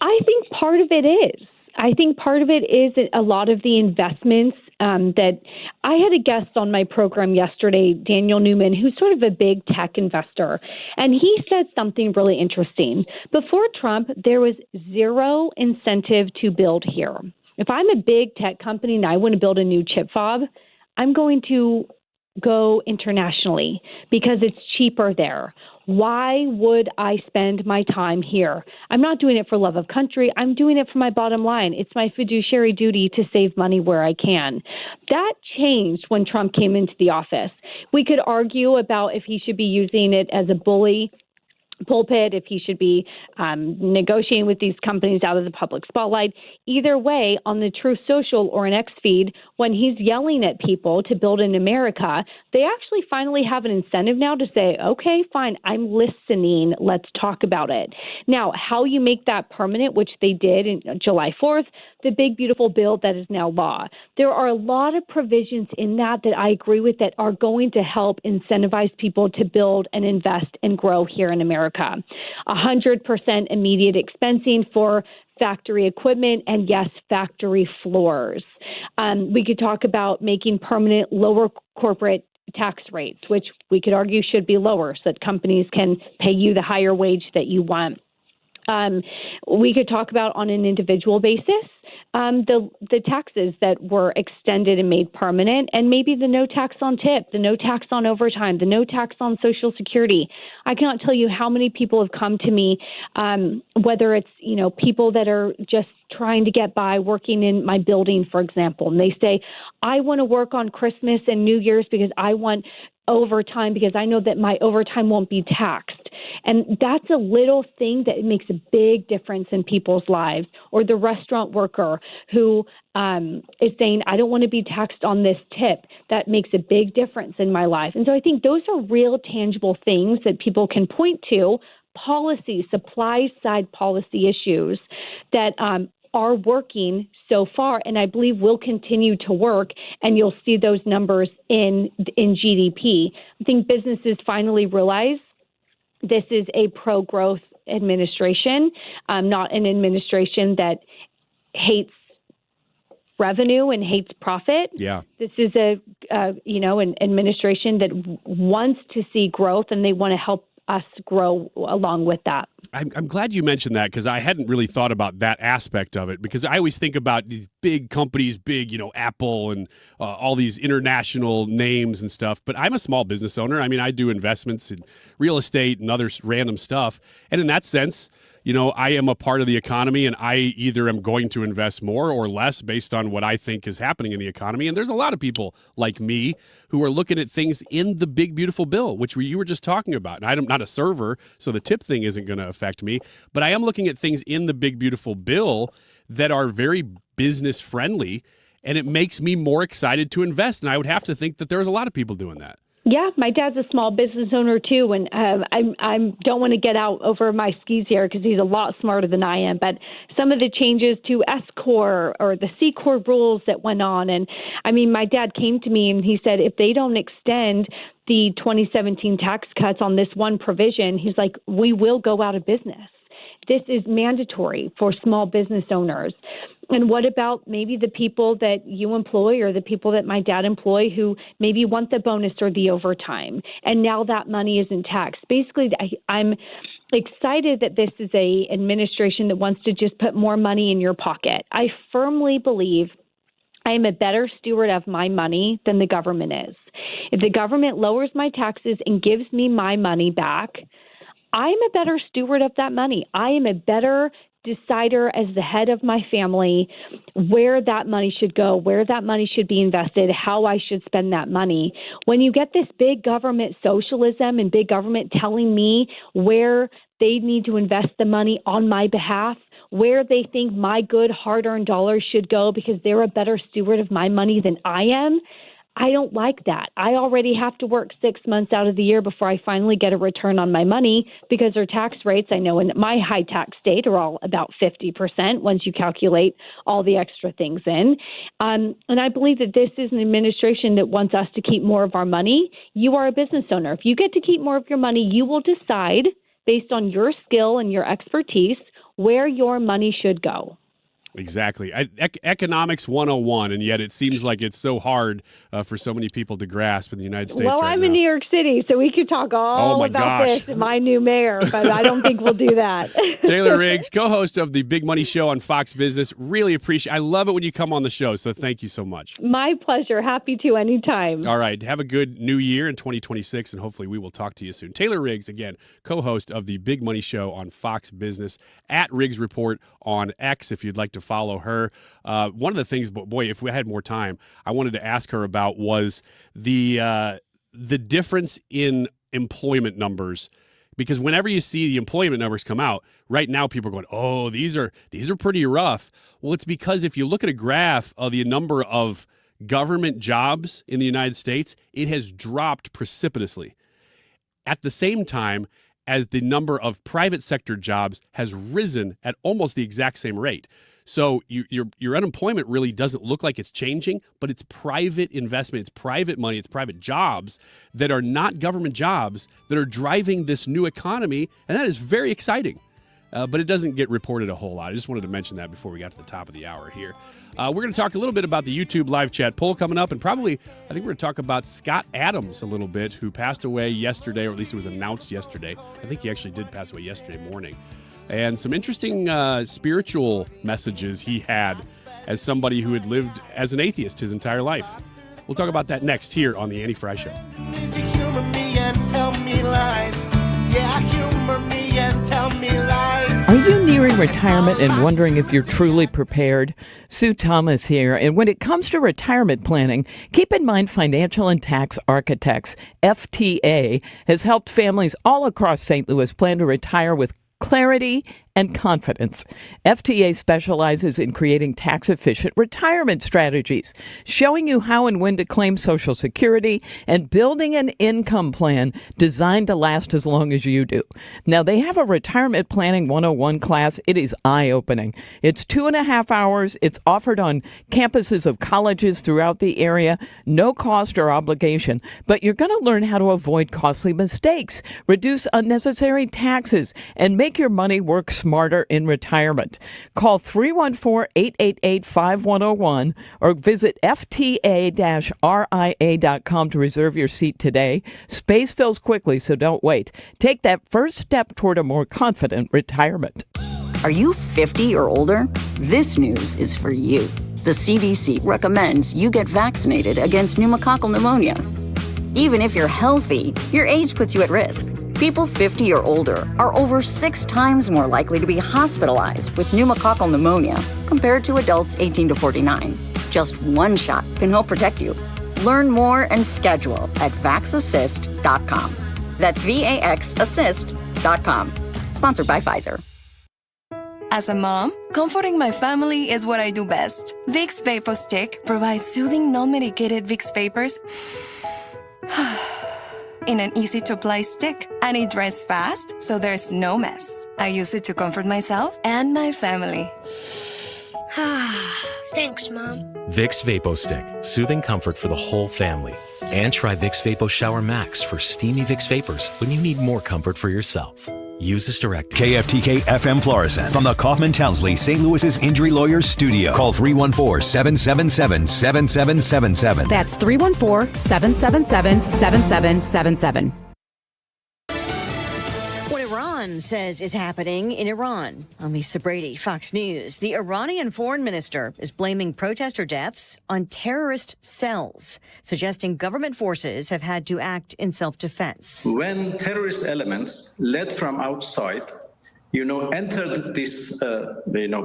[SPEAKER 17] I think part of it is. I think part of it is a lot of the investments that I had a guest on my program yesterday, Daniel Newman, who's sort of a big tech investor. And he said something really interesting. Before Trump, there was zero incentive to build here. If I'm a big tech company and I want to build a new chip fob, I'm going to go internationally because it's cheaper there. Why would I spend my time here? I'm not doing it for love of country. I'm doing it for my bottom line. It's my fiduciary duty to save money where I can. That changed when Trump came into the office. We could argue about if he should be using it as a bully pulpit, if he should be negotiating with these companies out of the public spotlight. Either way, on the Truth Social or an X feed, when he's yelling at people to build in America, they actually finally have an incentive now to say, okay, fine, I'm listening. Let's talk about it. Now, how you make that permanent, which they did in July 4th, the big, beautiful bill that is now law. There are a lot of provisions in that I agree with that are going to help incentivize people to build and invest and grow here in America. 100% immediate expensing for factory equipment and, yes, factory floors. We could talk about making permanent lower corporate tax rates, which we could argue should be lower so that companies can pay you the higher wage that you want. We could talk about on an individual basis the taxes that were extended and made permanent, and maybe the no tax on tip, the no tax on overtime, the no tax on Social Security. I cannot tell you how many people have come to me, whether it's people that are just trying to get by working in my building, for example, and they say, I want to work on Christmas and New Year's because I want overtime because I know that my overtime won't be taxed. And that's a little thing that makes a big difference in people's lives. Or the restaurant worker who is saying, I don't want to be taxed on this tip. That makes a big difference in my life. And so I think those are real tangible things that people can point to, policy, supply side policy issues that are working so far, and I believe will continue to work, and you'll see those numbers in GDP. I think businesses finally realize this is a pro-growth administration, not an administration that hates revenue and hates profit.
[SPEAKER 11] Yeah.
[SPEAKER 17] This is an administration that wants to see growth, and they want to help us grow along with that.
[SPEAKER 11] I'm glad you mentioned that because I hadn't really thought about that aspect of it, because I always think about these big companies, Apple and all these international names and stuff. But I'm a small business owner. I mean, I do investments in real estate and other random stuff. And in that sense, I am a part of the economy, and I either am going to invest more or less based on what I think is happening in the economy. And there's a lot of people like me who are looking at things in the big, beautiful bill, which you were just talking about. And I'm not a server, so the tip thing isn't going to affect me. But I am looking at things in the big, beautiful bill that are very business friendly, and it makes me more excited to invest. And I would have to think that there's a lot of people doing that.
[SPEAKER 17] Yeah, my dad's a small business owner too, and I don't want to get out over my skis here because he's a lot smarter than I am. But some of the changes to S Corp or the C Corp rules that went on, and I mean, my dad came to me and he said, if they don't extend the 2017 tax cuts on this one provision, he's like, we will go out of business. This is mandatory for small business owners. And what about maybe the people that you employ or the people that my dad employ who maybe want the bonus or the overtime, and now that money isn't taxed? Basically, I'm excited that this is a administration that wants to just put more money in your pocket. I firmly believe I am a better steward of my money than the government is. If the government lowers my taxes and gives me my money back, I'm a better steward of that money. I am a better decider as the head of my family where that money should go, where that money should be invested, how I should spend that money. When you get this big government socialism and big government telling me where they need to invest the money on my behalf, where they think my good hard-earned dollars should go because they're a better steward of my money than I am, I don't like that. I already have to work 6 months out of the year before I finally get a return on my money because our tax rates, I know in my high tax state, are all about 50% once you calculate all the extra things in. And I believe that this is an administration that wants us to keep more of our money. You are a business owner. If you get to keep more of your money, you will decide based on your skill and your expertise where your money should go.
[SPEAKER 11] Exactly. Economics 101, and yet it seems like it's so hard for so many people to grasp in the United States
[SPEAKER 17] Well,
[SPEAKER 11] right
[SPEAKER 17] I'm
[SPEAKER 11] now.
[SPEAKER 17] in New York City, so we could talk all about this and my new mayor, but I don't think we'll do that.
[SPEAKER 11] Taylor Riggs, co-host of the Big Money Show on Fox Business. Really appreciate I love it when you come on the show, so thank you so much.
[SPEAKER 17] My pleasure. Happy to anytime.
[SPEAKER 11] All right. Have a good new year in 2026, and hopefully we will talk to you soon. Taylor Riggs, again, co-host of the Big Money Show on Fox Business, at Riggs Report on X, if you'd like to follow her. One of the things, boy, if we had more time, I wanted to ask her about was the difference in employment numbers. Because whenever you see the employment numbers come out, right now people are going, oh, these are pretty rough. Well, it's because if you look at a graph of the number of government jobs in the United States, it has dropped precipitously. At the same time as the number of private sector jobs has risen at almost the exact same rate. So your unemployment really doesn't look like it's changing, but it's private investment, it's private money, it's private jobs that are not government jobs that are driving this new economy, and that is very exciting. But it doesn't get reported a whole lot. I just wanted to mention that before we got to the top of the hour here. We're going to talk a little bit about the YouTube live chat poll coming up, and probably I think we're going to talk about Scott Adams a little bit, who passed away yesterday, or at least it was announced yesterday. I think he actually did pass away yesterday morning. And some interesting spiritual messages he had as somebody who had lived as an atheist his entire life. We'll talk about that next here on the Annie Fry Show.
[SPEAKER 14] Humor me and tell me lies. Yeah, humor me and tell me lies.
[SPEAKER 10] Are you nearing retirement and wondering if you're truly prepared? Sue Thomas here. And when it comes to retirement planning, keep in mind Financial and Tax Architects, FTA, has helped families all across St. Louis plan to retire with clarity and confidence. FTA specializes in creating tax-efficient retirement strategies, showing you how and when to claim Social Security, and building an income plan designed to last as long as you do. Now, they have a Retirement Planning 101 class. It is eye-opening. It's 2.5 hours. It's offered on campuses of colleges throughout the area, no cost or obligation, but you're going to learn how to avoid costly mistakes, reduce unnecessary taxes, and make your money work smarter in retirement. Call 314-888-5101 or visit fta-ria.com to reserve your seat today. Space fills quickly, so don't wait. Take that first step toward a more confident retirement.
[SPEAKER 12] Are you 50 or older? This news is for you. The CDC recommends you get vaccinated against pneumococcal pneumonia. Even if you're healthy, your age puts you at risk. People 50 or older are over 6 times more likely to be hospitalized with pneumococcal pneumonia compared to adults 18 to 49. Just one shot can help protect you. Learn more and schedule at vaxassist.com. That's VAXassist.com. Sponsored by Pfizer.
[SPEAKER 13] As a mom, comforting my family is what I do best. Vicks Vapor Stick provides soothing, non-medicated Vicks vapors in an easy-to-apply stick, and it dries fast, so there's no mess. I use it to comfort myself and my family.
[SPEAKER 15] Thanks, Mom.
[SPEAKER 16] Vicks Vapo Stick, soothing comfort for the whole family. And try Vicks Vapo Shower Max for steamy Vicks Vapors when you need more comfort for yourself. Use this directed.
[SPEAKER 9] KFTK FM Florissant from the Kaufman Townsley St. Louis's Injury Lawyers Studio. Call 314-777-7777.
[SPEAKER 18] That's 314-777-7777.
[SPEAKER 19] What Iran says is happening in Iran. I'm Lisa Brady, Fox News. The Iranian foreign minister is blaming protester deaths on terrorist cells, suggesting government forces have had to act in self-defense.
[SPEAKER 20] When terrorist elements led from outside, entered these,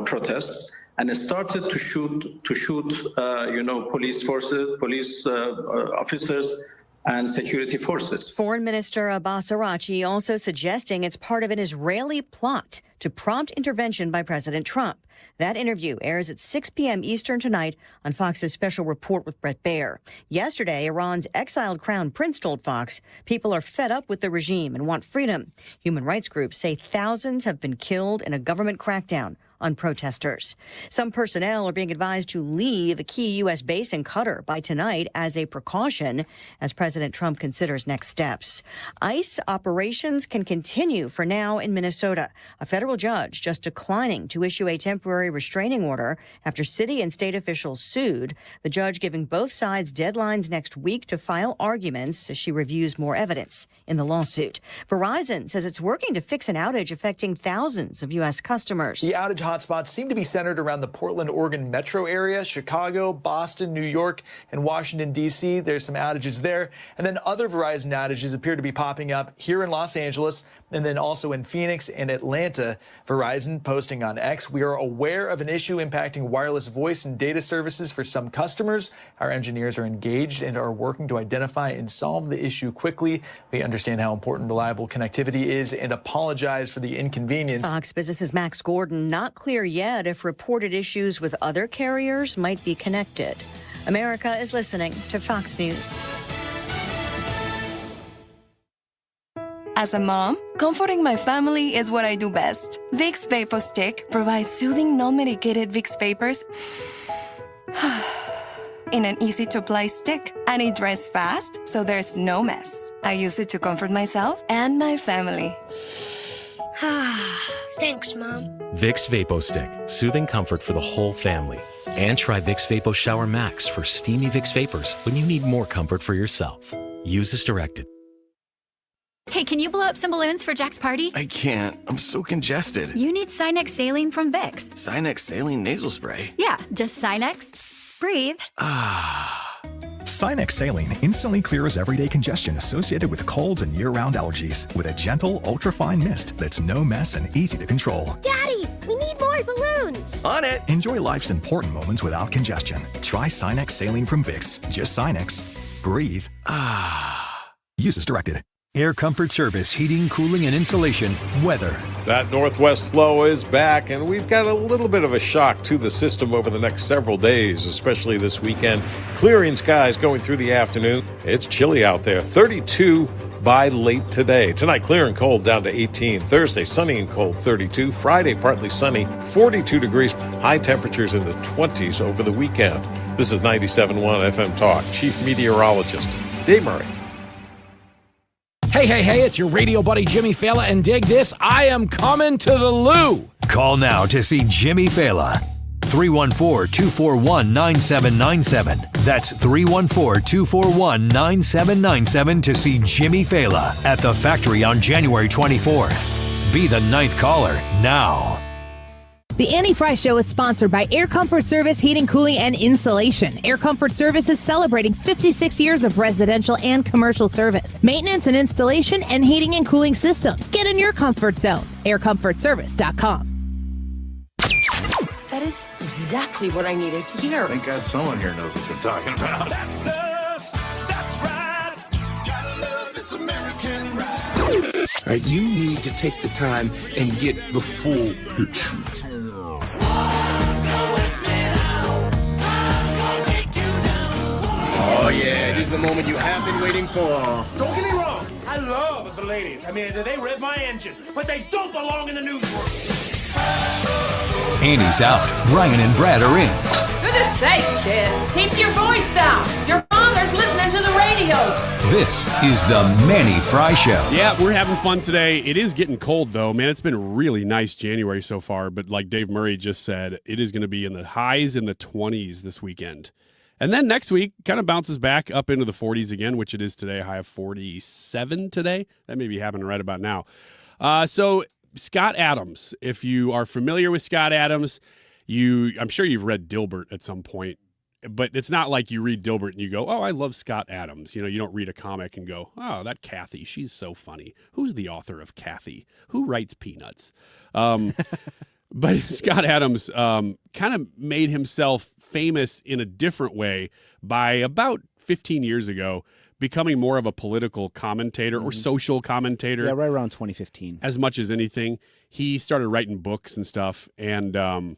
[SPEAKER 20] protests and started to shoot, police forces, police officers, and security forces.
[SPEAKER 19] Foreign Minister Abbas Araghchi also suggesting it's part of an Israeli plot to prompt intervention by President Trump. That interview airs at 6 p.m. Eastern tonight on Fox's Special Report with Bret Baier. Yesterday, Iran's exiled crown prince told Fox people are fed up with the regime and want freedom. Human rights groups say thousands have been killed in a government crackdown on protesters. Some personnel are being advised to leave a key U.S. base in Qatar by tonight as a precaution as President Trump considers next steps. ICE operations can continue for now in Minnesota. A federal judge just declining to issue a temporary restraining order after city and state officials sued. The judge giving both sides deadlines next week to file arguments as she reviews more evidence in the lawsuit. Verizon says it's working to fix an outage affecting thousands of U.S. customers.
[SPEAKER 1] The outage hotspots seem to be centered around the Portland, Oregon metro area, Chicago, Boston, New York, and Washington, D.C. There's some outages there. And then other Verizon outages appear to be popping up here in Los Angeles and then also in Phoenix and Atlanta. Verizon posting on X, "We are aware of an issue impacting wireless voice and data services for some customers. Our engineers are engaged and are working to identify and solve the issue quickly. We understand how important reliable connectivity is and apologize for the inconvenience."
[SPEAKER 19] Fox Business's Max Gordon not clear yet if reported issues with other carriers might be connected. America is listening to Fox News.
[SPEAKER 13] As a mom, comforting my family is what I do best. Vicks Vapor Stick provides soothing, non-medicated Vicks vapors in an easy-to-apply stick, and it dries fast, so there's no mess. I use it to comfort myself and my family.
[SPEAKER 2] Thanks, Mom.
[SPEAKER 16] Vicks Vapo Stick, soothing comfort for the whole family. And try Vicks Vapo Shower Max for steamy Vicks vapors when you need more comfort for yourself. Use as directed.
[SPEAKER 15] Hey, can you blow up some balloons for Jack's party?
[SPEAKER 28] I can't. I'm so congested.
[SPEAKER 15] You need Sinex Saline from Vicks.
[SPEAKER 28] Sinex Saline Nasal Spray.
[SPEAKER 15] Yeah, just Sinex. Breathe.
[SPEAKER 18] Sinex Saline instantly clears everyday congestion associated with colds and year-round allergies with a gentle, ultra-fine mist that's no mess and easy to control.
[SPEAKER 2] Daddy, we need more balloons.
[SPEAKER 28] On it.
[SPEAKER 18] Enjoy life's important moments without congestion. Try Sinex Saline from Vicks. Just Sinex. Breathe. Use as directed.
[SPEAKER 9] Air Comfort Service, heating, cooling, and insulation. Weather.
[SPEAKER 21] That northwest flow is back, and we've got a little bit of a shock to the system over the next several days, especially this weekend. Clearing skies going through the afternoon. It's chilly out there. 32 by late today. Tonight, clear and cold down to 18. Thursday, sunny and cold, 32. Friday, partly sunny, 42 degrees. High temperatures in the 20s over the weekend. This is 97.1 FM Talk. Chief Meteorologist Dave Murray.
[SPEAKER 3] Hey, it's your radio buddy Jimmy Fallon, and dig this, I am coming to the loo.
[SPEAKER 9] Call now to see Jimmy Fallon. 314-241-9797. That's 314-241-9797 to see Jimmy Fallon at the factory on January 24th. Be the 9th caller now.
[SPEAKER 22] The Annie Fry Show is sponsored by Air Comfort Service Heating, Cooling, and Insulation. Air Comfort Service is celebrating 56 years of residential and commercial service, maintenance and installation, and heating and cooling systems. Get in your comfort zone. AirComfortService.com.
[SPEAKER 23] That is exactly what I needed to hear.
[SPEAKER 24] Thank God someone here knows what they're talking about.
[SPEAKER 14] That's us. That's right. Gotta love this American ride.
[SPEAKER 24] All right, you need to take the time and get the full picture.
[SPEAKER 29] Oh, yeah, this is the moment you have been waiting for.
[SPEAKER 30] Don't get me wrong, I love the ladies. I mean, they rev my engine, but they don't belong in the newsroom.
[SPEAKER 9] Annie's out. Ryan and Brad are in.
[SPEAKER 31] Goodness sake, kid. Keep your voice down. Your father's listening to the radio.
[SPEAKER 9] This is the Manny Fry Show.
[SPEAKER 11] Yeah, we're having fun today. It is getting cold, though. Man, it's been a really nice January so far. But like Dave Murray just said, it is going to be in the highs in the 20s this weekend. And then next week kind of bounces back up into the 40s again, which it is today, a high of 47 today. That may be happening right about now. So Scott Adams, if you are familiar with Scott Adams, I'm sure you've read Dilbert at some point, but it's not like you read Dilbert and you go, oh, I love Scott Adams. You know, you don't read a comic and go, oh, that Kathy, she's so funny. Who's the author of Kathy? Who writes Peanuts? But Scott Adams kind of made himself famous in a different way by about 15 years ago, becoming more of a political commentator or social commentator.
[SPEAKER 3] Yeah, right around 2015.
[SPEAKER 11] As much as anything. He started writing books and stuff, and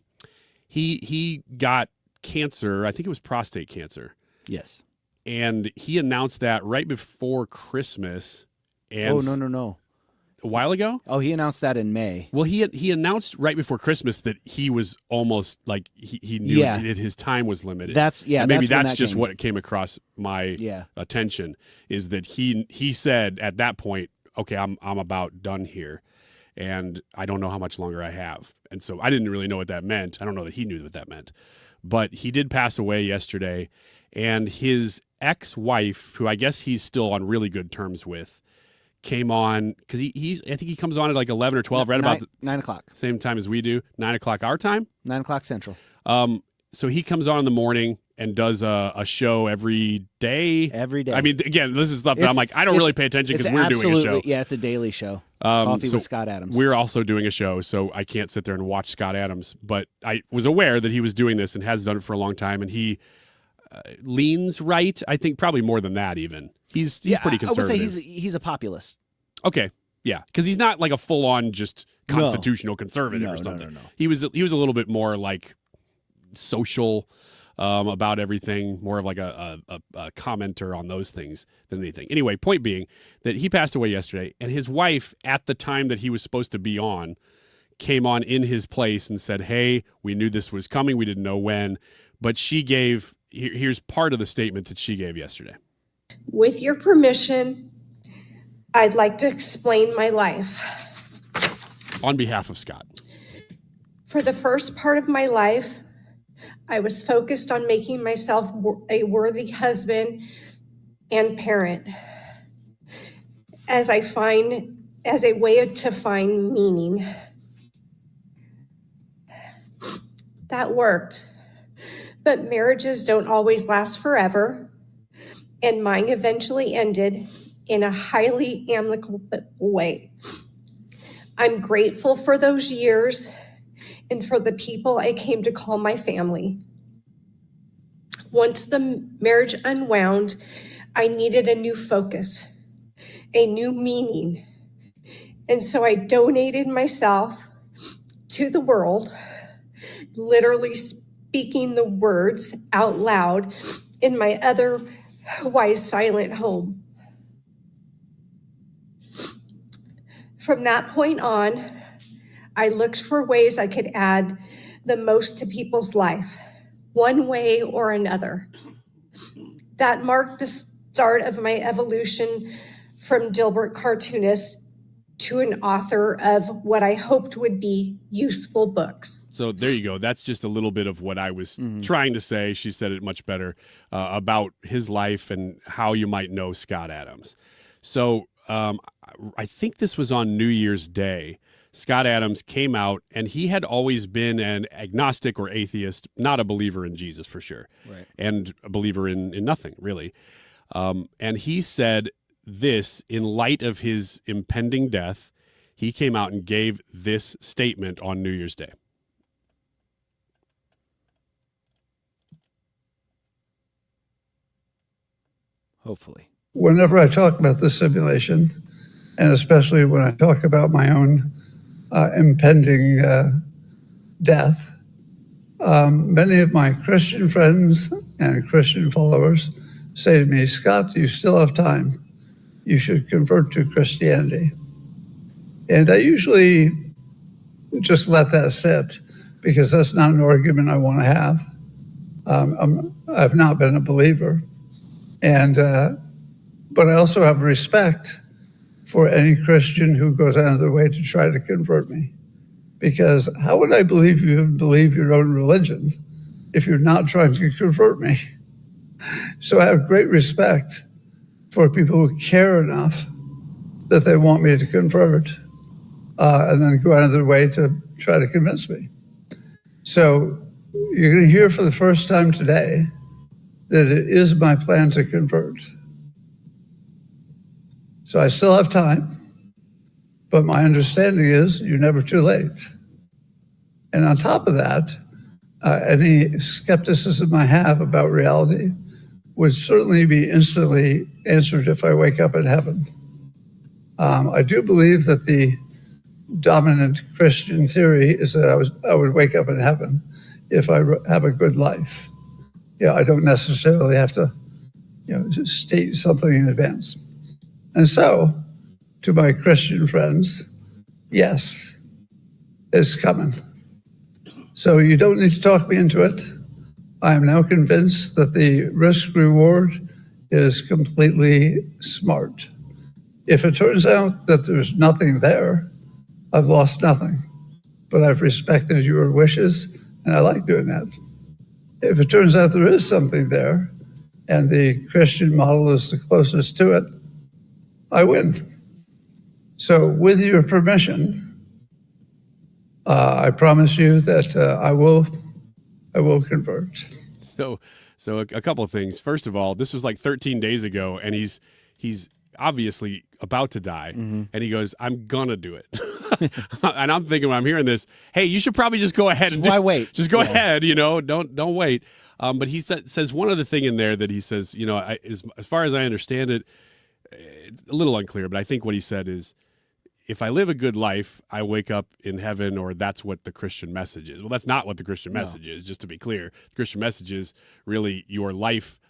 [SPEAKER 11] he got cancer. I think it was prostate cancer.
[SPEAKER 3] Yes.
[SPEAKER 11] And he announced that right before Christmas. And
[SPEAKER 3] no.
[SPEAKER 11] a while ago.
[SPEAKER 3] Oh, he announced that in May.
[SPEAKER 11] Well, he announced right before Christmas that he was almost like he knew that his time was limited.
[SPEAKER 3] And
[SPEAKER 11] maybe
[SPEAKER 3] that's
[SPEAKER 11] that's just what came across my attention, is that he said at that point, okay, I'm about done here, and I don't know how much longer I have. And so I didn't really know what that meant. I don't know that he knew what that meant. But he did pass away yesterday, and his ex-wife, who I guess he's still on really good terms with, came on because I think he comes on at like 11 or 12, right about
[SPEAKER 3] 9 o'clock,
[SPEAKER 11] same time as we do, 9 o'clock our time,
[SPEAKER 3] 9 o'clock Central.
[SPEAKER 11] So he comes on in the morning and does a show every day.
[SPEAKER 3] Every day.
[SPEAKER 11] I mean, again, this is stuff that I'm like, I don't really pay attention because we're doing a show.
[SPEAKER 3] Yeah, it's a daily show. Coffee with Scott Adams.
[SPEAKER 11] We're also doing a show, so I can't sit there and watch Scott Adams. But I was aware that he was doing this and has done it for a long time, and he leans right. I think probably more than that even. He's pretty conservative.
[SPEAKER 3] I would say he's a populist.
[SPEAKER 11] Okay, yeah, because he's not like a full-on just constitutional conservative or something.
[SPEAKER 3] No.
[SPEAKER 11] He was a little bit more like social about everything, more of like a commenter on those things than anything. Anyway, point being that he passed away yesterday, and his wife, at the time that he was supposed to be on, came on in his place and said, hey, we knew this was coming. We didn't know when. But she gave, here's part of the statement that she gave yesterday.
[SPEAKER 4] With your permission, I'd like to explain my life.
[SPEAKER 11] On behalf of Scott.
[SPEAKER 4] For the first part of my life, I was focused on making myself a worthy husband and parent as a way to find meaning. That worked, but marriages don't always last forever, and mine eventually ended in a highly amicable way. I'm grateful for those years and for the people I came to call my family. Once the marriage unwound, I needed a new focus, a new meaning. And so I donated myself to the world, literally speaking the words out loud in my otherwise silent home. From that point on, I looked for ways I could add the most to people's life, one way or another. That marked the start of my evolution from Dilbert cartoonist to an author of what I hoped would be useful books.
[SPEAKER 11] So there you go. That's just a little bit of what I was trying to say. She said it much better about his life and how you might know Scott Adams. So I think this was on New Year's Day. Scott Adams came out, and he had always been an agnostic or atheist, not a believer in Jesus for sure,
[SPEAKER 3] right,
[SPEAKER 11] and a believer in nothing, really. And he said this in light of his impending death. He came out and gave this statement on New Year's Day.
[SPEAKER 3] Hopefully.
[SPEAKER 5] Whenever I talk about the simulation, and especially when I talk about my own impending death, many of my Christian friends and Christian followers say to me, Scott, you still have time. You should convert to Christianity. And I usually just let that sit because that's not an argument I want to have. I've not been a believer. And but I also have respect for any Christian who goes out of their way to try to convert me. Because how would I believe you believe your own religion if you're not trying to convert me? So I have great respect for people who care enough that they want me to convert and then go out of their way to try to convince me. So you're going to hear for the first time today that it is my plan to convert. So I still have time, but my understanding is you're never too late. And on top of that, any skepticism I have about reality would certainly be instantly answered if I wake up in heaven. I do believe that the dominant Christian theory is that I would wake up in heaven if I have a good life. Yeah, I don't necessarily have to, state something in advance. And so, to my Christian friends, yes, it's coming. So you don't need to talk me into it. I am now convinced that the risk-reward is completely smart. If it turns out that there's nothing there, I've lost nothing. But I've respected your wishes, and I like doing that. If it turns out there is something there, and the Christian model is the closest to it, I win. So with your permission, I promise you that I will convert.
[SPEAKER 11] So a couple of things. First of all, this was like 13 days ago, and he's obviously about to die, and he goes, "I'm gonna do it." And I'm thinking when I'm hearing this, hey, you should probably just go ahead and
[SPEAKER 3] why wait?
[SPEAKER 11] Just go ahead, don't wait. But he says one other thing in there that he says, as far as I understand it, it's a little unclear, but I think what he said is, if I live a good life, I wake up in heaven, or that's what the Christian message is. Well, that's not what the Christian message is, just to be clear. The Christian message is really your life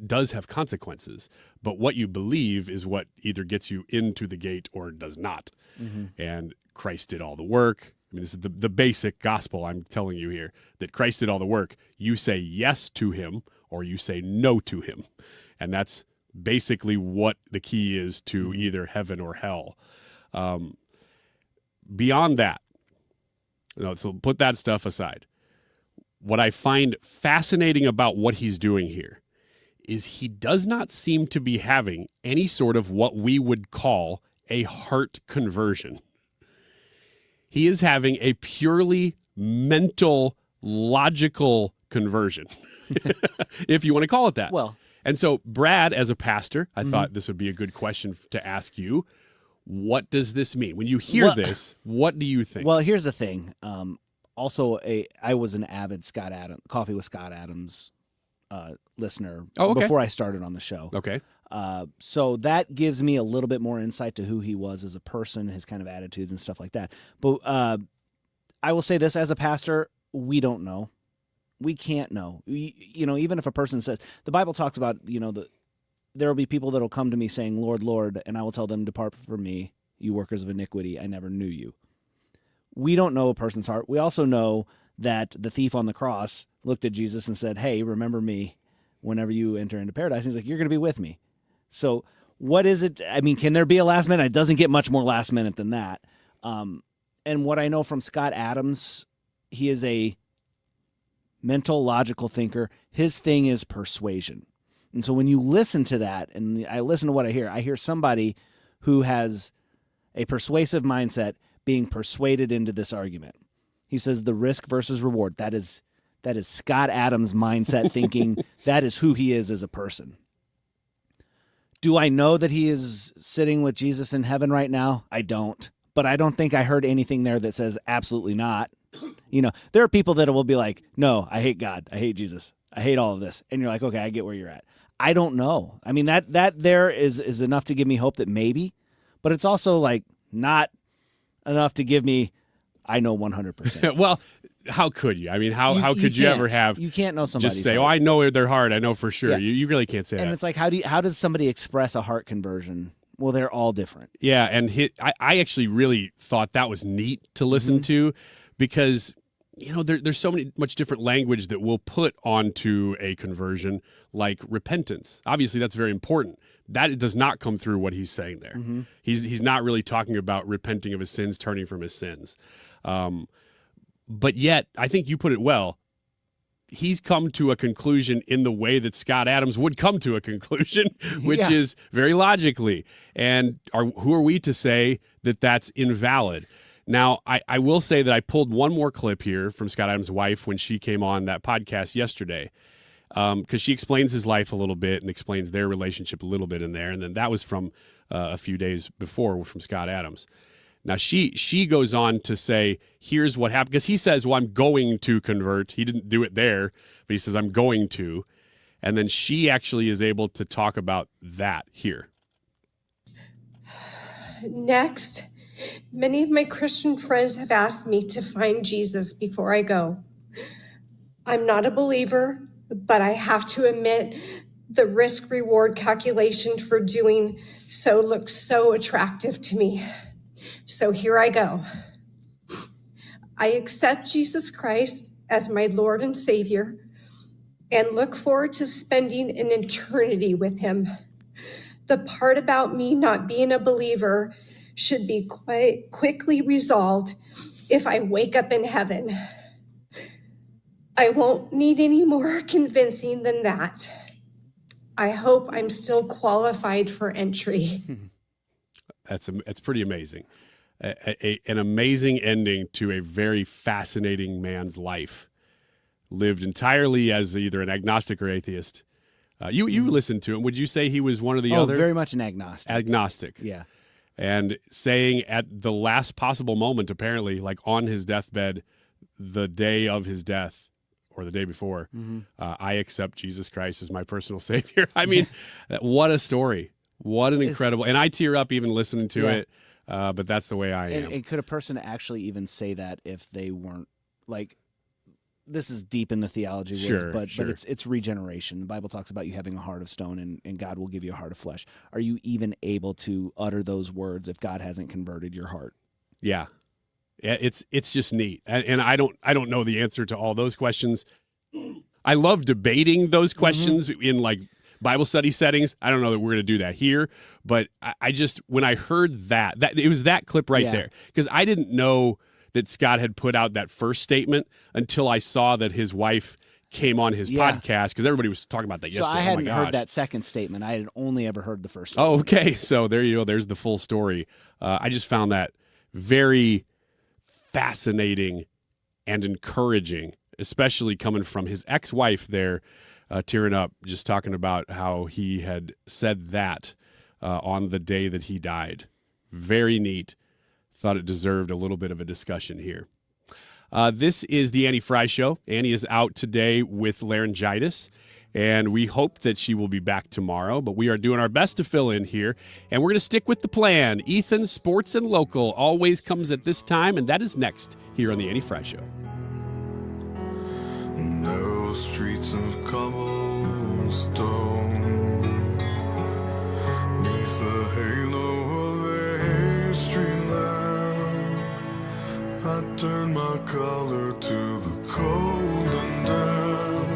[SPEAKER 11] does have consequences, but what you believe is what either gets you into the gate or does not. Mm-hmm. And Christ did all the work. I mean, this is the basic gospel I'm telling you here, that Christ did all the work. You say yes to him or you say no to him. And that's basically what the key is to either heaven or hell. Beyond that, so put that stuff aside. What I find fascinating about what he's doing here is he does not seem to be having any sort of what we would call a heart conversion. He is having a purely mental, logical conversion, if you want to call it that.
[SPEAKER 3] Well,
[SPEAKER 11] and so Brad, as a pastor, I thought this would be a good question to ask you. What does this mean? When you hear this, what do you think?
[SPEAKER 3] Well, here's the thing. I was an avid Coffee with Scott Adams listener before I started on the show.
[SPEAKER 11] Okay.
[SPEAKER 3] So that gives me a little bit more insight to who he was as a person, his kind of attitudes and stuff like that. But I will say this, as a pastor, we don't know. We can't know. Even if a person says, the Bible talks about, there will be people that will come to me saying, Lord, Lord, and I will tell them, depart from me, you workers of iniquity, I never knew you. We don't know a person's heart. We also know that the thief on the cross looked at Jesus and said, hey, remember me whenever you enter into paradise. And he's like, you're going to be with me. So what is it? I mean, can there be a last minute? It doesn't get much more last minute than that. And what I know from Scott Adams, he is a mental, logical thinker. His thing is persuasion. And so when you listen to that, and I listen to what I hear somebody who has a persuasive mindset being persuaded into this argument. He says the risk versus reward. That is Scott Adams' mindset thinking. That is who he is as a person. Do I know that he is sitting with Jesus in heaven right now? I don't. But I don't think I heard anything there that says absolutely not. There are people that will be like, no, I hate God. I hate Jesus. I hate all of this. And you're like, okay, I get where you're at. I don't know. I mean, that there is enough to give me hope that maybe, but it's also like not enough to give me, I know 100%.
[SPEAKER 11] Well, how could you? I mean, how could you ever have?
[SPEAKER 3] You can't know somebody's
[SPEAKER 11] just say,
[SPEAKER 3] heart.
[SPEAKER 11] I know their heart. I know for sure. Yeah. You really can't say that.
[SPEAKER 3] And it's like, how does somebody express a heart conversion? Well, they're all different.
[SPEAKER 11] Yeah, and I actually really thought that was neat to listen to, because there's so much different language that we'll put onto a conversion, like repentance. Obviously, that's very important. That does not come through what he's saying there. Mm-hmm. He's not really talking about repenting of his sins, turning from his sins. But yet, I think you put it well. He's come to a conclusion in the way that Scott Adams would come to a conclusion, which is very logically. And who are we to say that that's invalid? Now, I will say that I pulled one more clip here from Scott Adams' wife when she came on that podcast yesterday, because she explains his life a little bit and explains their relationship a little bit in there. And then that was from a few days before from Scott Adams. Now, she goes on to say, here's what happened, because he says, well, I'm going to convert. He didn't do it there, but he says, I'm going to. And then she actually is able to talk about that here.
[SPEAKER 4] Next, many of my Christian friends have asked me to find Jesus before I go. I'm not a believer, but I have to admit The risk-reward calculation for doing so looked so attractive to me. So here I go. I accept Jesus Christ as my Lord and Savior and look forward to spending an eternity with him. The part about me not being a believer should be quite quickly resolved if I wake up in heaven. I won't need any more convincing than that. I hope I'm still qualified for entry.
[SPEAKER 11] That's pretty amazing. An amazing ending to a very fascinating man's life. Lived entirely as either an agnostic or atheist. You listened to him. Would you say he was one of the other?
[SPEAKER 3] Very much an agnostic.
[SPEAKER 11] Agnostic.
[SPEAKER 3] Yeah.
[SPEAKER 11] And saying at the last possible moment, apparently, like on his deathbed, the day of his death, or the day before, I accept Jesus Christ as my personal Savior. I mean, what a story. What an incredible... And I tear up even listening to it, but that's the way I am.
[SPEAKER 3] And could a person actually even say that if they weren't, like... This is deep in the theology words, but it's regeneration. The Bible talks about you having a heart of stone and God will give you a heart of flesh. Are you even able to utter those words if God hasn't converted your heart?
[SPEAKER 11] Yeah. It's just neat. And I don't know the answer to all those questions. I love debating those questions in like Bible study settings. I don't know that we're going to do that here, but I just, when I heard that it was that clip right there, because I didn't know that Scott had put out that first statement until I saw that his wife came on his podcast, because everybody was talking about that yesterday.
[SPEAKER 3] So I hadn't heard that second statement. I had only ever heard the first
[SPEAKER 11] Oh,
[SPEAKER 3] statement.
[SPEAKER 11] okay. So there you go. There's the full story. I just found that very fascinating and encouraging, especially coming from his ex-wife there, tearing up, just talking about how he had said that on the day that he died. Very neat. Thought it deserved a little bit of a discussion here. This is the Annie Fry Show. Annie is out today with laryngitis, and we hope that she will be back tomorrow, but we are doing our best to fill in here, and we're going to stick with the plan. Ethan, Sports and Local, always comes at this time, and that is next here on the Annie Fry Show.
[SPEAKER 1] Narrow streets of cobblestone, neath the halo of a street lamp, I turn my collar to the cold and damp.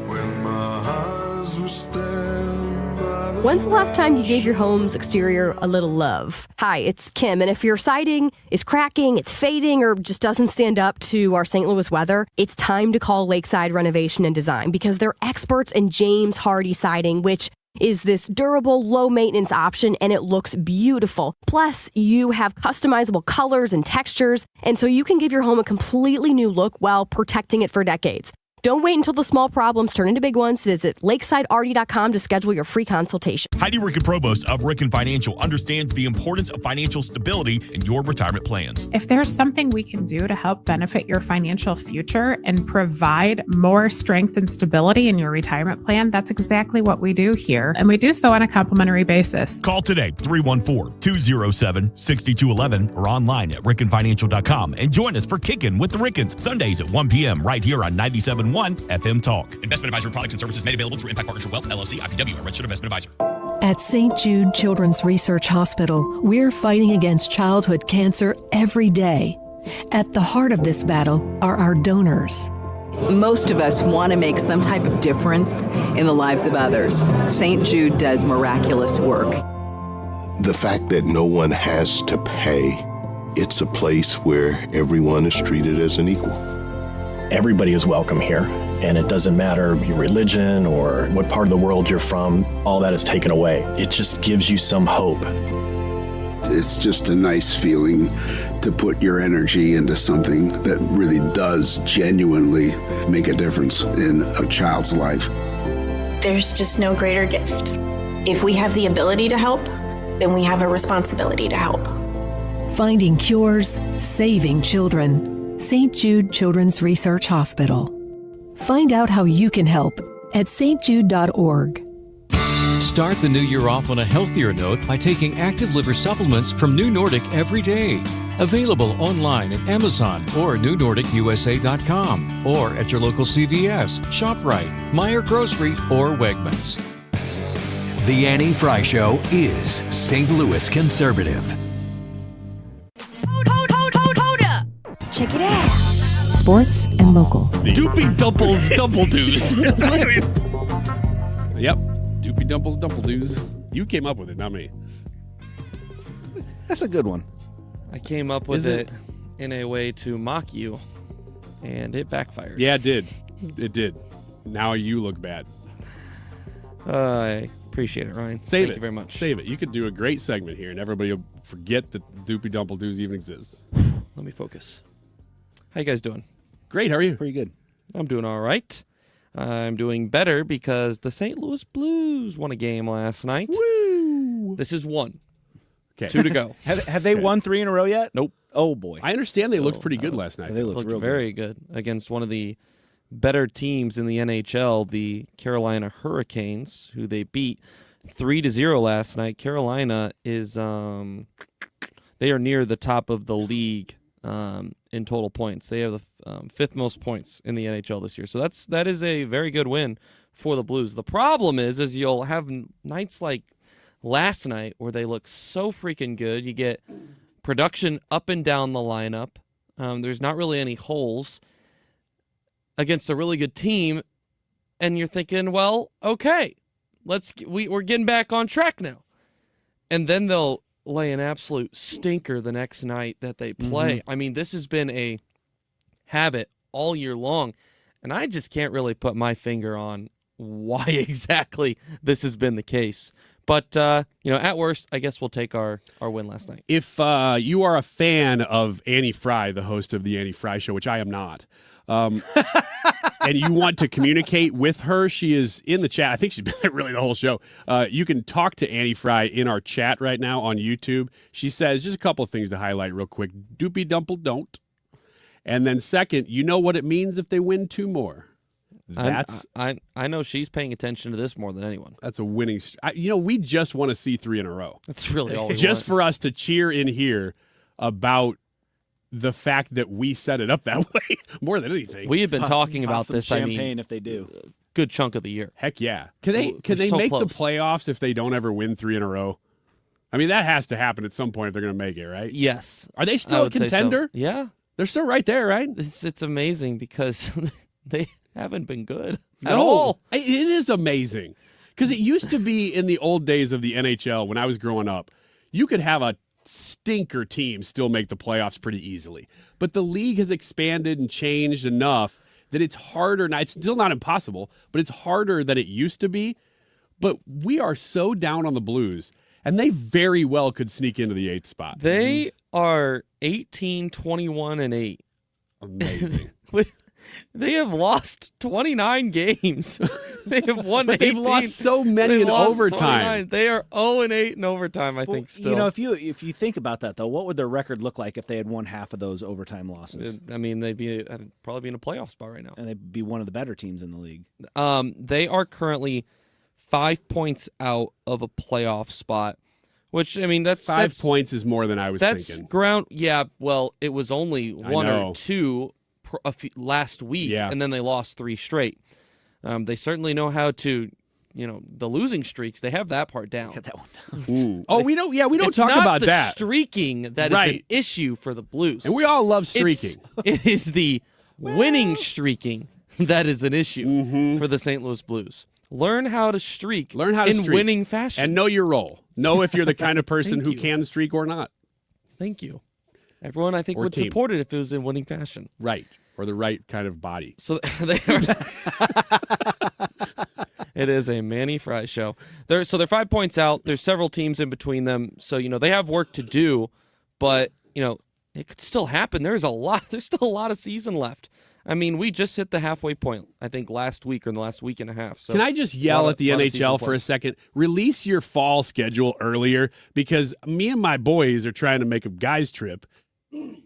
[SPEAKER 1] When my eyes were stabbed by the
[SPEAKER 6] When's the last time you gave your home's exterior a little love? Hi, it's Kim, and if your siding is cracking, it's fading, or just doesn't stand up to our St. Louis weather, it's time to call Lakeside Renovation and Design, because they're experts in James Hardy siding, which is this durable, low-maintenance option, and it looks beautiful. Plus, you have customizable colors and textures, and so you can give your home a completely new look while protecting it for decades. Don't wait until the small problems turn into big ones. Visit lakesidearty.com to schedule your free consultation.
[SPEAKER 7] Heidi Ricken Provost of Ricken Financial understands the importance of financial stability in your retirement plans.
[SPEAKER 8] If there's something we can do to help benefit your financial future and provide more strength and stability in your retirement plan, that's exactly what we do here. And we do so on a complimentary basis.
[SPEAKER 7] Call today, 314-207-6211 or online at rickenfinancial.com and join us for Kickin' with the Rickens, Sundays at 1 p.m. right here on 97.1 FM Talk. Investment advisory products and services made available through Impact Partnership Wealth, LLC, IPW, a registered investment advisor.
[SPEAKER 10] At St. Jude Children's Research Hospital, we're fighting against childhood cancer every day. At the heart of this battle are our donors.
[SPEAKER 12] Most of us want to make some type of difference in the lives of others. St. Jude does miraculous work.
[SPEAKER 17] The fact that no one has to pay, it's a place where everyone is treated as an equal.
[SPEAKER 20] Everybody is welcome here, and it doesn't matter your religion or what part of the world you're from. All that is taken away. It just gives you some hope.
[SPEAKER 25] It's just a nice feeling to put your energy into something that really does genuinely make a difference in a child's life.
[SPEAKER 26] There's just no greater gift. If we have the ability to help, then we have a responsibility to help.
[SPEAKER 10] Finding cures, saving children. St. Jude Children's Research Hospital. Find out how you can help at stjude.org.
[SPEAKER 27] Start the new year off on a healthier note by taking active liver supplements from New Nordic every day.
[SPEAKER 2] Available online at Amazon or NewNordicUSA.com or at your local CVS, ShopRite, Meijer Grocery, or Wegmans.
[SPEAKER 9] The Annie Fry Show is St. Louis conservative.
[SPEAKER 13] Hold up. Check it out. Sports and local.
[SPEAKER 11] Doopy Dumples Dumpledoos. Yep. Doopy Dumples Dumpledoos. You came up with it, not me.
[SPEAKER 3] That's a good one.
[SPEAKER 15] I came up with it in a way to mock you, and it backfired.
[SPEAKER 11] Yeah, it did. It did. Now you look bad.
[SPEAKER 15] I appreciate it, Ryan.
[SPEAKER 11] Save
[SPEAKER 15] Thank
[SPEAKER 11] it.
[SPEAKER 15] you very much.
[SPEAKER 11] Save it. You could do a great segment here, and everybody will forget that Doopy Dumpledoos even exists.
[SPEAKER 15] Let me focus. How you guys doing?
[SPEAKER 11] Great. How are you?
[SPEAKER 3] Pretty good.
[SPEAKER 15] I'm doing all right. I'm doing better because the St. Louis Blues won a game last night.
[SPEAKER 11] Woo!
[SPEAKER 15] This is one.
[SPEAKER 11] Okay.
[SPEAKER 15] 2 to go.
[SPEAKER 3] Have they won 3 in a row yet?
[SPEAKER 15] Nope.
[SPEAKER 3] Oh, boy.
[SPEAKER 11] I understand they looked pretty good last night.
[SPEAKER 3] They looked real
[SPEAKER 15] very good against one of the better teams in the NHL, the Carolina Hurricanes, who they beat 3-0 last night. Carolina is they are near the top of the league in total points. They have the 5th most points in the NHL this year. So that is a very good win for the Blues. The problem is you'll have nights like last night where they look so freaking good. You get production up and down the lineup. There's not really any holes against a really good team, and you're thinking, well, okay, we're getting back on track now. And then they'll lay an absolute stinker the next night that they play. I mean, this has been a habit all year long, and I just can't really put my finger on why exactly this has been the case. But, at worst, I guess we'll take our win last night.
[SPEAKER 11] If you are a fan of Annie Fry, the host of the Annie Fry Show, which I am not, and you want to communicate with her, she is in the chat. I think she's been there really the whole show. You can talk to Annie Fry in our chat right now on YouTube. She says just a couple of things to highlight real quick. Doopy Dumple don't. And then second, you know what it means if they win 2 more.
[SPEAKER 15] I know she's paying attention to this more than anyone.
[SPEAKER 11] That's a winning. We just want to see 3 in a row.
[SPEAKER 15] That's really all we
[SPEAKER 11] just
[SPEAKER 15] want.
[SPEAKER 11] for us to cheer in here about the fact that we set it up that way more than anything.
[SPEAKER 15] We have been talking about
[SPEAKER 3] some
[SPEAKER 15] this.
[SPEAKER 3] champagne if they do.
[SPEAKER 15] Good chunk of the year.
[SPEAKER 11] Heck yeah. Can they
[SPEAKER 15] so
[SPEAKER 11] make
[SPEAKER 15] close.
[SPEAKER 11] the playoffs if they don't ever win 3 in a row? I mean, that has to happen at some point if they're going to make it, right?
[SPEAKER 15] Yes.
[SPEAKER 11] Are they still a contender?
[SPEAKER 15] So. Yeah.
[SPEAKER 11] They're still right there, right?
[SPEAKER 15] It's amazing because they haven't been good at all.
[SPEAKER 11] It is amazing because it used to be in the old days of the NHL when I was growing up, you could have a stinker team still make the playoffs pretty easily. But the league has expanded and changed enough that it's harder. Now, it's still not impossible, but it's harder than it used to be. But we are so down on the Blues, and they very well could sneak into the 8th spot.
[SPEAKER 15] They are 18, 21, and 8.
[SPEAKER 11] Amazing.
[SPEAKER 15] They have lost 29 games. They have won
[SPEAKER 11] but
[SPEAKER 15] 18.
[SPEAKER 11] They've lost so many in overtime.
[SPEAKER 15] 29. They are 0-8 in overtime, I think, still.
[SPEAKER 3] If you think about that, though, what would their record look like if they had won half of those overtime losses?
[SPEAKER 15] I mean, they'd probably be in a playoff spot right now.
[SPEAKER 3] And they'd be one of the better teams in the league.
[SPEAKER 15] They are currently 5 points out of a playoff spot, which, I mean, that's
[SPEAKER 11] 5 points is more than I was thinking.
[SPEAKER 15] That's ground. Yeah, well, it was only 1 or 2 last week, and then they lost 3 straight. They certainly know how to, the losing streaks. They have that part down.
[SPEAKER 3] Get that one down.
[SPEAKER 11] Oh, we don't. Yeah, we don't
[SPEAKER 15] it's
[SPEAKER 11] talk
[SPEAKER 15] not
[SPEAKER 11] about
[SPEAKER 15] the
[SPEAKER 11] that.
[SPEAKER 15] Streaking that is an issue for the Blues,
[SPEAKER 11] and we all love streaking.
[SPEAKER 15] It is the winning streaking that is an issue for the St. Louis Blues. Learn how to streak.
[SPEAKER 11] Learn how to streak
[SPEAKER 15] winning fashion,
[SPEAKER 11] and know your role. Know if you're the kind of person who can streak or not.
[SPEAKER 15] Thank you. Everyone, I think, would support it if it was in winning fashion.
[SPEAKER 11] Right. Or the right kind of body.
[SPEAKER 15] So they are. It is a Manny Fry show. They're 5 points out. There's several teams in between them. So, they have work to do, but, it could still happen. There's still a lot of season left. I mean, we just hit the halfway point, I think, last week or in the last week and a half. So
[SPEAKER 11] can I just yell at the NHL for a second? Release your fall schedule earlier because me and my boys are trying to make a guys trip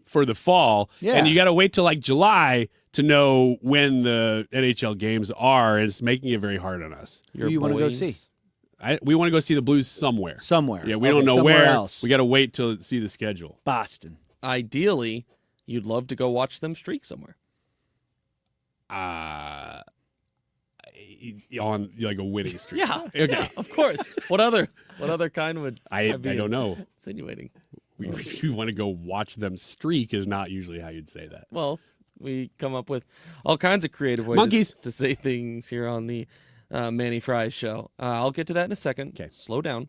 [SPEAKER 11] for the fall, and you got to wait till like July to know when the NHL games are, and it's making it very hard on us.
[SPEAKER 3] Who you want to go see?
[SPEAKER 11] We want to go see the Blues somewhere.
[SPEAKER 3] Somewhere.
[SPEAKER 11] Yeah, we don't know
[SPEAKER 3] somewhere
[SPEAKER 11] where.
[SPEAKER 3] Else.
[SPEAKER 11] We got to wait till see the schedule.
[SPEAKER 3] Boston.
[SPEAKER 15] ideally, you'd love to go watch them streak somewhere.
[SPEAKER 11] On like a winning streak.
[SPEAKER 15] Yeah,
[SPEAKER 11] Okay.
[SPEAKER 15] yeah, of course. What other kind would
[SPEAKER 11] I
[SPEAKER 15] be
[SPEAKER 11] don't know.
[SPEAKER 15] insinuating?
[SPEAKER 11] You want to go watch them streak is not usually how you'd say that.
[SPEAKER 15] Well, we come up with all kinds of creative ways
[SPEAKER 11] Monkeys.
[SPEAKER 15] to say things here on the Manny Fries show. I'll get to that in a second.
[SPEAKER 11] Okay.
[SPEAKER 15] Slow down.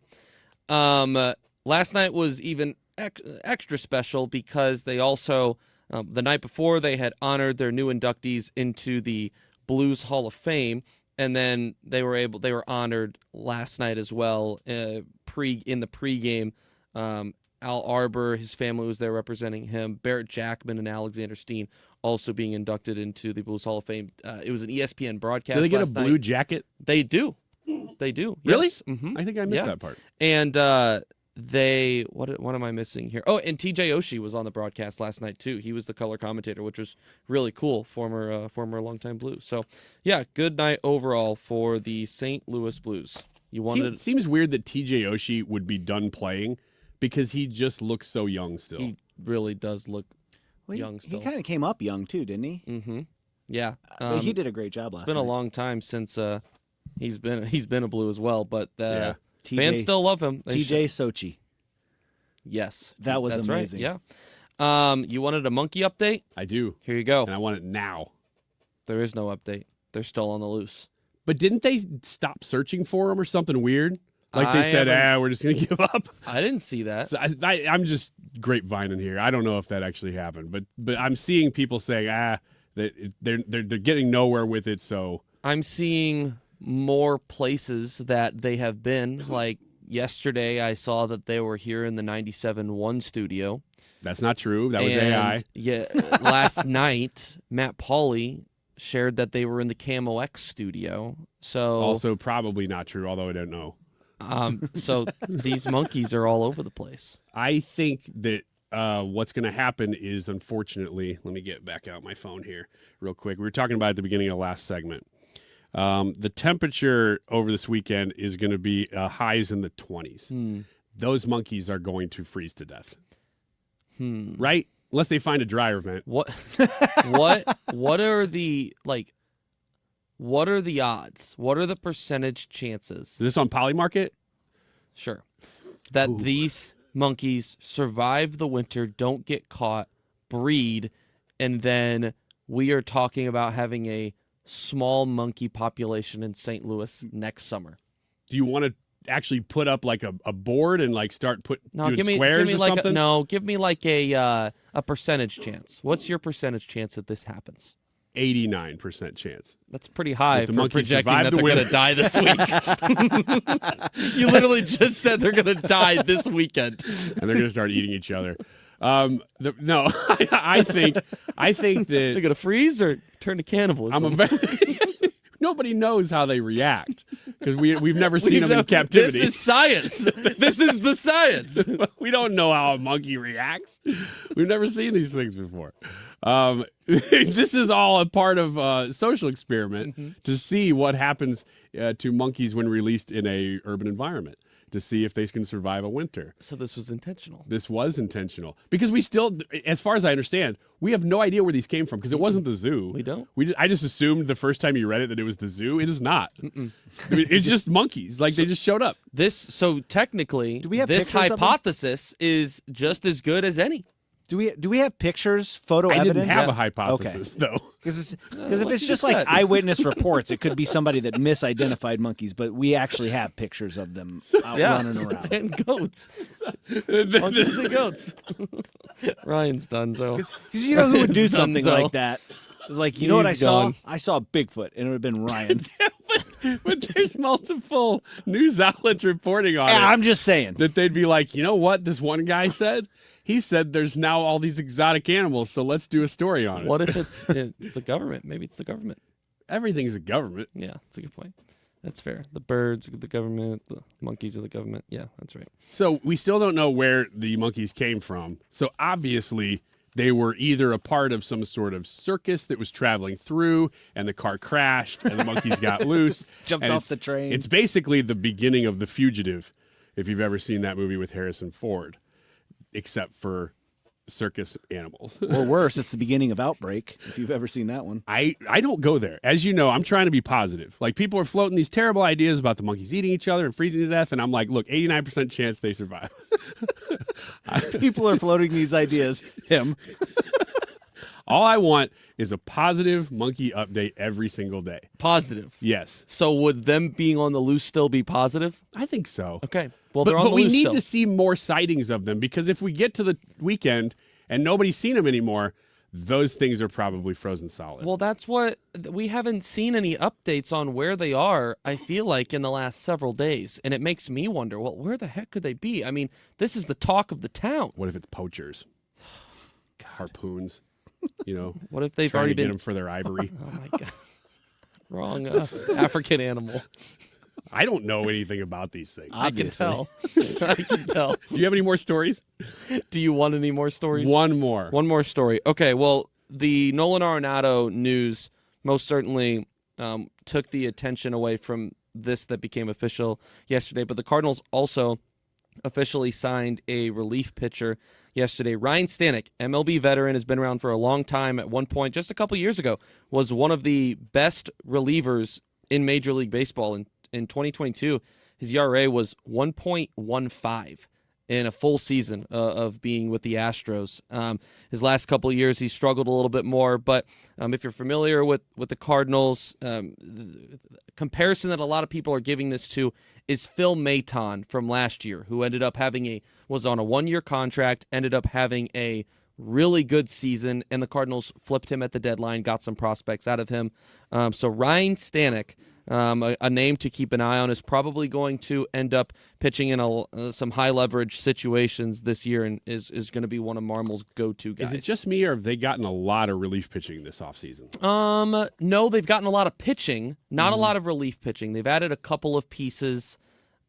[SPEAKER 15] Last night was even extra special because they also, the night before, they had honored their new inductees into the Blues Hall of Fame, and then they were honored last night as well. In the pregame, Al Arbor, his family was there representing him. Barrett Jackman and Alexander Steen also being inducted into the Blues Hall of Fame. It was an ESPN broadcast.
[SPEAKER 11] Do they get
[SPEAKER 15] last
[SPEAKER 11] a blue
[SPEAKER 15] night.
[SPEAKER 11] jacket?
[SPEAKER 15] They do. They do.
[SPEAKER 11] Really?
[SPEAKER 15] Yes. Mm-hmm.
[SPEAKER 11] I think I missed that part.
[SPEAKER 15] And what am I missing here? Oh, and TJ Oshie was on the broadcast last night too. He was the color commentator, which was really cool. Former longtime Blue. So yeah, good night overall for the St. Louis Blues.
[SPEAKER 11] Seems weird that TJ Oshie would be done playing because he just looks so young still.
[SPEAKER 15] He really does look young still.
[SPEAKER 3] He kind of came up young too, didn't he?
[SPEAKER 15] Mm-hmm. Yeah.
[SPEAKER 3] He did a great job last night.
[SPEAKER 15] It's been a long time since he's been a Blue as well, but
[SPEAKER 3] TJ,
[SPEAKER 15] fans still love him.
[SPEAKER 3] TJ Sochi.
[SPEAKER 15] Yes.
[SPEAKER 3] That was
[SPEAKER 15] That's
[SPEAKER 3] amazing.
[SPEAKER 15] Right. Yeah. You wanted a monkey update?
[SPEAKER 11] I do.
[SPEAKER 15] Here you go.
[SPEAKER 11] And I want it now.
[SPEAKER 15] There is no update. They're still on the loose.
[SPEAKER 11] But didn't they stop searching for him or something weird? Like they said, we're just going to give up.
[SPEAKER 15] I didn't see that.
[SPEAKER 11] So I'm just grapevining here. I don't know if that actually happened, but I'm seeing people saying, that they're getting nowhere with it. So
[SPEAKER 15] I'm seeing more places that they have been. Like yesterday, I saw that they were here in the 97.1 studio.
[SPEAKER 11] That's not true. That was AI.
[SPEAKER 15] Yeah, last night, Matt Pauley shared that they were in the Camo X studio. So
[SPEAKER 11] also probably not true, although I don't know.
[SPEAKER 15] So these monkeys are all over the place.
[SPEAKER 11] I think that what's going to happen is, unfortunately, let me get back out my phone here real quick. We were talking about it at the beginning of the last segment. The temperature over this weekend is going to be highs in the 20s. Those monkeys are going to freeze to death. Right? Unless they find a drier vent.
[SPEAKER 15] What are the what are the odds? What are the percentage chances?
[SPEAKER 11] Is this on Polymarket?
[SPEAKER 15] Sure. That these monkeys survive the winter, don't get caught, breed, and then we are talking about having a small monkey population in St. Louis next summer.
[SPEAKER 11] Do you want to actually put up like a board and like start doing
[SPEAKER 15] give me
[SPEAKER 11] squares or
[SPEAKER 15] like
[SPEAKER 11] something?
[SPEAKER 15] Give me like a percentage chance. What's your percentage chance that this happens?
[SPEAKER 11] 89% chance.
[SPEAKER 15] That's pretty high for
[SPEAKER 11] monkeys
[SPEAKER 15] projecting
[SPEAKER 11] survive
[SPEAKER 15] that
[SPEAKER 11] the
[SPEAKER 15] they're going to
[SPEAKER 11] winter.
[SPEAKER 15] die this week. You literally just said they're going to die this weekend.
[SPEAKER 11] And they're going to start eating each other. I think that
[SPEAKER 15] they're going to freeze or turn to cannibalism.
[SPEAKER 11] Nobody knows how they react because we've never seen them in captivity.
[SPEAKER 15] This is science. This is the science.
[SPEAKER 11] We don't know how a monkey reacts. We've never seen these things before. This is all a part of a social experiment to see what happens to monkeys when released in a urban environment, to see if they can survive a winter.
[SPEAKER 15] So this was intentional.
[SPEAKER 11] This was intentional because we still, as far as I understand, we have no idea where these came from because it wasn't the zoo.
[SPEAKER 15] We don't.
[SPEAKER 11] I just assumed the first time you read it that it was the zoo. It is not. I mean, it's just monkeys. Like they just showed up.
[SPEAKER 15] So technically,
[SPEAKER 3] Do we have
[SPEAKER 15] this
[SPEAKER 3] pictures of them?
[SPEAKER 15] hypothesis is just as good as any.
[SPEAKER 3] Do we have pictures, photo
[SPEAKER 11] I
[SPEAKER 3] evidence?
[SPEAKER 11] didn't have a hypothesis though.
[SPEAKER 3] Because if it's just like eyewitness reports, it could be somebody that misidentified monkeys, but we actually have pictures of them out running around.
[SPEAKER 15] And goats. Monkeys and goats. Ryan's done so.
[SPEAKER 3] Because you know who would do something
[SPEAKER 15] Dunzo.
[SPEAKER 3] like that? Like, you know what I
[SPEAKER 15] He's
[SPEAKER 3] saw?
[SPEAKER 15] gone.
[SPEAKER 3] I saw Bigfoot, and it would have been Ryan.
[SPEAKER 11] But there's multiple news outlets reporting on it.
[SPEAKER 3] I'm just saying.
[SPEAKER 11] That they'd be like, you know what this one guy said? He said there's now all these exotic animals, so let's do a story on it.
[SPEAKER 15] What if it's the government? Maybe it's the government.
[SPEAKER 11] Everything's the government.
[SPEAKER 15] Yeah, that's a good point. That's fair. The birds are the government. The monkeys are the government. Yeah, that's right.
[SPEAKER 11] So we still don't know where the monkeys came from. So obviously they were either a part of some sort of circus that was traveling through and the car crashed and the monkeys got loose.
[SPEAKER 3] Jumped
[SPEAKER 11] And
[SPEAKER 3] off the train.
[SPEAKER 11] It's basically the beginning of The Fugitive, if you've ever seen that movie with Harrison Ford, except for circus animals.
[SPEAKER 3] Or worse, it's the beginning of Outbreak, if you've ever seen that one.
[SPEAKER 11] I don't go there. As you know, I'm trying to be positive. Like, people are floating these terrible ideas about the monkeys eating each other and freezing to death, and I'm like, look, 89% chance they survive.
[SPEAKER 3] People are floating these ideas. Him.
[SPEAKER 11] All I want is a positive monkey update every single day.
[SPEAKER 15] Positive.
[SPEAKER 11] Yes.
[SPEAKER 15] So would them being on the loose still be positive?
[SPEAKER 11] I think so.
[SPEAKER 15] Okay. Well, they're on the
[SPEAKER 11] but we
[SPEAKER 15] loose
[SPEAKER 11] need
[SPEAKER 15] still.
[SPEAKER 11] to see more sightings of them, because if we get to the weekend and nobody's seen them anymore, those things are probably frozen solid.
[SPEAKER 15] Well, that's what we haven't seen any updates on where they are, I feel like, in the last several days. And it makes me wonder, well, where the heck could they be? I mean, this is the talk of the town.
[SPEAKER 11] What if it's poachers? Harpoons? You know,
[SPEAKER 15] what if they've
[SPEAKER 11] trying
[SPEAKER 15] already
[SPEAKER 11] to get
[SPEAKER 15] been
[SPEAKER 11] them for their ivory?
[SPEAKER 15] Oh my god, wrong African animal.
[SPEAKER 11] I don't know anything about these things.
[SPEAKER 15] Obviously. I can tell.
[SPEAKER 11] Do you have any more stories?
[SPEAKER 15] Do you want any more stories?
[SPEAKER 11] One more
[SPEAKER 15] story. Okay. Well, the Nolan Arenado news most certainly took the attention away from this that became official yesterday. But the Cardinals also officially signed a relief pitcher yesterday. Ryan Stanek, MLB veteran, has been around for a long time. At one point, just a couple years ago, was one of the best relievers in Major League Baseball. In 2022, his ERA was 1.15 in a full season of being with the Astros. His last couple of years, he struggled a little bit more. But if you're familiar with the Cardinals, the comparison that a lot of people are giving this to is Phil Maton from last year, who ended up was on a 1-year contract, ended up having a really good season, and the Cardinals flipped him at the deadline, got some prospects out of him. So Ryan Stanek, a name to keep an eye on, is probably going to end up pitching in some high-leverage situations this year, and is going to be one of Marmol's go-to guys.
[SPEAKER 11] Is it just me, or have they gotten a lot of relief pitching this offseason?
[SPEAKER 15] No, they've gotten a lot of pitching, not a lot of relief pitching. They've added a couple of pieces.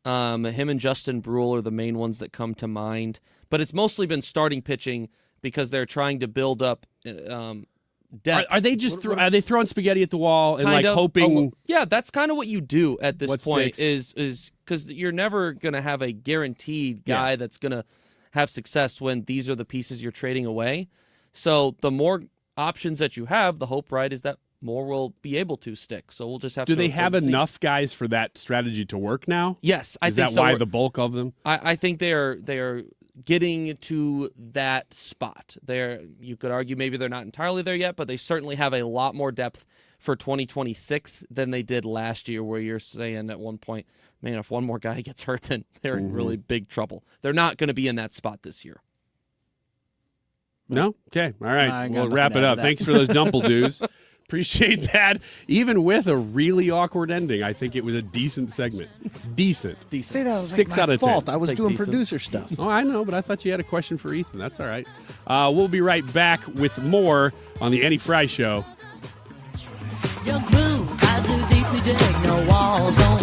[SPEAKER 15] Him and Justin Brule are the main ones that come to mind, but it's mostly been starting pitching because they're trying to build up depth.
[SPEAKER 11] Are they just are they throwing spaghetti at the wall and
[SPEAKER 15] kind of
[SPEAKER 11] hoping?
[SPEAKER 15] Yeah, that's kind of what you do at this
[SPEAKER 11] What
[SPEAKER 15] point.
[SPEAKER 11] sticks?
[SPEAKER 15] Is because you're never going to have a guaranteed guy that's going to have success when these are the pieces you're trading away. So the more options that you have, the hope, right, is that more will be able to stick. So we'll just have to.
[SPEAKER 11] Do they have enough guys for that strategy to work now?
[SPEAKER 15] Yes, I
[SPEAKER 11] Is
[SPEAKER 15] think
[SPEAKER 11] that
[SPEAKER 15] so.
[SPEAKER 11] why the bulk of them?
[SPEAKER 15] I think they are getting to that spot. You could argue maybe they're not entirely there yet, but they certainly have a lot more depth for 2026 than they did last year, where you're saying at one point, man, if one more guy gets hurt, then they're in really big trouble. They're not going to be in that spot this year.
[SPEAKER 11] No? Okay. All right.
[SPEAKER 3] I got
[SPEAKER 11] We'll
[SPEAKER 3] nothing
[SPEAKER 11] wrap
[SPEAKER 3] to
[SPEAKER 11] it
[SPEAKER 3] add
[SPEAKER 11] up.
[SPEAKER 3] to that.
[SPEAKER 11] Thanks for those dumple-doos. Appreciate that. Even with a really awkward ending, I think it was a decent segment. Decent.
[SPEAKER 3] Say that was
[SPEAKER 11] 6
[SPEAKER 3] my
[SPEAKER 11] out of 10.
[SPEAKER 3] fault. I was doing
[SPEAKER 15] decent.
[SPEAKER 3] producer stuff.
[SPEAKER 11] Oh, I know, but I thought you had a question for Ethan. That's all right. We'll be right back with more on the Annie Fry Show.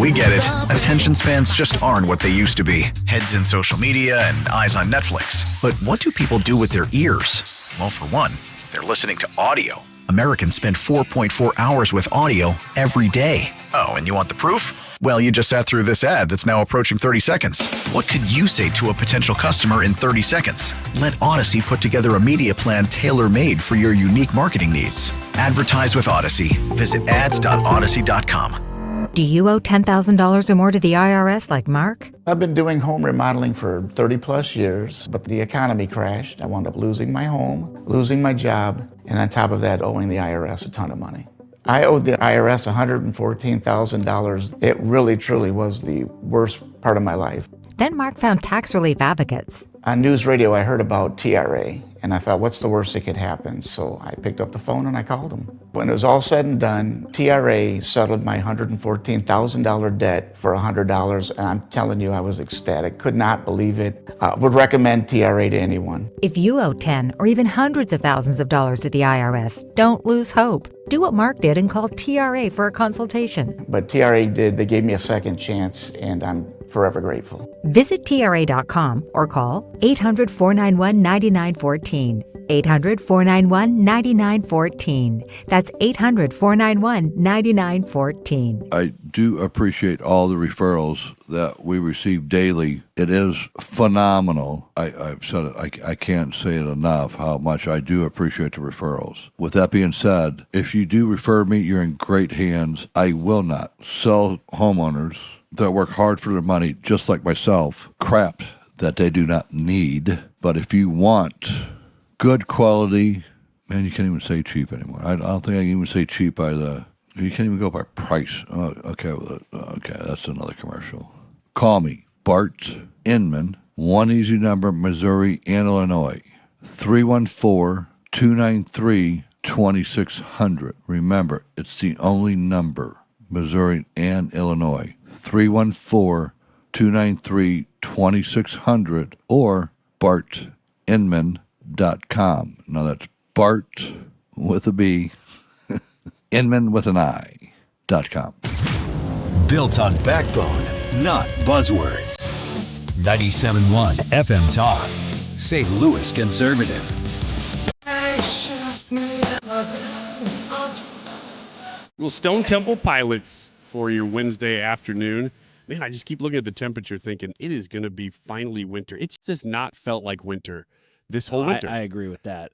[SPEAKER 14] We get it. Attention spans just aren't what they used to be. Heads in social media and eyes on Netflix. But what do people do with their ears? Well, for one, they're listening to audio. Americans spend 4.4 hours with audio every day. Oh, and you want the proof? Well, you just sat through this ad that's now approaching 30 seconds. What could you say to a potential customer in 30 seconds? Let Odyssey put together a media plan tailor-made for your unique marketing needs. Advertise with Odyssey. Visit ads.odyssey.com.
[SPEAKER 16] Do you owe $10,000 or more to the IRS like Mark?
[SPEAKER 18] I've been doing home remodeling for 30 plus years, but the economy crashed. I wound up losing my home, losing my job, and on top of that, owing the IRS a ton of money. I owed the IRS $114,000. It really, truly was the worst part of my life.
[SPEAKER 16] Then Mark found tax relief advocates.
[SPEAKER 18] On news radio, I heard about TRA, and I thought, what's the worst that could happen? So I picked up the phone and I called them. When it was all said and done, TRA settled my $114,000 debt for $100, and I'm telling you, I was ecstatic. Could not believe it. Would recommend TRA to anyone.
[SPEAKER 16] If you owe 10 or even hundreds of thousands of dollars to the IRS, don't lose hope. Do what Mark did and call TRA for a consultation.
[SPEAKER 18] But TRA did. They gave me a second chance, and I'm forever grateful.
[SPEAKER 16] Visit TRA.com or call 800-491-9914. 800-491-9914. That's 800-491-9914.
[SPEAKER 19] I do appreciate all the referrals
[SPEAKER 5] that we receive daily, it is phenomenal. I've said it, I can't say it enough how much I do appreciate the referrals. With that being said, if you do refer me, you're in great hands. I will not sell homeowners that work hard for their money, just like myself, crap that they do not need. But if you want good quality, man, you can't even say cheap anymore. I don't think I can even say cheap by you can't even go by price. Oh, okay, that's another commercial. Call me, Bart Inman, one easy number, Missouri and Illinois, 314-293-2600. Remember, it's the only number, Missouri and Illinois, 314-293-2600 or bartinman.com. Now that's Bart with a B, Inman with an I.com.
[SPEAKER 9] Built on backbone, not buzzwords. 97.1 FM Talk, St. Louis Conservative.
[SPEAKER 11] Well, Stone Temple Pilots for your Wednesday afternoon. Man, I just keep looking at the temperature thinking it is going to be finally winter. It's just not felt like winter this whole winter.
[SPEAKER 3] I agree with that.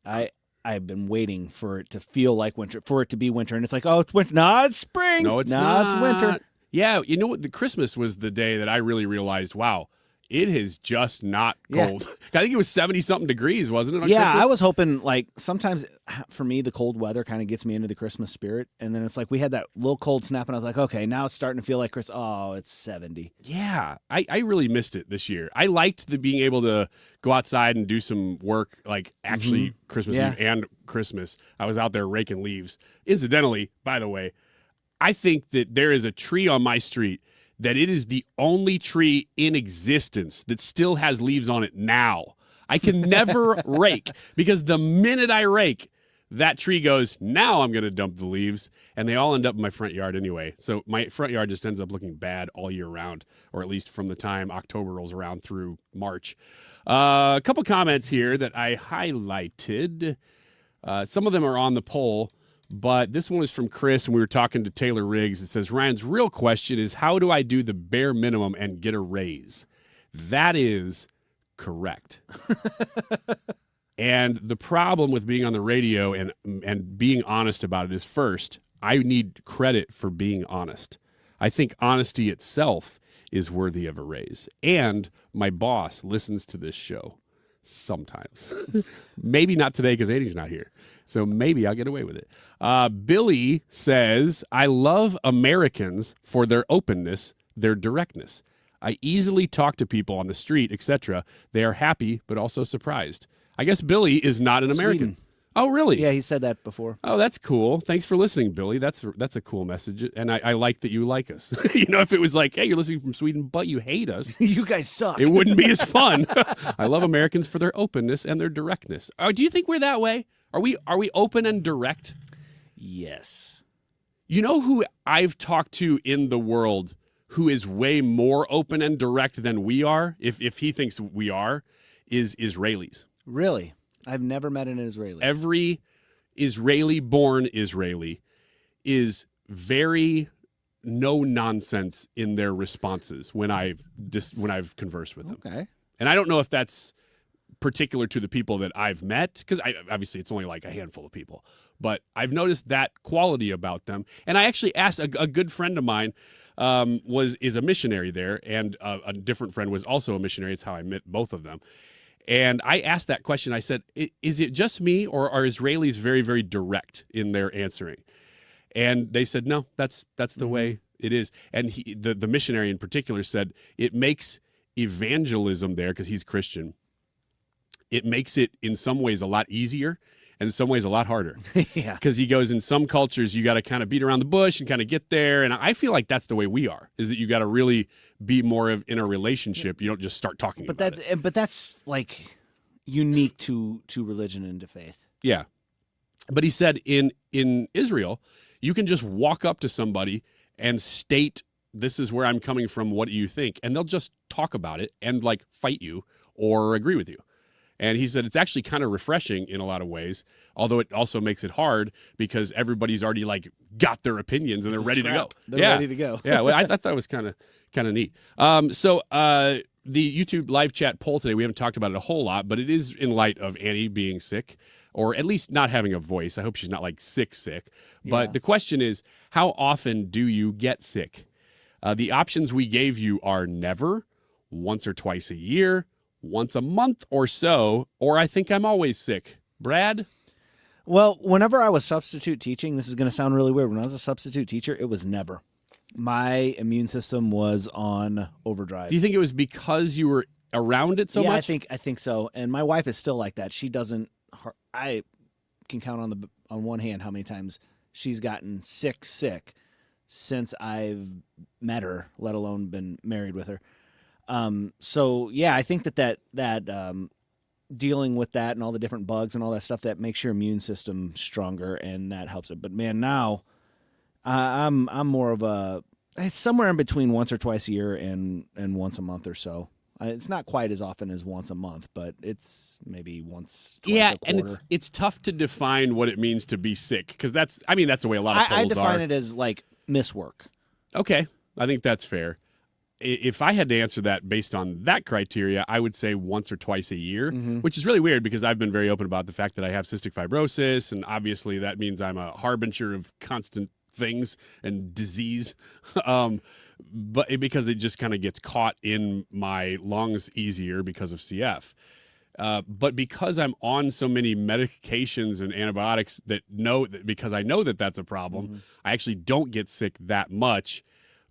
[SPEAKER 3] I've been waiting for it to feel like winter, for it to be winter, and it's like, oh, it's winter. No, it's spring.
[SPEAKER 11] No, it's not.
[SPEAKER 3] It's winter.
[SPEAKER 11] Yeah, you know what? The Christmas was the day that I really realized, wow, it is just not cold. I think it was 70-something degrees, wasn't it, on Christmas?
[SPEAKER 3] I was hoping, like, sometimes for me, the cold weather kind of gets me into the Christmas spirit, and then it's like we had that little cold snap, and I was like, okay, now it's starting to feel like Christmas. Oh, it's 70.
[SPEAKER 11] Yeah, I really missed it this year. I liked being able to go outside and do some work, like actually Christmas Eve and Christmas. I was out there raking leaves. Incidentally, by the way, I think that there is a tree on my street that it is the only tree in existence that still has leaves on it now. I can never rake, because the minute I rake, that tree goes, now I'm going to dump the leaves, and they all end up in my front yard anyway. So my front yard just ends up looking bad all year round, or at least from the time October rolls around through March. A couple comments here that I highlighted. Some of them are on the poll, but this one is from Chris, and we were talking to Taylor Riggs. It says, Ryan's real question is, how do I do the bare minimum and get a raise? That is correct. And the problem with being on the radio and being honest about it is, first, I need credit for being honest. I think honesty itself is worthy of a raise. And my boss listens to this show sometimes. Maybe not today because Annie's not here. So maybe I'll get away with it. Billy says, I love Americans for their openness, their directness. I easily talk to people on the street, etc. They are happy, but also surprised. I guess Billy is not an American.
[SPEAKER 3] Sweden.
[SPEAKER 11] Oh, really?
[SPEAKER 3] Yeah, he said that before.
[SPEAKER 11] Oh, that's cool. Thanks for listening, Billy. That's a cool message. And I like that you like us. You know, if it was like, hey, you're listening from Sweden, but you hate us.
[SPEAKER 3] You guys suck.
[SPEAKER 11] It wouldn't be as fun. I love Americans for their openness and their directness. Do you think we're that way? Are we open and direct?
[SPEAKER 3] Yes.
[SPEAKER 11] You know who I've talked to in the world who is way more open and direct than we are, if he thinks we are, is Israelis.
[SPEAKER 3] Really? I've never met an Israeli.
[SPEAKER 11] Every Israeli-born Israeli is very no-nonsense in their responses when I've conversed with them.
[SPEAKER 3] Okay.
[SPEAKER 11] And I don't know if that's particular to the people that I've met, because obviously it's only like a handful of people. But I've noticed that quality about them. And I actually asked a good friend of mine is a missionary there, and a different friend was also a missionary. It's how I met both of them. And I asked that question. I said, is it just me, or are Israelis very, very direct in their answering? And they said, no, that's the way it is. And the missionary in particular said it makes evangelism there, because he's Christian, it makes it in some ways a lot easier and in some ways a lot harder.
[SPEAKER 3] Yeah.
[SPEAKER 11] Because he goes, in some cultures, you got to kind of beat around the bush and kind of get there. And I feel like that's the way we are, is that you got to really be more in a relationship. You don't just start talking about it.
[SPEAKER 3] But that's like unique to religion and to faith.
[SPEAKER 11] Yeah. But he said in Israel, you can just walk up to somebody and state, this is where I'm coming from, what do you think? And they'll just talk about it and like fight you or agree with you. And he said it's actually kind of refreshing in a lot of ways, although it also makes it hard because everybody's already like got their opinions and they're ready to go.
[SPEAKER 3] They're ready to go.
[SPEAKER 11] Yeah, well, I thought that was kind Kind of neat. The YouTube live chat poll today, we haven't talked about it a whole lot, but it is in light of Annie being sick, or at least not having a voice. I hope she's not like sick. But the question is, how often do you get sick? The options we gave you are never, once or twice a year, once a month or so, or I think I'm always sick. Brad?
[SPEAKER 3] Well, whenever I was substitute teaching, this is going to sound really weird. When I was a substitute teacher, it was never. My immune system was on overdrive.
[SPEAKER 11] Do you think it was because you were around it so much?
[SPEAKER 3] Yeah, I think so. And my wife is still like that. She doesn't. I can count on one hand how many times she's gotten sick since I've met her, let alone been married with her. So yeah, I think that dealing with that and all the different bugs and all that stuff, that makes your immune system stronger, and that helps it. But man, now I'm more of it's somewhere in between once or twice a year and once a month or so. It's not quite as often as once a month, but it's maybe once, twice a quarter.
[SPEAKER 11] And it's tough to define what it means to be sick, because that's the way a lot of polls
[SPEAKER 3] I define
[SPEAKER 11] are.
[SPEAKER 3] it as like miss work.
[SPEAKER 11] Okay, I think that's fair. If I had to answer that based on that criteria, I would say once or twice a year, which is really weird because I've been very open about the fact that I have cystic fibrosis, and obviously that means I'm a harbinger of constant things and disease. But because it just kind of gets caught in my lungs easier because of CF. But because I'm on so many medications and antibiotics because I know that that's a problem, I actually don't get sick that much.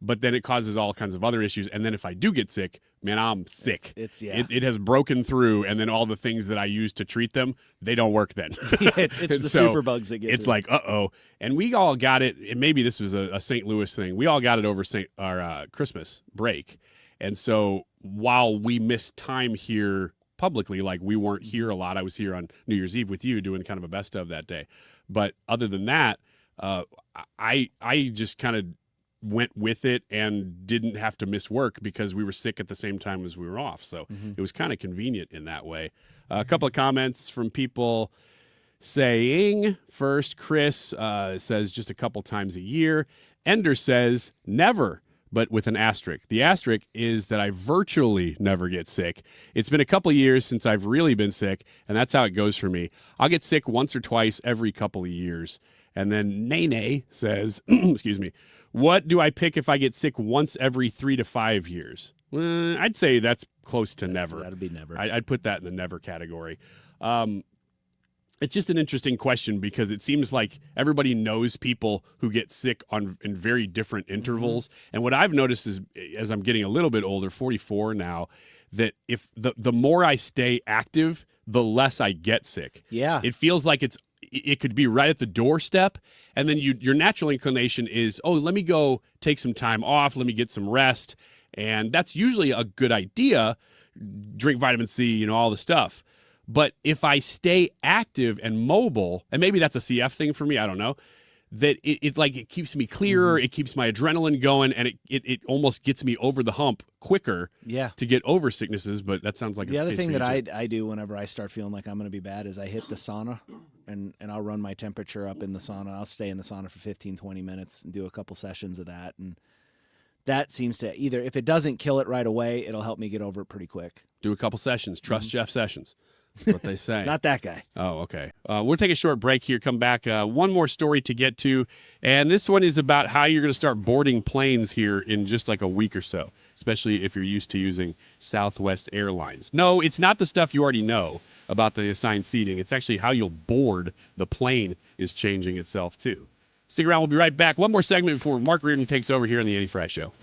[SPEAKER 11] But then it causes all kinds of other issues. And then if I do get sick, man, I'm sick. It has broken through, and then all the things that I use to treat them, they don't work then.
[SPEAKER 3] It's the superbugs that get
[SPEAKER 11] It's
[SPEAKER 3] through.
[SPEAKER 11] like, uh-oh. And we all got it, and maybe this was a St. Louis thing. We all got it over our Christmas break. And so while we missed time here publicly, like we weren't here a lot, I was here on New Year's Eve with you doing kind of a best of that day. But other than that, I just kind of went with it and didn't have to miss work because we were sick at the same time as we were off. So it was kind of convenient in that way. A couple of comments from people saying, first, Chris says just a couple times a year. Ender says never, but with an asterisk. The asterisk is that I virtually never get sick. It's been a couple of years since I've really been sick, and that's how it goes for me. I'll get sick once or twice every couple of years. And then Nene says, excuse me, what do I pick if I get sick once every 3 to 5 years? I'd say that's close to never.
[SPEAKER 3] That'd be never.
[SPEAKER 11] I'd put that in the never category. It's just an interesting question because it seems like everybody knows people who get sick in very different intervals. And what I've noticed is, as I'm getting a little bit older, 44 now, that if the more I stay active, the less I get sick.
[SPEAKER 3] Yeah.
[SPEAKER 11] It feels like it could be right at the doorstep, and then your natural inclination is, oh, let me go take some time off, let me get some rest, and that's usually a good idea. Drink vitamin C, all the stuff. But if I stay active and mobile, and maybe that's a CF thing for me, I don't know, that it keeps me clearer, it keeps my adrenaline going, and it almost gets me over the hump quicker to get over sicknesses. But that sounds like
[SPEAKER 3] the other thing that I do whenever I start feeling like I'm going to be bad is I hit the sauna, and I'll run my temperature up in the sauna. I'll stay in the sauna for 15, 20 minutes and do a couple sessions of that. And that seems to either, if it doesn't kill it right away, it'll help me get over it pretty quick.
[SPEAKER 11] Do a couple sessions. Trust Jeff Sessions. That's what they say.
[SPEAKER 3] Not that guy.
[SPEAKER 11] Oh, okay. We'll take a short break here, come back. One more story to get to. And this one is about how you're going to start boarding planes here in just like a week or so, especially if you're used to using Southwest Airlines. No, it's not the stuff you already know about the assigned seating. It's actually how you'll board the plane is changing itself, too. Stick around. We'll be right back. One more segment before Mark Reardon takes over here on the Annie Fry Show.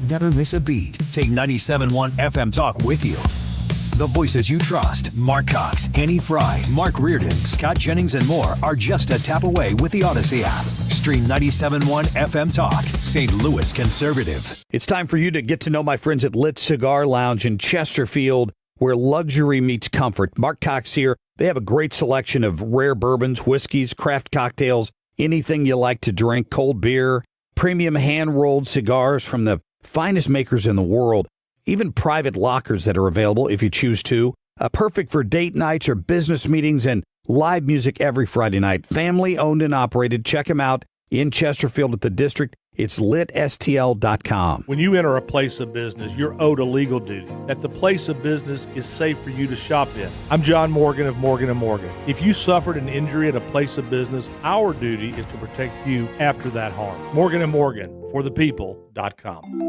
[SPEAKER 9] Never miss a beat. Take 97.1 FM Talk with you. The voices you trust, Mark Cox, Annie Fry, Mark Reardon, Scott Jennings, and more are just a tap away with the Odyssey app. Stream 97.1 FM Talk, St. Louis Conservative.
[SPEAKER 4] It's time for you to get to know my friends at Lit Cigar Lounge in Chesterfield, where luxury meets comfort. Mark Cox here. They have a great selection of rare bourbons, whiskeys, craft cocktails, anything you like to drink, cold beer, premium hand-rolled cigars from the finest makers in the world, even private lockers that are available if you choose to. Perfect for date nights or business meetings, and live music every Friday night. Family owned and operated. Check them out In Chesterfield at the District, it's litstl.com.
[SPEAKER 1] When you enter a place of business, you're owed a legal duty that the place of business is safe for you to shop in. I'm John Morgan of Morgan & Morgan. If you suffered an injury at a place of business, our duty is to protect you after that harm. Morgan & Morgan, forthepeople.com.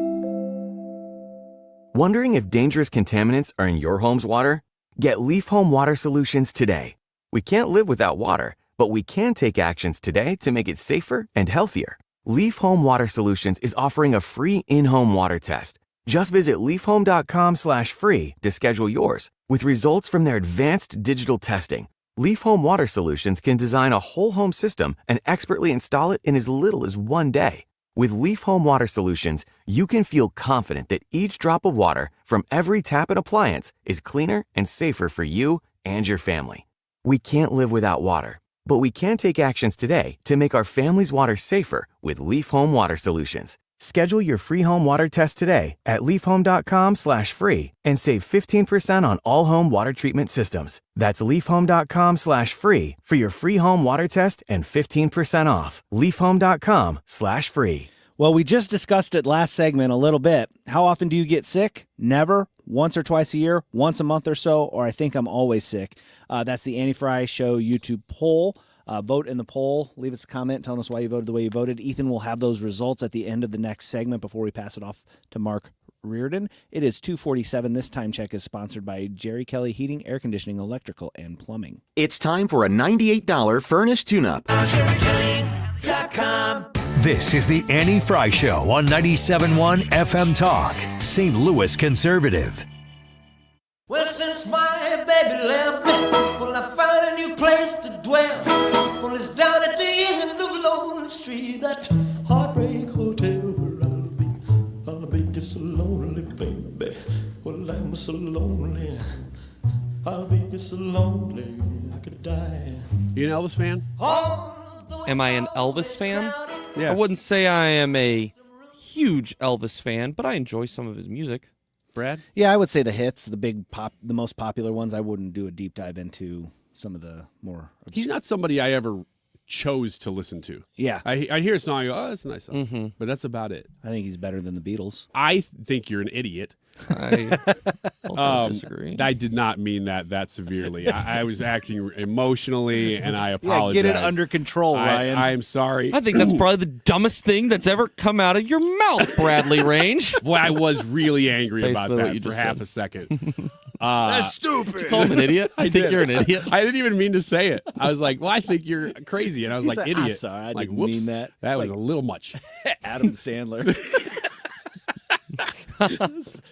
[SPEAKER 19] Wondering if dangerous contaminants are in your home's water? Get Leaf Home Water Solutions today. We can't live without water, but we can take actions today to make it safer and healthier. Leaf Home Water Solutions is offering a free in-home water test. Just visit leafhome.com/free to schedule yours. With results from their advanced digital testing, Leaf Home Water Solutions can design a whole home system and expertly install it in as little as 1 day. With Leaf Home Water Solutions, you can feel confident that each drop of water from every tap and appliance is cleaner and safer for you and your family. We can't live without water, but we can take actions today to make our family's water safer with Leaf Home Water Solutions. Schedule your free home water test today at leafhome.com/free and save 15% on all home water treatment systems. That's leafhome.com/free for your free home water test and 15% off. leafhome.com/free.
[SPEAKER 3] Well, we just discussed it last segment a little bit. How often do you get sick? Never. Once or twice a year, once a month or so, or I think I'm always sick. That's the Annie Fry Show YouTube poll. Vote in the poll. Leave us a comment telling us why you voted the way you voted. Ethan will have those results at the end of the next segment before we pass it off to Mark Reardon. It is 2:47. This time check is sponsored by Jerry Kelly Heating, Air Conditioning, Electrical, and Plumbing.
[SPEAKER 21] It's time for a $98 furnace tune-up.
[SPEAKER 9] This is the Annie Fry Show on 97.1 FM Talk, St. Louis Conservative.
[SPEAKER 22] Well, since my baby left me, well, I found a new place to dwell. Well, it's down at the end of Lonely Street, that heartbreak hotel where I'll be just so lonely, baby. Well, I'm so lonely, I'll be just so lonely, I could die.
[SPEAKER 11] You an Elvis fan?
[SPEAKER 15] Am I an Elvis fan?
[SPEAKER 11] Yeah.
[SPEAKER 15] I wouldn't say I am a huge Elvis fan, but I enjoy some of his music.
[SPEAKER 11] Brad?
[SPEAKER 3] Yeah, I would say the hits, the most popular ones. I wouldn't do a deep dive into some of the more obscure.
[SPEAKER 11] He's not somebody I ever chose to listen to.
[SPEAKER 3] Yeah.
[SPEAKER 11] I hear a song, I go, oh, that's a nice song. But that's about it.
[SPEAKER 3] I think he's better than the Beatles.
[SPEAKER 11] I think you're an idiot.
[SPEAKER 15] I also disagree.
[SPEAKER 11] I did not mean that severely. I was acting emotionally, and I apologize.
[SPEAKER 3] Yeah, get it under control, Ryan.
[SPEAKER 11] I'm sorry.
[SPEAKER 15] I think that's probably the dumbest thing that's ever come out of your mouth, Bradley Range.
[SPEAKER 11] Boy, I was really angry about
[SPEAKER 15] basically what
[SPEAKER 11] that
[SPEAKER 15] you
[SPEAKER 11] for
[SPEAKER 15] just
[SPEAKER 11] half
[SPEAKER 15] said.
[SPEAKER 11] a second.
[SPEAKER 3] That's stupid.
[SPEAKER 15] Did you call him an idiot? I think you're an idiot.
[SPEAKER 11] I didn't even mean to say it. I was like, well, I think you're crazy. And I was
[SPEAKER 3] He's
[SPEAKER 11] like,
[SPEAKER 3] like,
[SPEAKER 11] idiot.
[SPEAKER 3] sorry, I
[SPEAKER 11] like,
[SPEAKER 3] didn't
[SPEAKER 11] whoops,
[SPEAKER 3] mean that.
[SPEAKER 11] That
[SPEAKER 3] It's
[SPEAKER 11] was
[SPEAKER 3] like-
[SPEAKER 11] a little much.
[SPEAKER 3] Adam Sandler.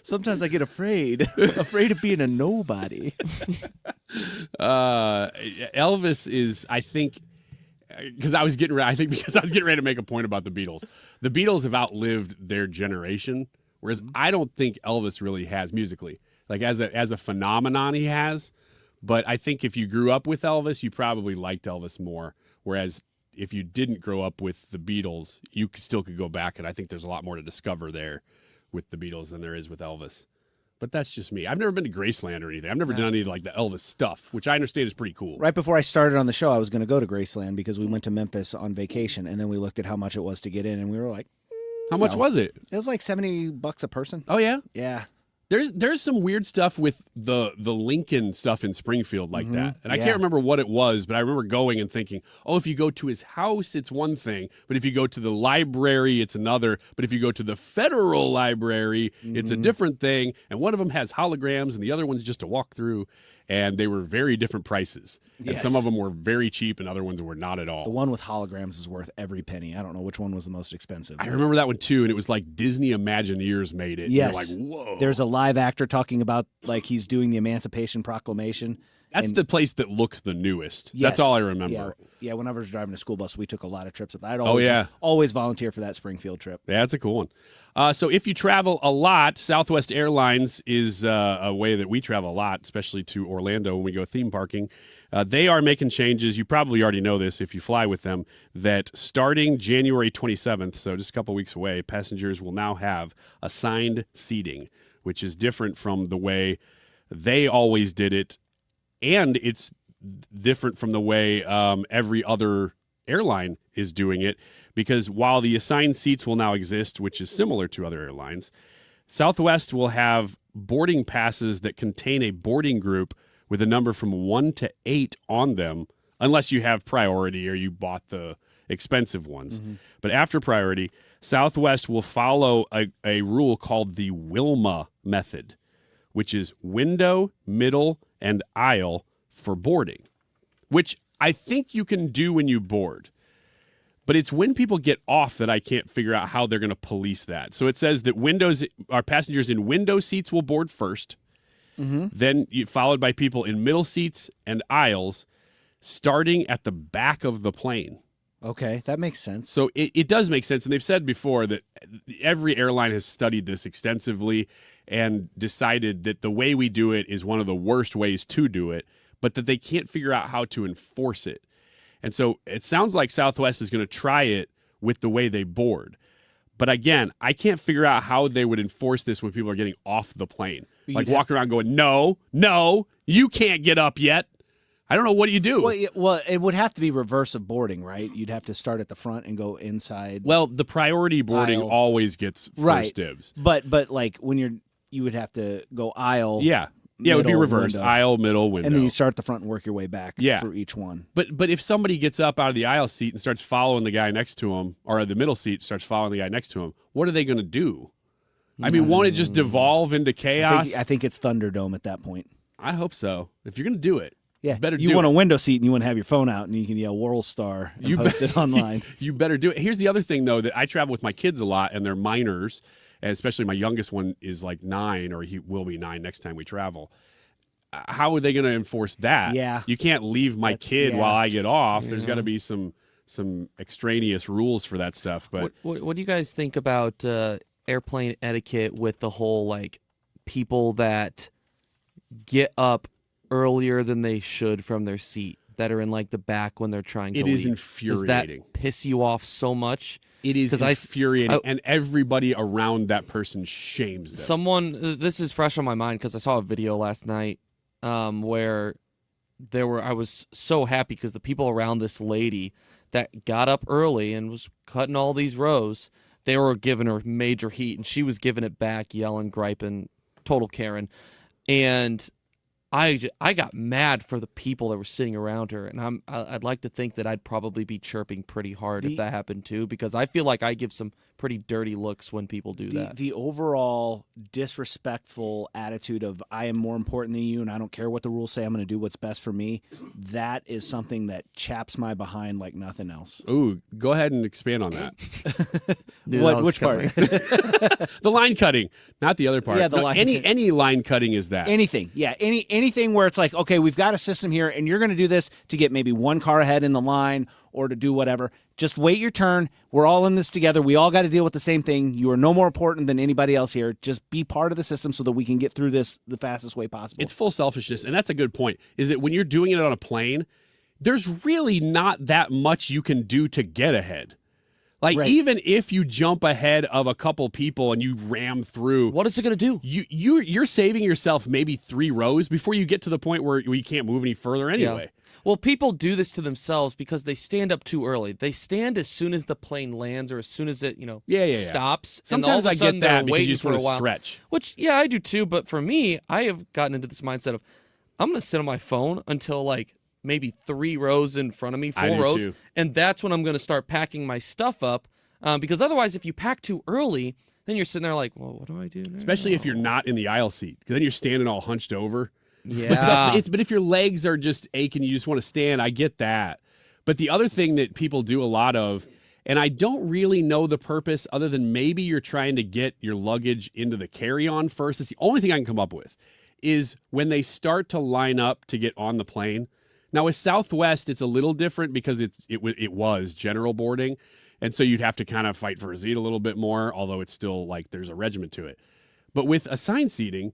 [SPEAKER 3] Sometimes I get afraid of being a nobody.
[SPEAKER 11] Elvis is, I think, because I was getting ready to make a point about the Beatles. The Beatles have outlived their generation, whereas I don't think Elvis really has musically. Like as a phenomenon, he has. But I think if you grew up with Elvis, you probably liked Elvis more. Whereas if you didn't grow up with the Beatles, you still could go back, and I think there's a lot more to discover there with the Beatles than there is with Elvis. But that's just me. I've never been to Graceland or anything. I've never done any of like the Elvis stuff, which I understand is pretty cool.
[SPEAKER 3] Right before I started on the show, I was going to go to Graceland because we went to Memphis on vacation, and then we looked at how much it was to get in, and we were like,
[SPEAKER 11] How much was it?
[SPEAKER 3] It was like $70 a person.
[SPEAKER 11] Oh yeah?
[SPEAKER 3] Yeah.
[SPEAKER 11] There's some weird stuff with the Lincoln stuff in Springfield like that. And I
[SPEAKER 3] Yeah.
[SPEAKER 11] can't remember what it was, but I remember going and thinking, oh, if you go to his house, it's one thing. But if you go to the library, it's another. But if you go to the Federal Library, it's a different thing. And one of them has holograms and the other one's just a walk through. And they were very different prices. And
[SPEAKER 3] Yes.
[SPEAKER 11] some of them were very cheap and other ones were not at all.
[SPEAKER 3] The one with holograms is worth every penny. I don't know which one was the most expensive.
[SPEAKER 11] I remember that one too, and it was like Disney Imagineers made it.
[SPEAKER 3] Yes.
[SPEAKER 11] And you're like, whoa.
[SPEAKER 3] There's a live actor talking about like he's doing the Emancipation Proclamation.
[SPEAKER 11] That's
[SPEAKER 3] and-
[SPEAKER 11] the place that looks the newest.
[SPEAKER 3] Yes.
[SPEAKER 11] That's all I remember.
[SPEAKER 3] Yeah, whenever I was driving a school bus, we took a lot of trips. I'd
[SPEAKER 11] yeah.
[SPEAKER 3] always volunteer for that Springfield trip.
[SPEAKER 11] Yeah, that's a cool one. So if you travel a lot, Southwest Airlines is a way that we travel a lot, especially to Orlando when we go theme parking. They are making changes. You probably already know this if you fly with them, that starting January 27th, so just a couple weeks away, passengers will now have assigned seating, which is different from the way they always did it. And it's different from the way every other airline is doing it, because while the assigned seats will now exist, which is similar to other airlines, Southwest will have boarding passes that contain a boarding group with a number from 1 to 8 on them, unless you have priority or you bought the expensive ones. But after priority, Southwest will follow a rule called the Wilma method, which is window, middle, and aisle for boarding, which I think you can do when you board. But it's when people get off that I can't figure out how they're going to police that. So it says that our passengers in window seats will board first, then followed by people in middle seats and aisles, starting at the back of the plane.
[SPEAKER 3] Okay, that makes sense.
[SPEAKER 11] So it does make sense. And they've said before that every airline has studied this extensively and decided that the way we do it is one of the worst ways to do it, but that they can't figure out how to enforce it. And so it sounds like Southwest is going to try it with the way they board. But again, I can't figure out how they would enforce this when people are getting off the plane. Like walking around going, no, you can't get up yet. I don't know. What do you do?
[SPEAKER 3] Well, it would have to be reverse of boarding, right? You'd have to start at the front and go inside.
[SPEAKER 11] Well, the priority boarding always gets first dibs.
[SPEAKER 3] But like when you would have to go aisle.
[SPEAKER 11] Yeah. Yeah, it would be reverse.
[SPEAKER 3] Window.
[SPEAKER 11] Aisle, middle, window.
[SPEAKER 3] And then you start at the front and work your way back for each one.
[SPEAKER 11] But if somebody gets up out of the aisle seat and starts following the guy next to him, or the middle seat starts following the guy next to him, what are they going to do? I mean, won't it just devolve into chaos?
[SPEAKER 3] I think it's Thunderdome at that point.
[SPEAKER 11] I hope so. If you're going to do it, better do it.
[SPEAKER 3] You want a window seat and you want to have your phone out and you can yell World Star and post it online.
[SPEAKER 11] You better do it. Here's the other thing, though, that I travel with my kids a lot, and they're minors, and especially my youngest one is like 9, or he will be 9 next time we travel. How are they going to enforce that?
[SPEAKER 3] Yeah.
[SPEAKER 11] You can't leave my kid while I get off. There's got to be some extraneous rules for that stuff. But
[SPEAKER 15] what do you guys think about airplane etiquette with the whole, like, people that get up earlier than they should from their seat, that are in, like, the back when they're trying to leave?
[SPEAKER 11] It is infuriating.
[SPEAKER 15] Does that piss you off so much?
[SPEAKER 11] It is infuriating, and everybody around that person shames them.
[SPEAKER 15] This is fresh on my mind because I saw a video last night where I was so happy because the people around this lady that got up early and was cutting all these rows, they were giving her major heat, and she was giving it back, yelling, griping, total Karen. And I got mad for the people that were sitting around her, and I'd like to think that I'd probably be chirping pretty hard if that happened too, because I feel like I give some pretty dirty looks when people do that.
[SPEAKER 3] The overall disrespectful attitude of I am more important than you and I don't care what the rules say, I'm going to do what's best for me, that is something that chaps my behind like nothing else.
[SPEAKER 11] Ooh, go ahead and expand on that.
[SPEAKER 3] Dude, which part?
[SPEAKER 11] The line cutting, not the other part.
[SPEAKER 3] Yeah,
[SPEAKER 11] any line cutting is that.
[SPEAKER 3] Anything. Yeah, anything where it's like, okay, we've got a system here and you're going to do this to get maybe one car ahead in the line or to do whatever. Just wait your turn. We're all in this together. We all got to deal with the same thing. You are no more important than anybody else here. Just be part of the system so that we can get through this the fastest way possible.
[SPEAKER 11] It's full selfishness, and that's a good point, is that when you're doing it on a plane, there's really not that much you can do to get ahead. Like, even if you jump ahead of a couple people and you ram through,
[SPEAKER 15] what is it going to do?
[SPEAKER 11] You're saving yourself maybe 3 rows before you get to the point where you can't move any further anyway.
[SPEAKER 15] Yeah. Well, people do this to themselves because they stand up too early. They stand as soon as the plane lands or as soon as it, stops.
[SPEAKER 11] Sometimes
[SPEAKER 15] and all of a
[SPEAKER 11] I
[SPEAKER 15] sudden
[SPEAKER 11] get that
[SPEAKER 15] they're
[SPEAKER 11] because
[SPEAKER 15] waiting
[SPEAKER 11] you just
[SPEAKER 15] for
[SPEAKER 11] want
[SPEAKER 15] a
[SPEAKER 11] to
[SPEAKER 15] while.
[SPEAKER 11] stretch.
[SPEAKER 15] Which, yeah, I do too. But for me, I have gotten into this mindset of I'm going to sit on my phone until like maybe 3 rows in front of me, 4 rows,
[SPEAKER 11] too.
[SPEAKER 15] and that's when I'm going to start packing my stuff up. Because otherwise, if you pack too early, then you're sitting there like, well, what do I do now?
[SPEAKER 11] Especially if you're not in the aisle seat, because then you're standing all hunched over.
[SPEAKER 15] Yeah.
[SPEAKER 11] But if your legs are just aching, you just want to stand, I get that. But the other thing that people do a lot of, and I don't really know the purpose other than maybe you're trying to get your luggage into the carry-on first. It's the only thing I can come up with, is when they start to line up to get on the plane. Now with Southwest, it's a little different because it was general boarding. And so you'd have to kind of fight for a seat a little bit more, although it's still like there's a regiment to it. But with assigned seating,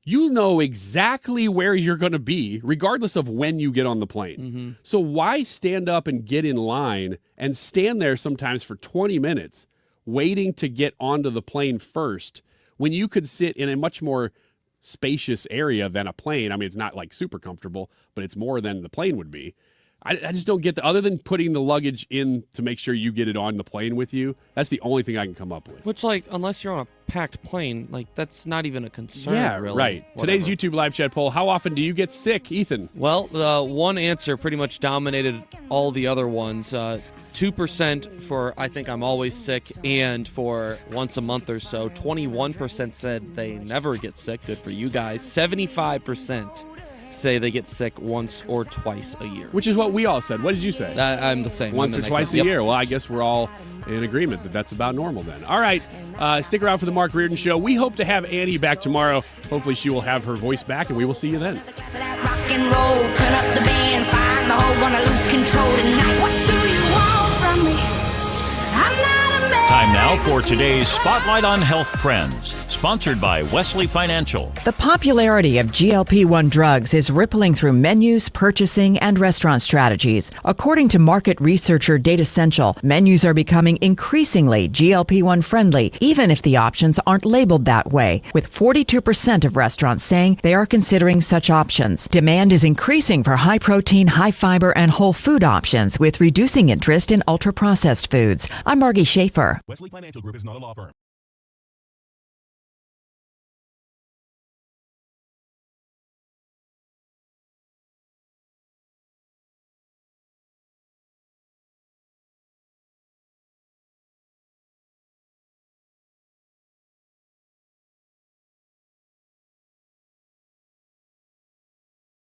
[SPEAKER 11] you know exactly where you're going to be, regardless of when you get on the plane.
[SPEAKER 15] Mm-hmm.
[SPEAKER 11] So why stand up and get in line and stand there sometimes for 20 minutes waiting to get onto the plane first when you could sit in a much more spacious area than a plane? I mean, it's not like super comfortable, but it's more than the plane would be. I just don't get the other than putting the luggage in to make sure you get it on the plane with you. That's the only thing I can come up with.
[SPEAKER 15] Which, like, unless you're on a packed plane, like, that's not even a concern,
[SPEAKER 11] Yeah,
[SPEAKER 15] really.
[SPEAKER 11] right.
[SPEAKER 15] Whatever.
[SPEAKER 11] Today's YouTube live chat poll, how often do you get sick, Ethan?
[SPEAKER 15] Well, the one answer pretty much dominated all the other ones. 2% for I think I'm always sick, and for once a month or so. 21% said they never get sick. Good for you guys. 75% say they get sick once or twice a year.
[SPEAKER 11] Which is what we all said. What did you say?
[SPEAKER 15] I'm the same.
[SPEAKER 11] Once or twice a year. Well, I guess we're all in agreement that that's about normal then. All right. Stick around for the Mark Reardon Show. We hope to have Annie back tomorrow. Hopefully she will have her voice back, and we will see you then.
[SPEAKER 22] Rock and roll, turn up the band, find the hole, gonna lose control tonight. What do you want from me? I'm not a man.
[SPEAKER 6] Time now for today's Spotlight on Health Trends, sponsored by Wesley Financial.
[SPEAKER 7] The popularity of GLP-1 drugs is rippling through menus, purchasing, and restaurant strategies. According to market researcher Data Central, menus are becoming increasingly GLP-1 friendly, even if the options aren't labeled that way, with 42% of restaurants saying they are considering such options. Demand is increasing for high-protein, high-fiber, and whole food options, with reducing interest in ultra-processed foods. I'm Margie Schaefer.
[SPEAKER 8] Wesley Financial Group is not a law firm.